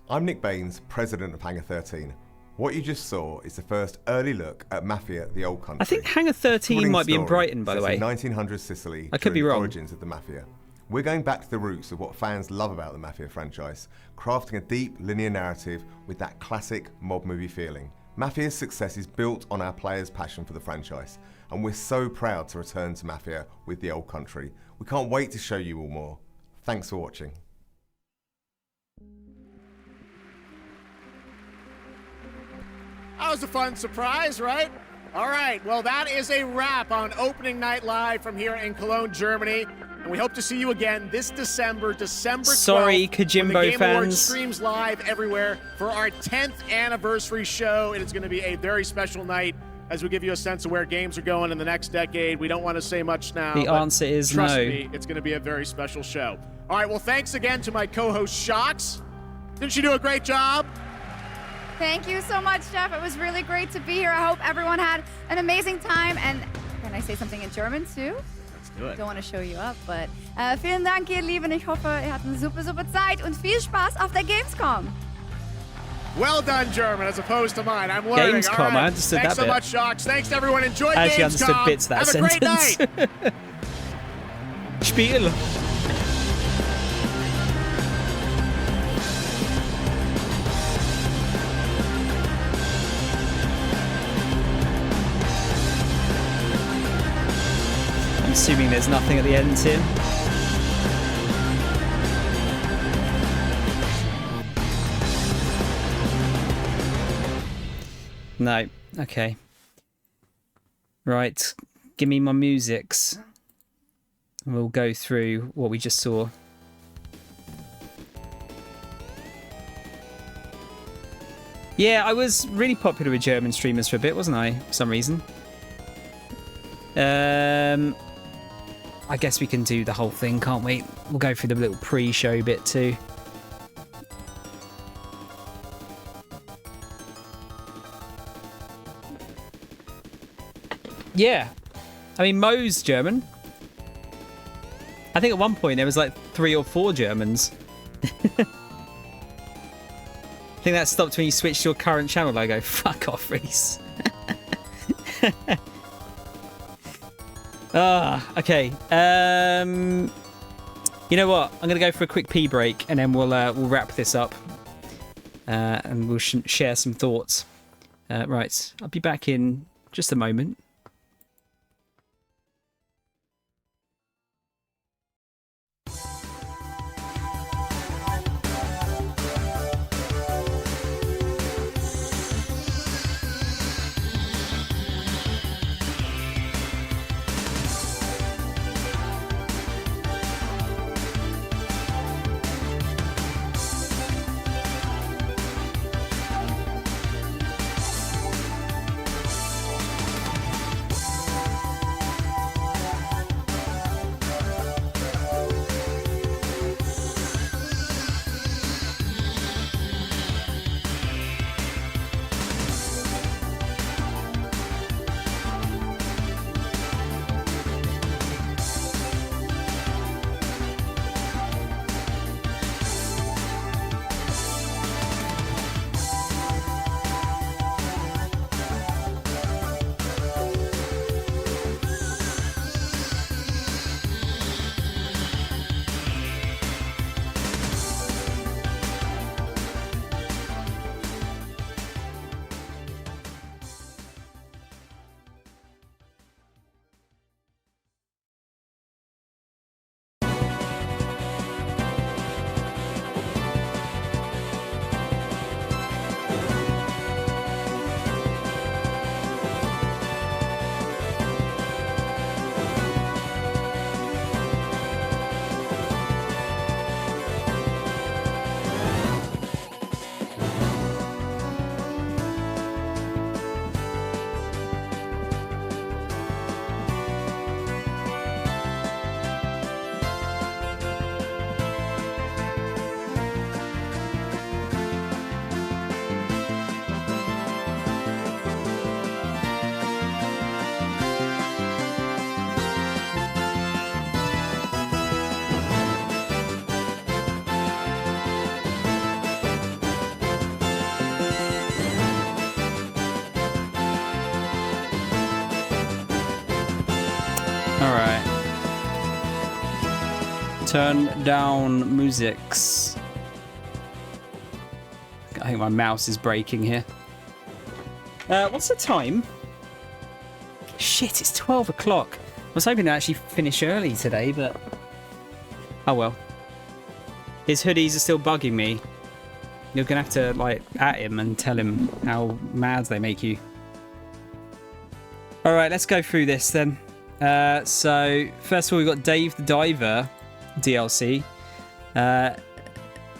I'm Nick Baines, president of Hangar 13. What you just saw is the first early look at Mafia: The Old Country. I think Hangar 13 might be in Brighton, by the way. 1900s Sicily. I could be during the wrong. Origins of the Mafia. We're going back to the roots of what fans love about the Mafia franchise, crafting a deep, linear narrative with that classic mob movie feeling. Mafia's success is built on our players' passion for the franchise, and we're so proud to return to Mafia with The Old Country. We can't wait to show you all more. Thanks for watching. That was a fun surprise, right? All right, well, that is a wrap on Opening Night Live from here in Cologne, Germany. And we hope to see you again this December 12th. Sorry, Kojimbo when the Game Awards fans. streams live everywhere for our 10th anniversary show. It is going to be a very special night as we give you a sense of where games are going in the next decade. We don't want to say much now. The answer is trust no. me, it's going to be a very special show. All right, well, thanks again to my co-host, Shocks. Didn't she do a great job? Thank you so much, Jeff. It was really great to be here. I hope everyone had an amazing time. And can I say something in German too? Let's do it. Don't want to show you up, but vielen Dank, ihr Lieben. Ich hoffe, ihr hattet eine super, super Zeit und viel Spaß auf der Gamescom. Well done, German, as opposed to mine. I'm learning. Gamescom, All right. I understood Thanks that so bit. much, Shocks. Thanks to everyone. Enjoy I actually Gamescom. understood bits of that Have sentence. a great night. Spiel. I'm assuming there's nothing at the end here. No. Okay. Right. Give me my musics. We'll go through what we just saw. Yeah, I was really popular with German streamers for a bit, wasn't I? For some reason. I guess we can do the whole thing, can't we? We'll go through the little pre-show bit too. Yeah. I mean, Mo's German. I think at one point there was like 3 or 4 Germans. I think that stopped when you switched your current channel logo. Fuck off, Reese. Okay. You know what? I'm gonna go for a quick pee break, and then we'll wrap this up, and we'll share some thoughts. Right, I'll be back in just a moment. Alright. Turn down musics. I think my mouse is breaking here. What's the time? Shit, it's 12 o'clock. I was hoping to actually finish early today, but... oh well. His hoodies are still bugging me. You're gonna have to, like, at him and tell him how mad they make you. Alright, let's go through this then. So, first of all, we've got Dave the Diver DLC.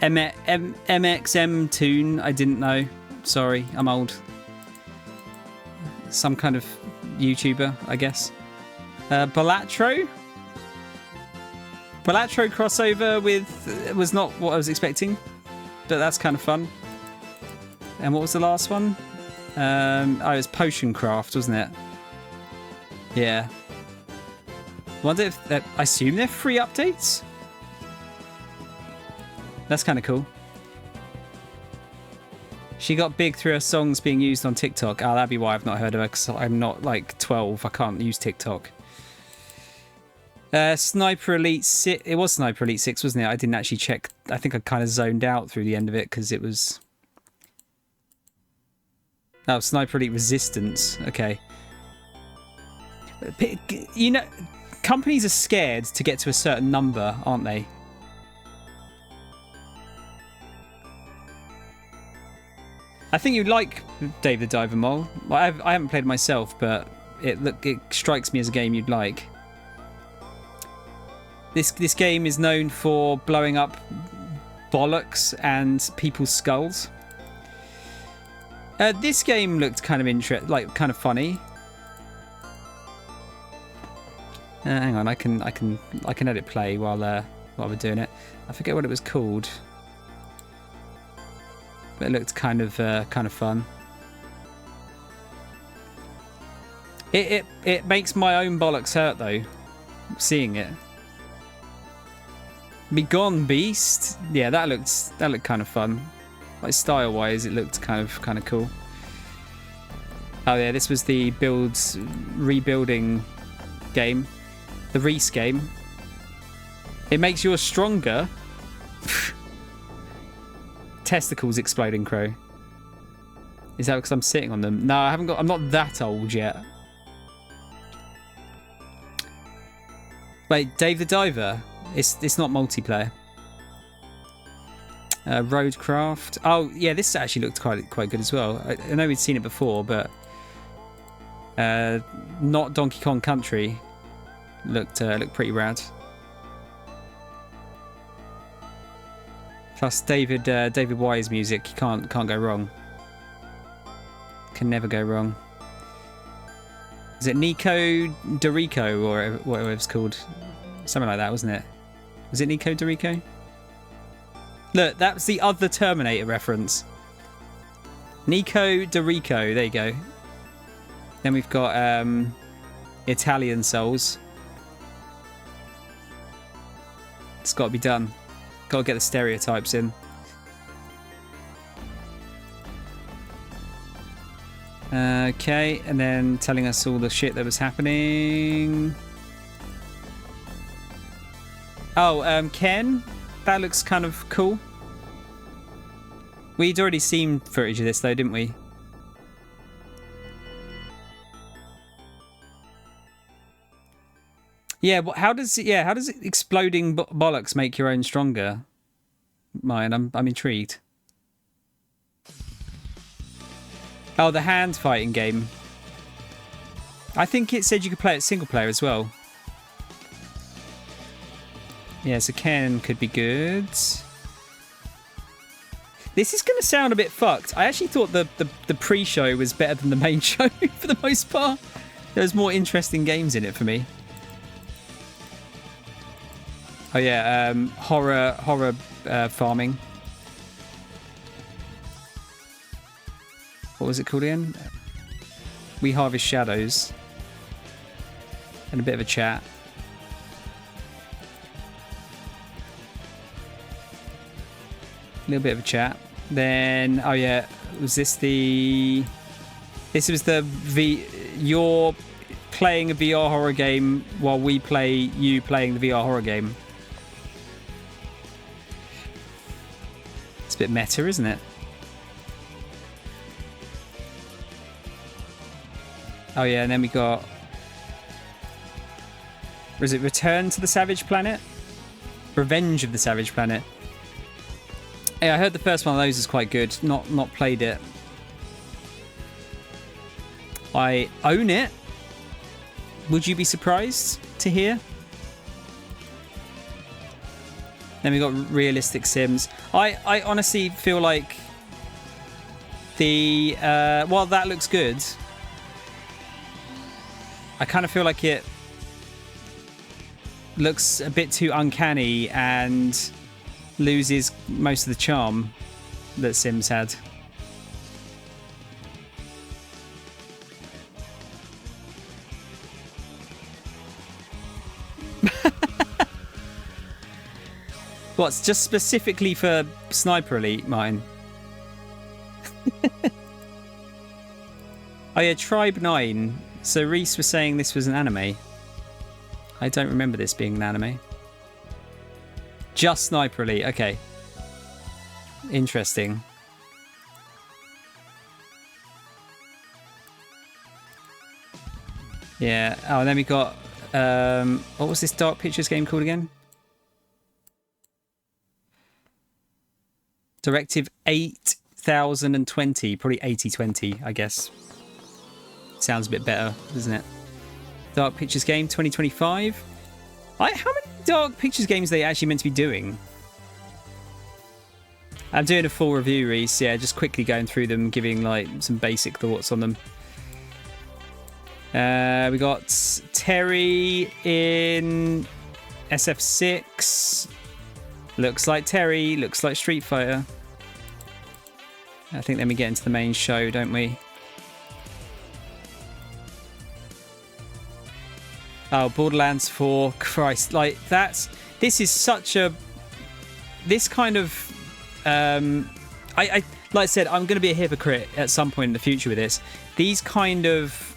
MXM Tune, I didn't know. Sorry, I'm old. Some kind of YouTuber, I guess. Balatro? Balatro crossover with... was not what I was expecting, but that's kind of fun. And what was the last one? Oh, it was Potion Craft, wasn't it? Yeah. Wonder if... I assume they're free updates? That's kind of cool. She got big through her songs being used on TikTok. Oh, that'd be why I've not heard of her, because I'm not like 12. I can't use TikTok. Sniper Elite 6. It was Sniper Elite 6, wasn't it? I didn't actually check. I think I kind of zoned out through the end of it because it was... Oh, Sniper Elite Resistance. Okay. You know, companies are scared to get to a certain number, aren't they? I think you'd like Dave the Diver Mole. Well, I haven't played it myself, but it strikes me as a game you'd like. This game is known for blowing up bollocks and people's skulls. This game looked kind of kind of funny. Hang on, I can let it play while we're doing it. I forget what it was called, but it looked kind of fun. It makes my own bollocks hurt though, seeing it. Be gone, beast. Yeah, that looked kind of fun. Like style wise, it looked kind of cool. Oh yeah, this was the rebuilding game, the Reese game. It makes yours stronger. Testicles exploding, Crow. Is that because I'm sitting on them? No, I'm not that old yet. Wait, Dave the Diver. It's not multiplayer. Roadcraft. Oh yeah, this actually looked quite good as well. I know we'd seen it before, but not Donkey Kong Country. Looked pretty rad. Plus David Wise music. You can't go wrong. Can never go wrong. Is it Nico Dorico or whatever it's called? Something like that, wasn't it? Was it Nico Dorico? Look, that's the other Terminator reference. Nico Dorico, there you go. Then we've got Italian Souls. It's got to be done. Got to get the stereotypes in. Okay, and then telling us all the shit that was happening. Oh, Ken, that looks kind of cool. We'd already seen footage of this though, didn't we? Yeah, how does exploding bollocks make your own stronger? Mine, I'm intrigued. Oh, the hand fighting game. I think it said you could play it single player as well. Yeah, so Ken could be good. This is going to sound a bit fucked. I actually thought the pre-show was better than the main show for the most part. There's more interesting games in it for me. Oh yeah, horror farming. What was it called again? We Harvest Shadows. And a bit of a chat. A little bit of a chat. Then, oh yeah, was this the... This was the you're playing a VR horror game while we play you playing the VR horror game. It's a bit meta, isn't it? Oh yeah, and then we got... Was it Return to the Savage Planet? Revenge of the Savage Planet. Yeah, I heard the first one of those is quite good. Not played it. I own it. Would you be surprised to hear? Then we got Realistic Sims. I honestly feel like the while that looks good, I kind of feel like it looks a bit too uncanny and loses most of the charm that Sims had. What's just specifically for Sniper Elite, mine? Oh yeah, Tribe 9. So Reese was saying this was an anime. I don't remember this being an anime. Just Sniper Elite. Okay. Interesting. Yeah. Oh, and then we got... what was this Dark Pictures game called again? Directive 8020. Probably 8020, I guess. Sounds a bit better, doesn't it? Dark Pictures game 2025. How many Dark Pictures games are they actually meant to be doing? I'm doing a full review, Reese. Yeah, just quickly going through them, giving like some basic thoughts on them. We got Terry in SF6. Looks like Terry. Looks like Street Fighter. I think then we get into the main show, don't we? Oh, Borderlands 4. Christ, like this is such a... This kind of... like I said, I'm going to be a hypocrite at some point in the future with this. These kind of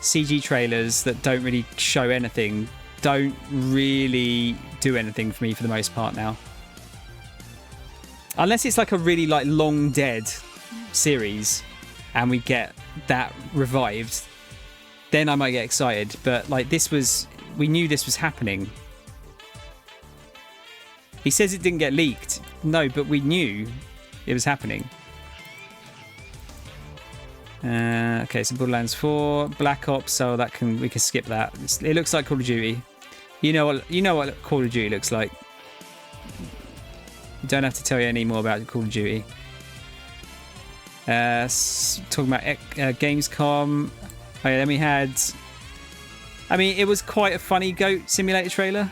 CG trailers that don't really show anything don't really do anything for me for the most part now. Unless it's like a really like long dead series and we get that revived, then I might get excited. But like this was, we knew this was happening. He says it didn't get leaked. No, but we knew it was happening. Okay, so Borderlands 4, Black Ops, so we can skip that. It looks like Call of Duty. You know what Call of Duty looks like. Don't have to tell you any more about Call of Duty. Talking about Gamescom. Oh yeah, then we had... I mean, it was quite a funny Goat Simulator trailer.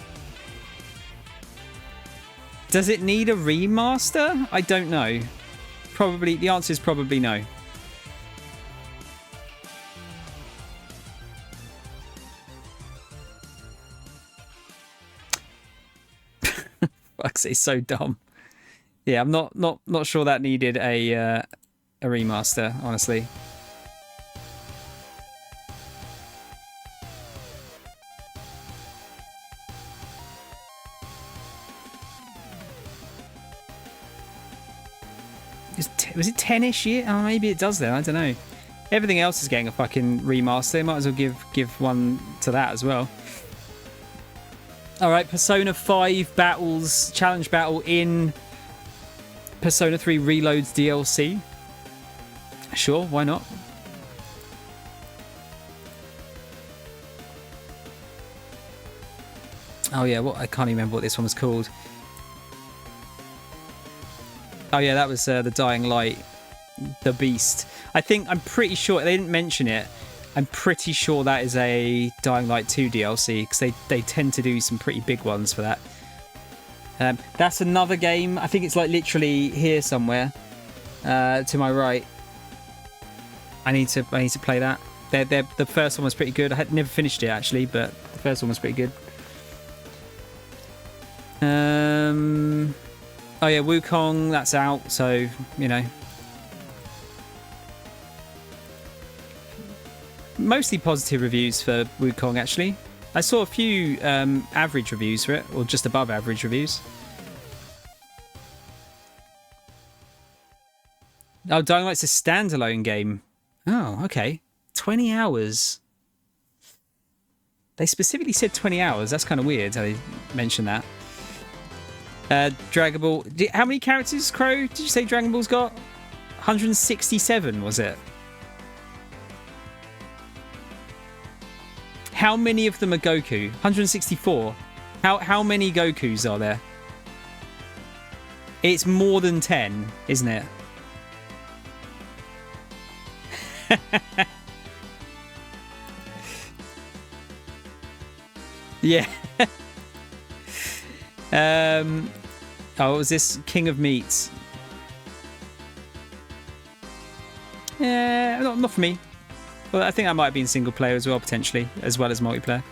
Does it need a remaster? I don't know. Probably, the answer is probably no. Fuck's sake, so dumb. Yeah, I'm not sure that needed a remaster, honestly. Was it 10-ish year? Oh, maybe it does then. I don't know. Everything else is getting a fucking remaster. Might as well give one to that as well. All right, Persona 5 battles, challenge battle in Persona 3 Reloads DLC. Sure, why not? Oh yeah, I can't even remember what this one was called. Oh yeah, that was the Dying Light, the Beast. I'm pretty sure, they didn't mention it. I'm pretty sure that is a Dying Light 2 DLC, because they tend to do some pretty big ones for that. That's another game. I think it's like literally here somewhere, to my right. I need to play that. The first one was pretty good. I had never finished it actually, but the first one was pretty good. Oh yeah, Wukong, that's out, so you know. Mostly positive reviews for Wukong actually. I saw a few average reviews for it, or just above average reviews. Oh, Dying Light's a standalone game. Oh, okay. 20 hours. They specifically said 20 hours. That's kind of weird how they mentioned that. Dragon Ball. How many characters, Crow, did you say Dragon Ball's got? 167, was it? How many of them are Goku? 164. How many Gokus are there? It's more than 10, isn't it? Yeah. Oh, was this King of Meats? Yeah, not for me. Well, I think I might have been single player as well, potentially, as well as multiplayer.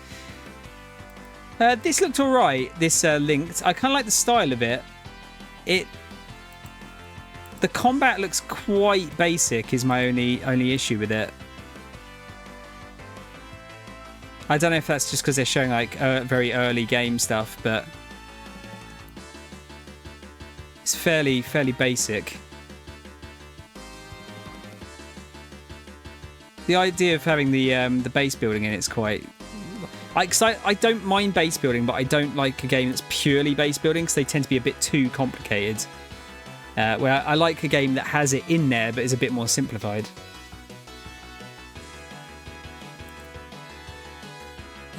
This looked alright, this Linked. I kind of like the style of it. The The combat looks quite basic is my only issue with it. I don't know if that's just because they're showing like very early game stuff, but it's fairly basic. The idea of having the base building in it's quite like, 'cause I don't mind base building, but I don't like a game that's purely base building because they tend to be a bit too complicated. Where I like a game that has it in there but is a bit more simplified.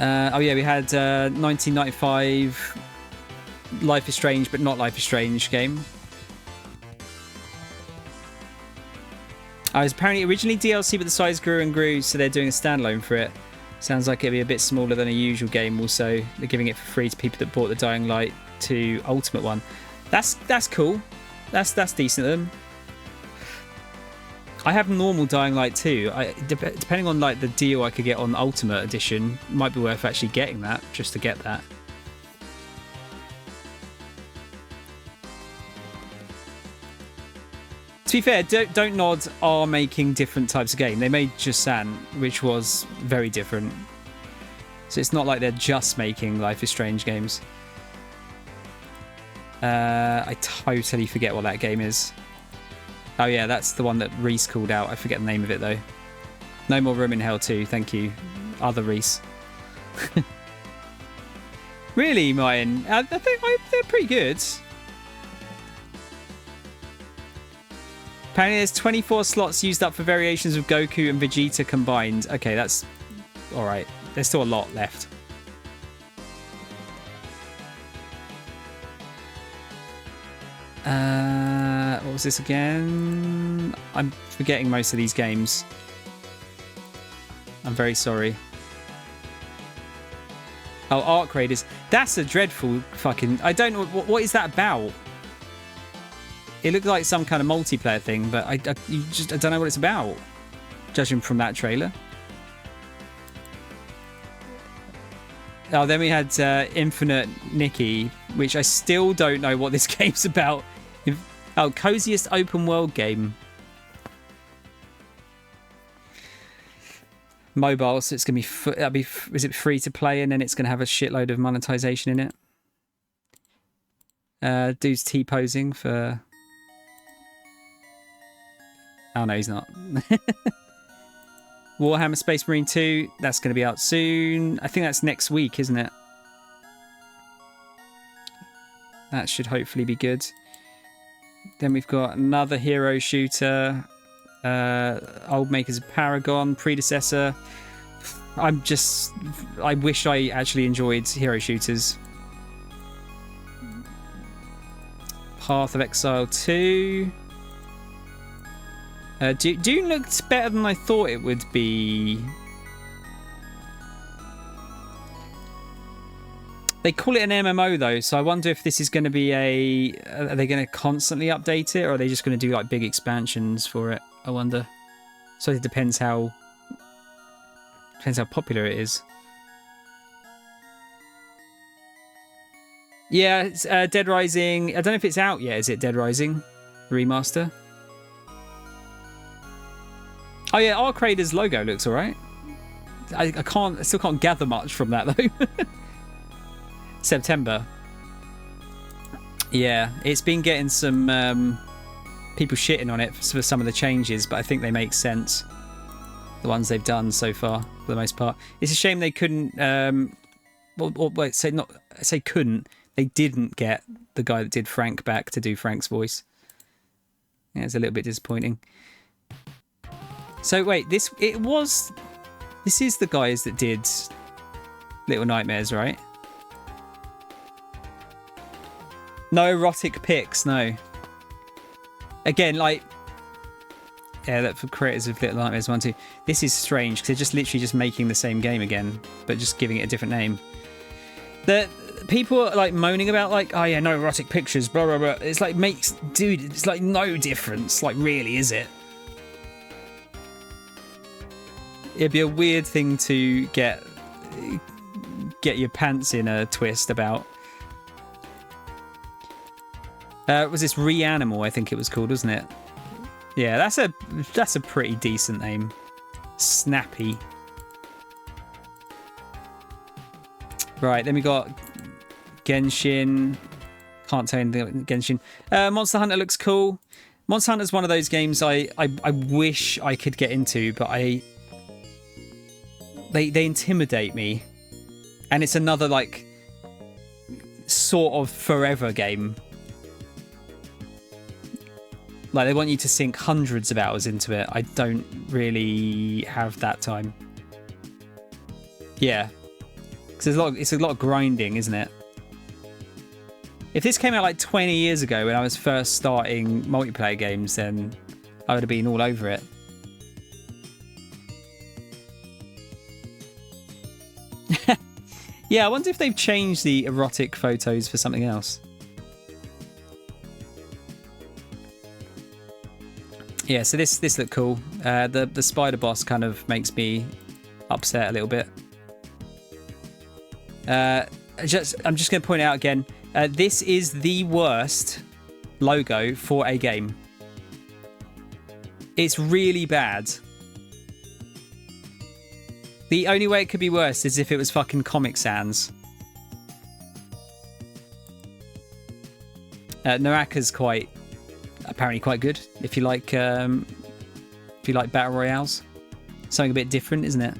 Oh yeah, we had 1995 Life is Strange but not Life is Strange game. I was apparently originally DLC, but the size grew and grew, so they're doing a standalone for it. Sounds like it'll be a bit smaller than a usual game. Also, they're giving it for free to people that bought the Dying Light 2 Ultimate one. That's cool. That's decent of them. I have normal Dying Light 2. Depending on like the deal I could get on Ultimate Edition, might be worth actually getting that just to get that. To be fair, Don't Nod are making different types of game. They made Jusant, which was very different. So it's not like they're just making Life is Strange games. I totally forget what that game is. Oh yeah, that's the one that Reese called out. I forget the name of it though. No More Room in Hell 2, thank you. Other Reese. Really, mine? I think they're pretty good. Apparently there's 24 slots used up for variations of Goku and Vegeta combined. Okay, that's alright. There's still a lot left. What was this again? I'm forgetting most of these games. I'm very sorry. Oh, Arc Raiders. That's a dreadful fucking... I don't know... What is that about? It looked like some kind of multiplayer thing, but I don't know what it's about, judging from that trailer. Oh, then we had Infinite Nikki, which I still don't know what this game's about. Oh, coziest open world game. Mobile, so it's gonna be is it free to play, and then it's gonna have a shitload of monetization in it. Dude's T-posing for... Oh no, he's not. Warhammer Space Marine 2, that's going to be out soon. I think that's next week, isn't it? That should hopefully be good. Then we've got another hero shooter. Old Makers of Paragon, predecessor. I wish I actually enjoyed hero shooters. Path of Exile 2. Dune looked better than I thought it would be. They call it an MMO though, so I wonder if this is going to be are they going to constantly update it, or are they just going to do like big expansions for it? I wonder. So it depends how popular it is. Yeah, it's, Dead Rising. I don't know if it's out yet. Is it Dead Rising remaster? Oh yeah, Arc Raiders logo looks alright. I still can't gather much from that though. September. Yeah, it's been getting some people shitting on it for some of the changes, but I think they make sense. The ones they've done so far, for the most part. It's a shame they couldn't. They didn't get the guy that did Frank back to do Frank's voice. Yeah, it's a little bit disappointing. So wait, this is the guys that did Little Nightmares, right? No erotic pics, no. Again, like, yeah, that for creators of Little Nightmares 1, 2. This is strange because they're just literally just making the same game again, but just giving it a different name. The people are like moaning about like, oh yeah, no erotic pictures, blah blah blah. It's like dude, it's like no difference. Like, really, is it? It'd be a weird thing to get your pants in a twist about. Was this Reanimal? I think it was called, wasn't it? Yeah, that's a pretty decent name. Snappy. Right, then we got Genshin. Can't tell anything about Genshin. Monster Hunter looks cool. Monster Hunter's one of those games I wish I could get into, but they intimidate me. And it's another, like, sort of forever game. Like, they want you to sink hundreds of hours into it. I don't really have that time. Yeah. Because it's a lot of grinding, isn't it? If this came out like 20 years ago when I was first starting multiplayer games, then I would have been all over it. Yeah, I wonder if they've changed the erotic photos for something else. Yeah, so this looked cool. The spider boss kind of makes me upset a little bit. I'm just going to point out again, this is the worst logo for a game. It's really bad. The only way it could be worse is if it was fucking Comic Sans. Naraka's apparently quite good if you like battle royales. Something a bit different, isn't it?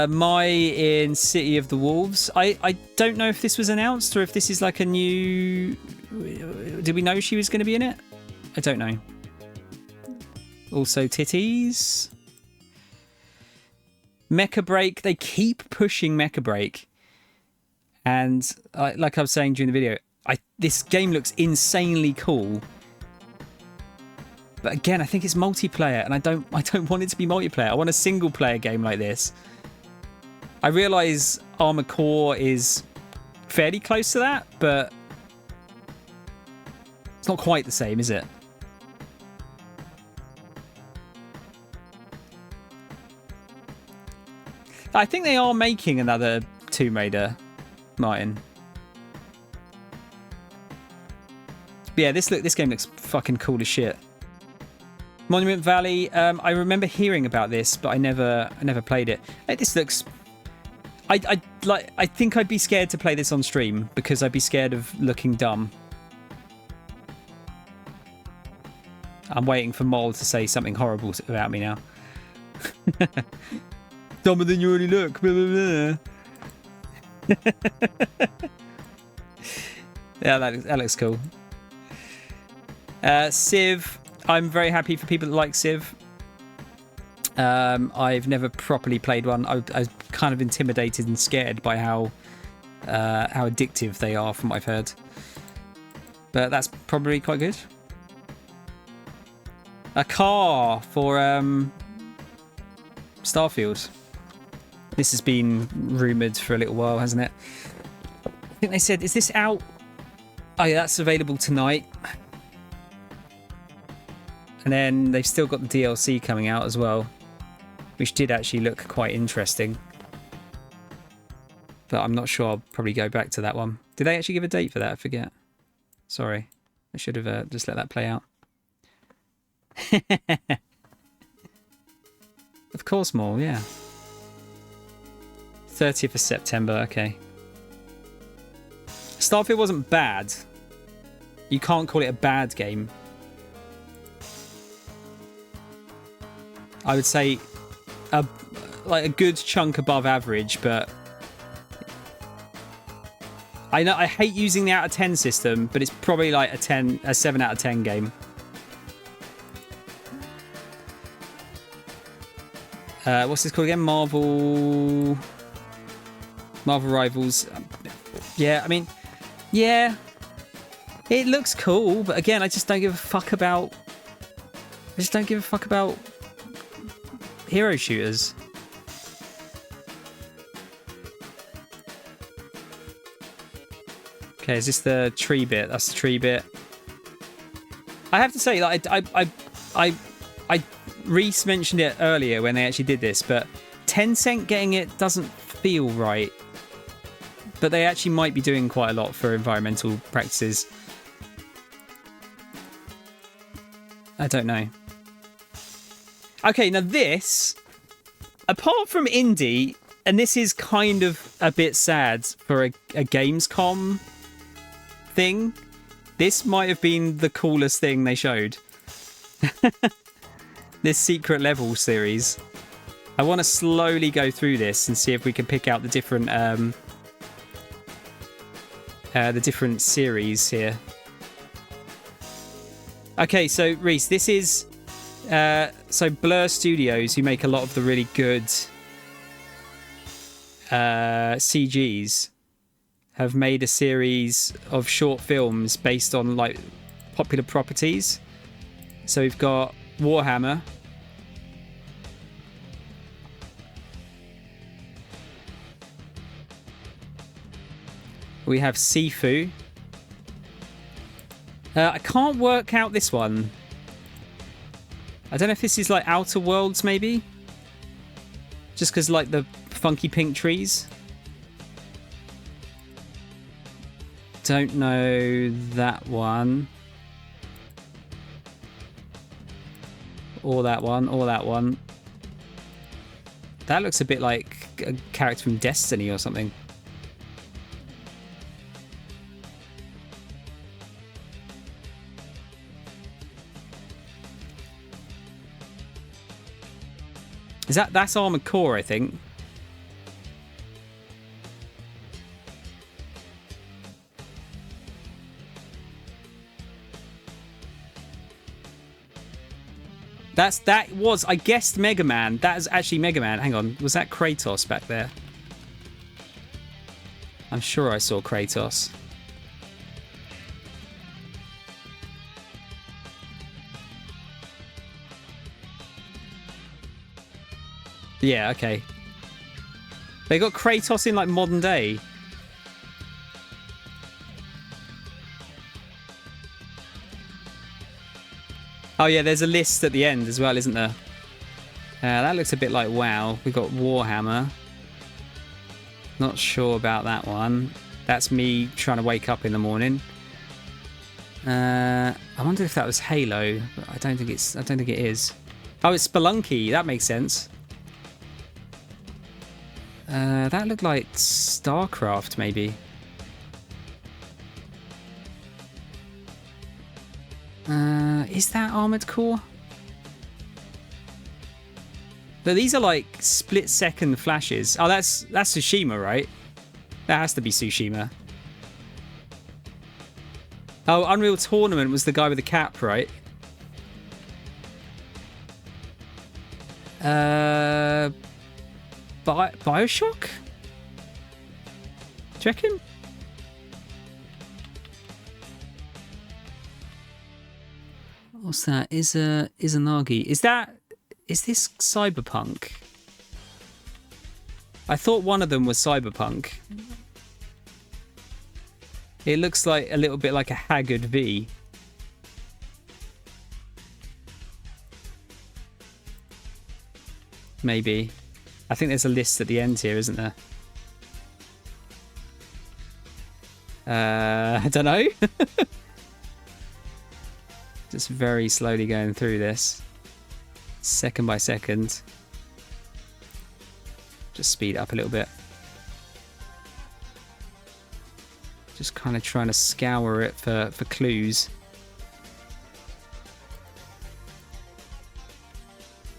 Mai in City of the Wolves. I don't know if this was announced or if this is like a new... Did we know she was going to be in it? I don't know. Also titties. Mecha Break. They keep pushing Mecha Break. And like I was saying during the video, this game looks insanely cool. But again, I think it's multiplayer, and I don't want it to be multiplayer. I want a single player game like this. I realise Armored Core is fairly close to that, but it's not quite the same, is it? I think they are making another Tomb Raider, Martin. But yeah, this game looks fucking cool as shit. Monument Valley. I remember hearing about this, but I never played it. This looks. I think I'd be scared to play this on stream because I'd be scared of looking dumb. I'm waiting for Mol to say something horrible about me now. Dumber than you already look. Blah, blah, blah. Yeah, that looks cool. Civ. I'm very happy for people that like Civ. I've never properly played one. I was kind of intimidated and scared by how addictive they are from what I've heard. But that's probably quite good. A car for Starfield. This has been rumoured for a little while, hasn't it? I think they said, is this out? Oh yeah, that's available tonight. And then they've still got the DLC coming out as well, which did actually look quite interesting. But I'm not sure. I'll probably go back to that one. Did they actually give a date for that? I forget. Sorry. I should have just let that play out. Of course more, yeah. 30th of September, okay. Starfield wasn't bad. You can't call it a bad game. I would say like a good chunk above average, but I know I hate using the out of 10 system, but it's probably like a 7 out of 10 game. What's this called again? Marvel Rivals. Yeah, I mean, yeah, it looks cool, but again, I just don't give a fuck about. I just don't give a fuck about hero shooters. Okay, is this the tree bit? That's the tree bit. I have to say, like, Reese mentioned it earlier when they actually did this, but Tencent getting it doesn't feel right. but they actually might be doing quite a lot for environmental practices. I don't know. Okay, now this, apart from indie, and this is kind of a bit sad for a Gamescom thing, this might have been the coolest thing they showed. This secret level series. I want to slowly go through this and see if we can pick out the different series here. Okay, so Reese, this is so Blur Studios, who make a lot of the really good CGs, have made a series of short films based on like popular properties. So we've got Warhammer. We have Sifu. I can't work out this one. I don't know if this is like Outer Worlds, maybe? Just because, like, the funky pink trees. Don't know that one. Or that one, or that one. That looks a bit like a character from Destiny or something. That's Armored Core, I think. That was, I guessed, Mega Man. That is actually Mega Man. Hang on, was that Kratos back there? I'm sure I saw Kratos. Yeah, okay. They got Kratos in like modern day. Oh yeah, there's a list at the end as well, isn't there? That looks a bit like WoW. We've got Warhammer. Not sure about that one. That's me trying to wake up in the morning. I wonder if that was Halo, but I don't think it is. Oh, it's Spelunky. That makes sense. That looked like StarCraft, maybe. Is that Armored Core? But these are like split-second flashes. Oh, that's Tsushima, right? That has to be Tsushima. Oh, Unreal Tournament was the guy with the cap, right? Bioshock? Do you reckon? What's that? Izanagi. Is this Cyberpunk? I thought one of them was Cyberpunk. It looks like a little bit like a Haggard V. Maybe. I think there's a list at the end here, isn't there? I don't know. Just very slowly going through this. Second by second. Just speed it up a little bit. Just kind of trying to scour it for clues.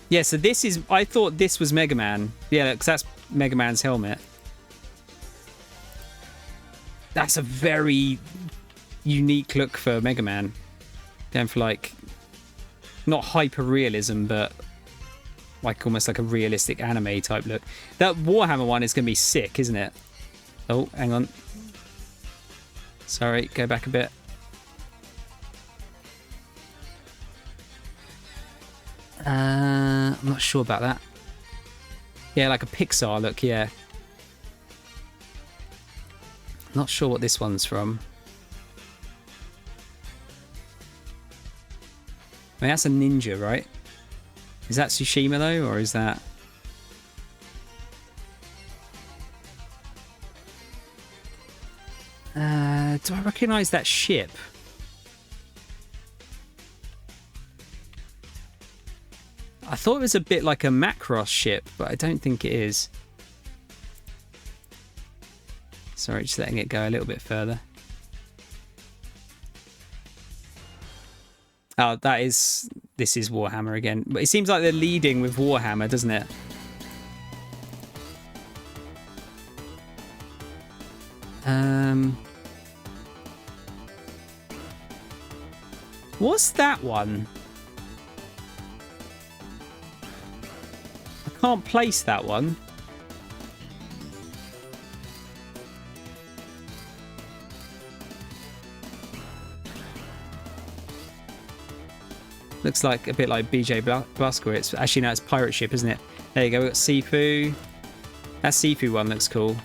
Yeah, so this is... I thought this was Mega Man. Yeah, because that's Mega Man's helmet. That's a very unique look for Mega Man. Going for, like... not hyper-realism, but... like almost like a realistic anime type look. That Warhammer one is going to be sick, isn't it? Oh, hang on. Sorry, go back a bit. I'm not sure about that. Yeah, like a Pixar look, yeah. Not sure what this one's from. I mean, that's a ninja, right? Is that Tsushima, though, or is that... Do I recognise that ship? I thought it was a bit like a Macross ship, but I don't think it is. Sorry, just letting it go a little bit further. Oh, this is Warhammer again. But it seems like they're leading with Warhammer, doesn't it? What's that one? I can't place that one. Looks like a bit like BJ Blazkowicz. It's actually, no, it's pirate ship, isn't it? There you go. We've got Sifu. That Sifu one looks cool.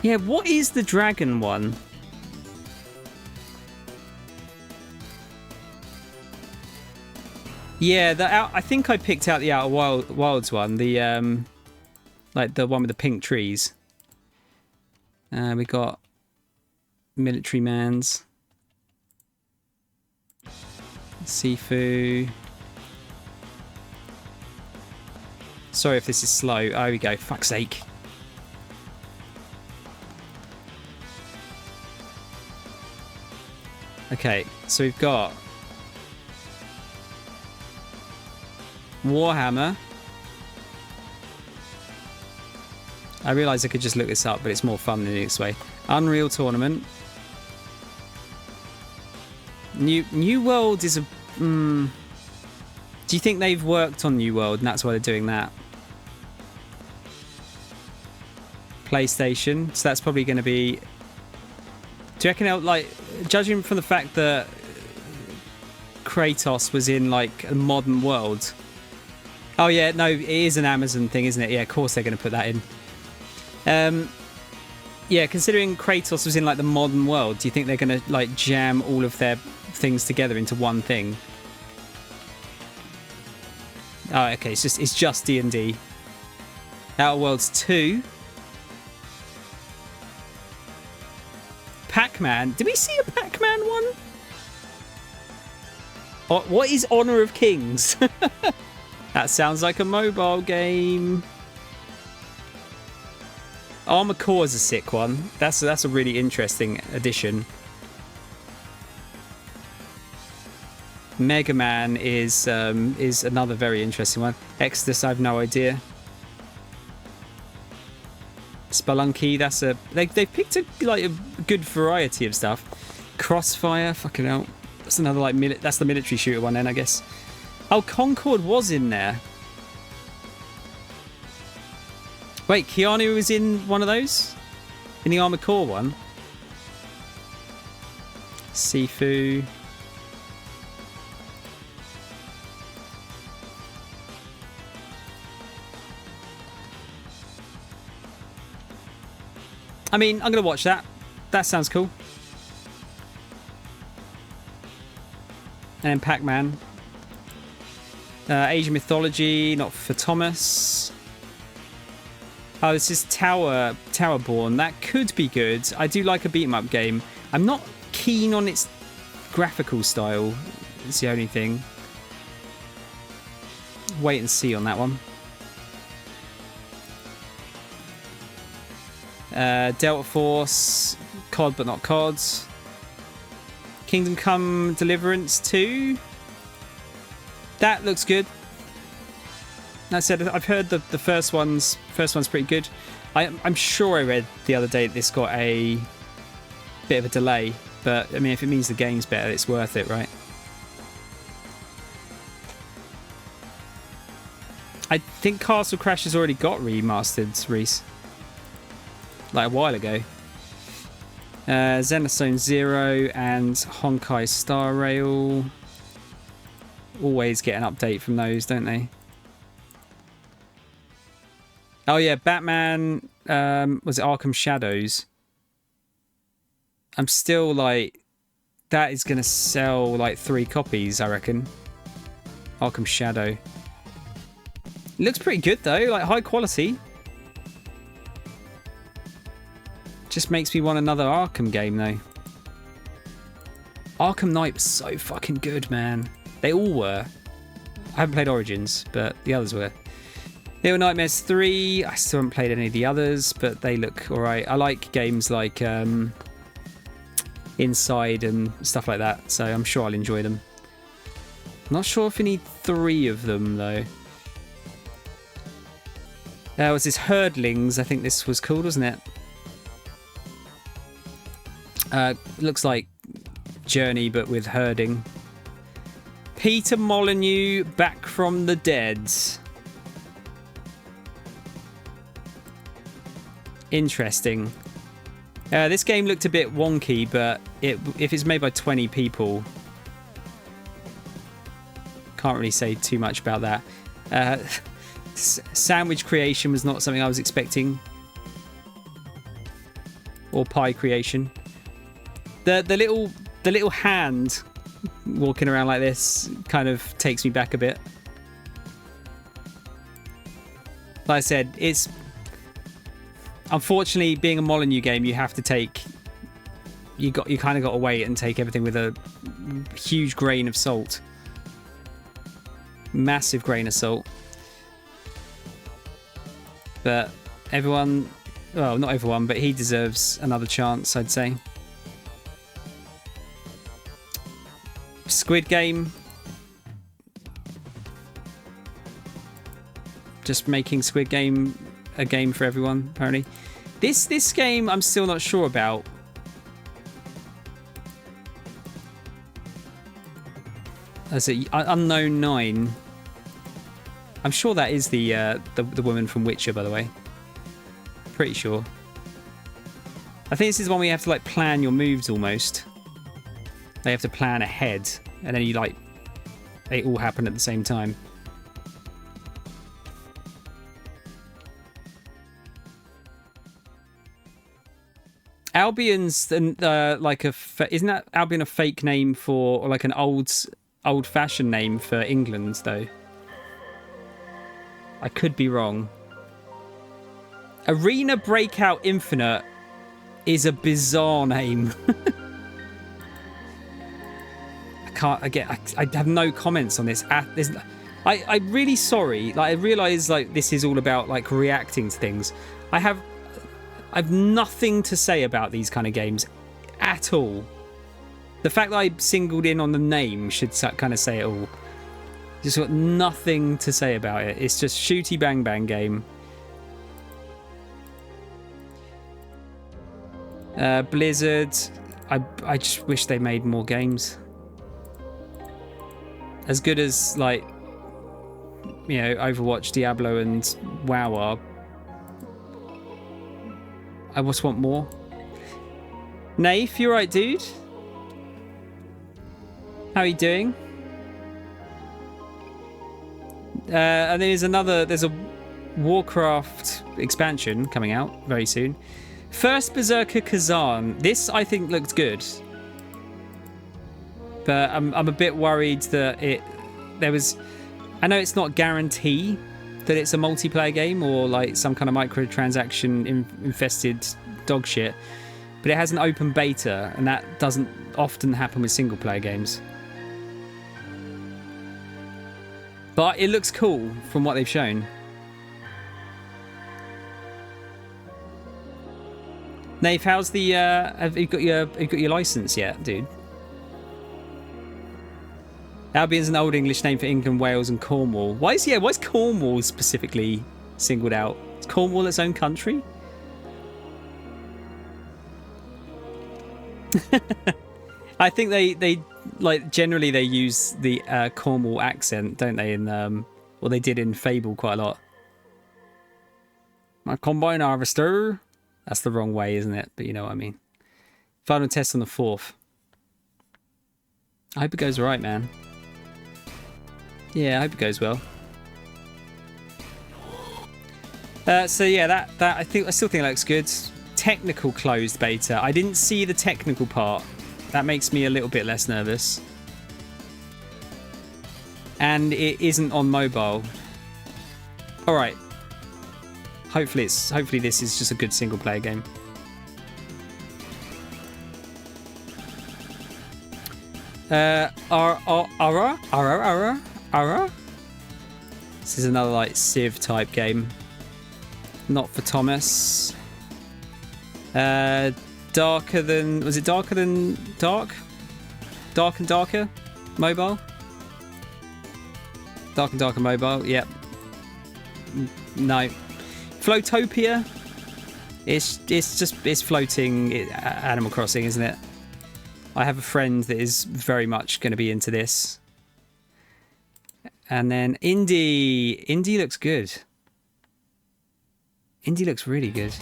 Yeah, what is the dragon one? Yeah, I think I picked out the Outer Wilds one. The like the one with the pink trees. We got Military Man's, Sifu. Sorry if this is slow. Oh, here we go. Fuck's sake. Okay, so we've got Warhammer. I realise I could just look this up, but it's more fun than this way. Unreal Tournament. New World is a... do you think they've worked on New World and that's why they're doing that? PlayStation. So that's probably going to be... Do you reckon, like, judging from the fact that Kratos was in, like, a modern world... Oh, yeah, no, it is an Amazon thing, isn't it? Yeah, of course they're going to put that in. Yeah, considering Kratos was in, like, the modern world, do you think they're going to, like, jam all of their things together into one thing? Oh, okay, it's just D&D. Outer Worlds 2. Pac-Man. Did we see a Pac-Man one? Oh, what is Honor of Kings? That sounds like a mobile game. Armored Core is a sick one. That's a really interesting addition. Mega Man is another very interesting one. Exodus, I have no idea. Spelunky, that's a... They've picked a good variety of stuff. Crossfire, fucking hell. That's another, like, that's the military shooter one then, I guess. Oh, Concord was in there. Wait, Keanu was in one of those? In the Armored Core one? Sifu. I mean, I'm going to watch that. That sounds cool. And then Pac-Man. Asian Mythology, not for Thomas. Oh, this is Towerborn. That could be good. I do like a beat-em-up game. I'm not keen on its graphical style. It's the only thing. Wait and see on that one. Delta Force, COD but not CODs. Kingdom Come Deliverance 2. That looks good. That said, I've heard the first one's pretty good. I'm sure I read the other day that this got a bit of a delay, but I mean, if it means the game's better, it's worth it, right? I think Castle Crash has already got remastered, Reese. Like a while ago. Xenozone Zero and Honkai Star Rail always get an update from those, don't they? Oh yeah, Batman, was it Arkham Shadows? I'm still like, that is going to sell like 3 copies, I reckon. Arkham Shadow. It looks pretty good though, like high quality. Just makes me want another Arkham game, though. Arkham Knight was so fucking good, man. They all were. I haven't played Origins, but the others were. Little Nightmares 3, I still haven't played any of the others, but they look alright. I like games like Inside and stuff like that, so I'm sure I'll enjoy them. Not sure if you need 3 of them, though. There was this Herdlings, I think this was called, wasn't it? Looks like Journey, but with herding. Peter Molyneux, Back from the Dead. Interesting. This game looked a bit wonky, but if it's made by 20 people, can't really say too much about that. Sandwich creation was not something I was expecting. Or pie creation. The little hand walking around like this kind of takes me back a bit. Like I said, it's unfortunately being a Molyneux game, you have to take you kind of got to wait and take everything with a huge grain of salt. Massive grain of salt. But everyone, well, not everyone, but he deserves another chance, I'd say. Squid Game. Just making Squid Game a game for everyone, apparently. This game I'm still not sure about. As it Unknown 9. I'm sure that is the woman from Witcher, by the way. Pretty sure. I think this is one where you have to like plan your moves almost. They have to plan ahead, and then you like they all happen at the same time. Albion's like isn't that Albion a fake name for, or like an old-fashioned name for England though? I could be wrong. Arena Breakout Infinite is a bizarre name. I have no comments on this. I'm really sorry. Like, I realise like this is all about like reacting to things. I've nothing to say about these kind of games at all. The fact that I singled in on the name should kind of say it all. Just got nothing to say about it. It's just shooty bang bang game. Blizzard. I just wish they made more games. As good as like, you know, Overwatch, Diablo, and WoW are. I just want more. Naif, you right, dude? How are you doing? And there's a Warcraft expansion coming out very soon. First Berserker Kazan. This I think looks good, but I'm a bit worried that I know it's not guarantee that it's a multiplayer game or like some kind of microtransaction infested dog shit, but it has an open beta, and that doesn't often happen with single player games. But it looks cool from what they've shown. Nave, how's the have you got your license yet, dude? Albion's an old English name for England, Wales, and Cornwall. Why is Cornwall specifically singled out? Is Cornwall its own country? I think they like generally they use the Cornwall accent, don't they? In well, they did in Fable quite a lot. My combine harvester. That's the wrong way, isn't it? But you know what I mean. Final test on the 4th. I hope it goes right, man. Yeah, I hope it goes well. So yeah, that I still think it looks good. Technical closed beta. I didn't see the technical part. That makes me a little bit less nervous. And it isn't on mobile. All right. Hopefully this is just a good single player game. This is another like Civ type game. Not for Thomas. Darker than... Was it Darker Than Dark? Dark and Darker? Mobile? Dark and Darker Mobile, yep. No. Floatopia? It's floating Animal Crossing, isn't it? I have a friend that is very much going to be into this. And then Indie. Indie looks good. Indie looks really good.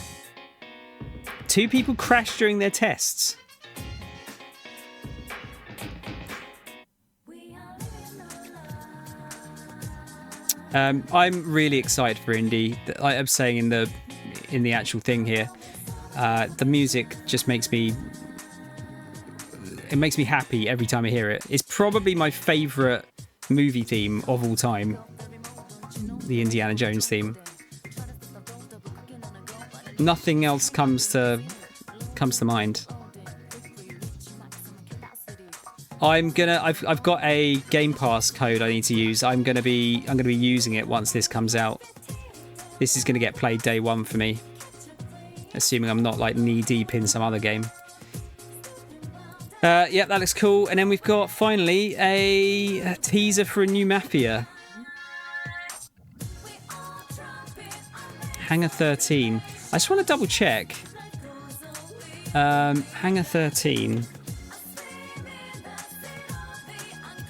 2 people crashed during their tests. I'm really excited for Indie. Like I'm saying in the actual thing here, the music just makes me happy every time I hear it. It's probably my favourite movie theme of all time, the Indiana Jones theme. Nothing else comes to mind. I've got a Game Pass code I need to use. I'm gonna be using it once this comes out. This is gonna get played day one for me, assuming I'm not like knee deep in some other game. Yeah, that looks cool. And then we've got finally a teaser for a new Mafia. Hangar 13. I just want to double check. Hangar 13.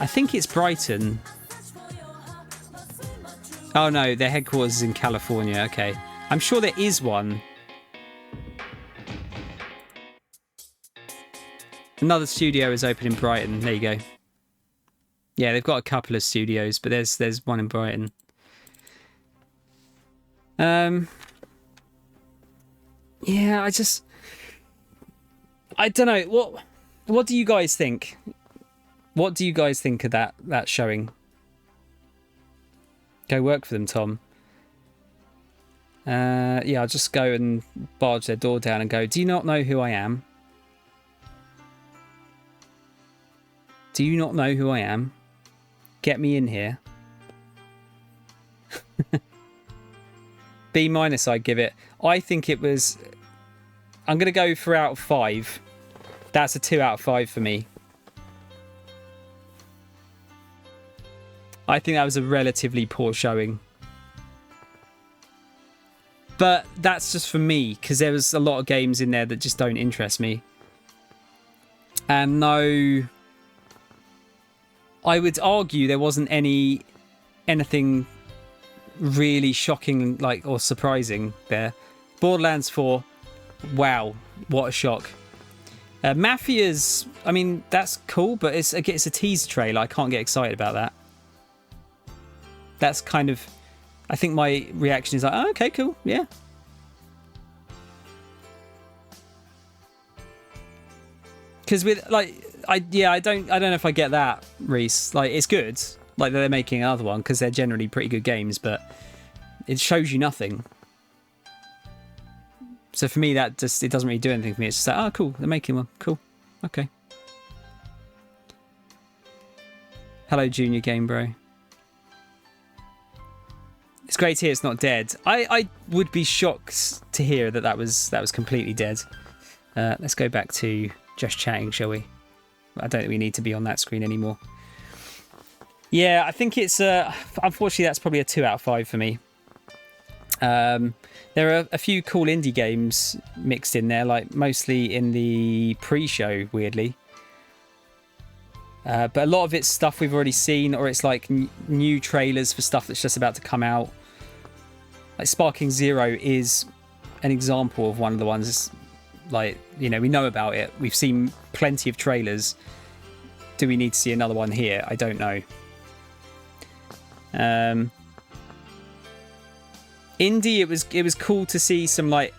I think it's Brighton. Oh no, their headquarters is in California. Okay. I'm sure there is one. Another studio is open in Brighton. There you go. Yeah, they've got a couple of studios, but there's one in Brighton. Yeah, I don't know. What do you guys think? What do you guys think of that showing? Go work for them, Tom. Yeah, I'll just go and barge their door down and go, do you not know who I am? Do you not know who I am? Get me in here. B- I'd give it. I think it was... I'm going to go for out of 5. That's a 2 out of 5 for me. I think that was a relatively poor showing. But that's just for me, because there was a lot of games in there that just don't interest me. And no... I would argue there wasn't anything really shocking or surprising there. Borderlands 4, wow, what a shock. Mafia's, I mean, that's cool, but it's a teaser trailer. I can't get excited about that. That's kind of, I think my reaction is like, oh, okay, cool, yeah. Because with I don't know if I get that, Reese. Like, it's good, like they're making another one because they're generally pretty good games, but it shows you nothing. So for me, it doesn't really do anything for me. It's just like, oh, cool, they're making one, cool, okay. Hello, Junior Game Bro. It's great to hear it's not dead. I would be shocked to hear that was completely dead. Let's go back to just chatting, shall we? I don't think we need to be on that screen anymore. Yeah, I think it's... unfortunately, that's probably a 2 out of 5 for me. There are a few cool indie games mixed in there, like mostly in the pre-show, weirdly. But a lot of it's stuff we've already seen, or it's like new trailers for stuff that's just about to come out. Like Sparking Zero is an example of one of the ones... Like, you know, we know about it. We've seen plenty of trailers. Do we need to see another one here? I don't know. Indie, it was cool to see some like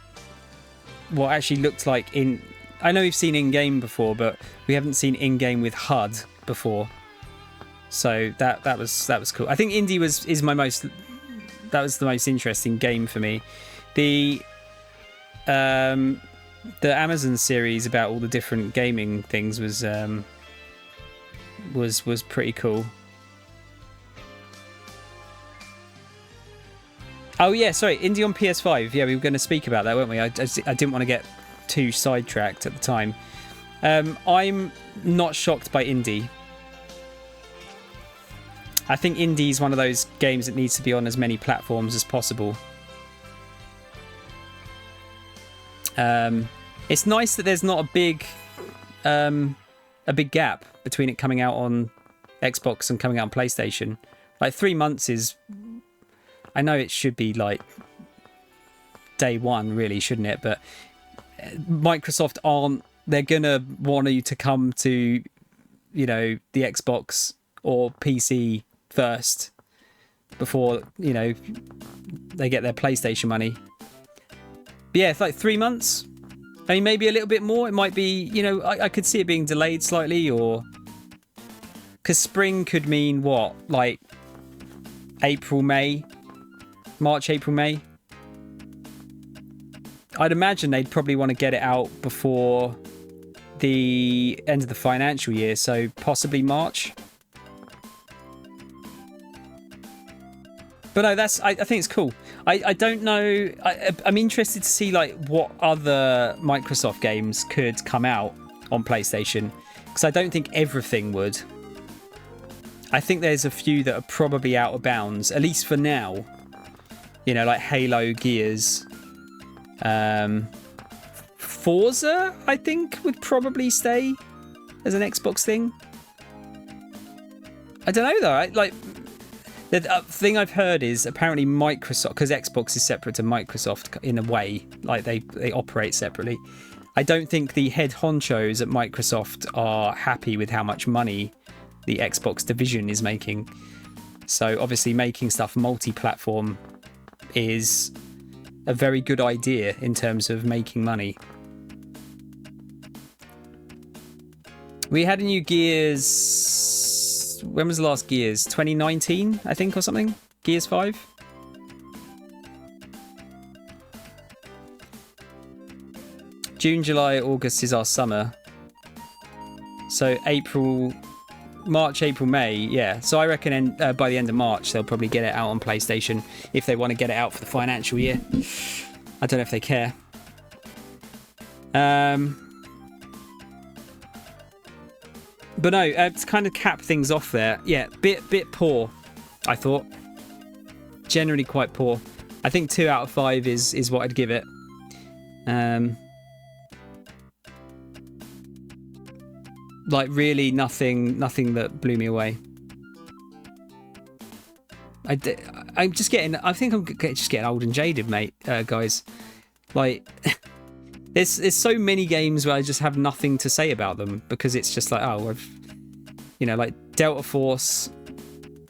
what actually looked like in. I know we've seen in-game before, but we haven't seen in-game with HUD before. So that was cool. I think Indie was the most interesting game for me. The Amazon series about all the different gaming things was was pretty cool. Oh yeah, sorry, indie on PS5. Yeah, we were going to speak about that, weren't we? I didn't want to get too sidetracked at the time. I'm not shocked by indie. I think indie is one of those games that needs to be on as many platforms as possible. It's nice that there's not a big gap between it coming out on Xbox and coming out on PlayStation. Like 3 months is... I know it should be like day one, really, shouldn't it? But Microsoft aren't... They're going to want you to come to, you know, the Xbox or PC first before, you know, they get their PlayStation money. But yeah, it's like 3 months. I mean, maybe a little bit more. It might be, you know, I could see it being delayed slightly, or... Because spring could mean what? Like April, May? March, April, May? I'd imagine they'd probably want to get it out before the end of the financial year, so possibly March. But no, I think it's cool. I don't know. I'm interested to see like what other Microsoft games could come out on PlayStation, because I don't think everything would. I think there's a few that are probably out of bounds, at least for now. You know, like Halo, Gears, Forza, I think, would probably stay as an Xbox thing. I don't know though. Like, the thing I've heard is apparently Microsoft, because Xbox is separate to Microsoft in a way, like they operate separately. I don't think the head honchos at Microsoft are happy with how much money the Xbox division is making. So obviously making stuff multi-platform is a very good idea in terms of making money. We had a new Gears... When was the last Gears? 2019, I think, or something? Gears 5? June, July, August is our summer. So March, April, May, yeah. So I reckon by the end of March, they'll probably get it out on PlayStation if they want to get it out for the financial year. I don't know if they care. But no, to kind of cap things off there, yeah, bit poor, I thought. Generally quite poor. I think 2 out of 5 is what I'd give it. Like really nothing that blew me away. I'm just getting... I think I'm just getting old and jaded, mate, guys. Like, there's so many games where I just have nothing to say about them because it's just like, oh, you know, like Delta Force,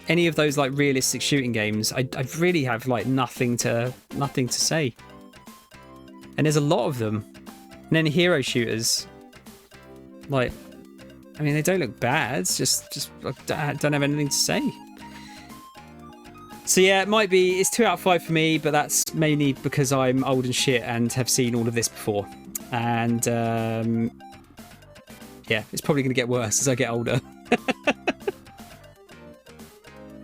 any of those like realistic shooting games, I really have like nothing to say. And there's a lot of them. And then hero shooters, like, I mean, they don't look bad. It's just I don't have anything to say. So yeah, it's 2 out of 5 for me, but that's mainly because I'm old and shit and have seen all of this before. And yeah, it's probably going to get worse as I get older.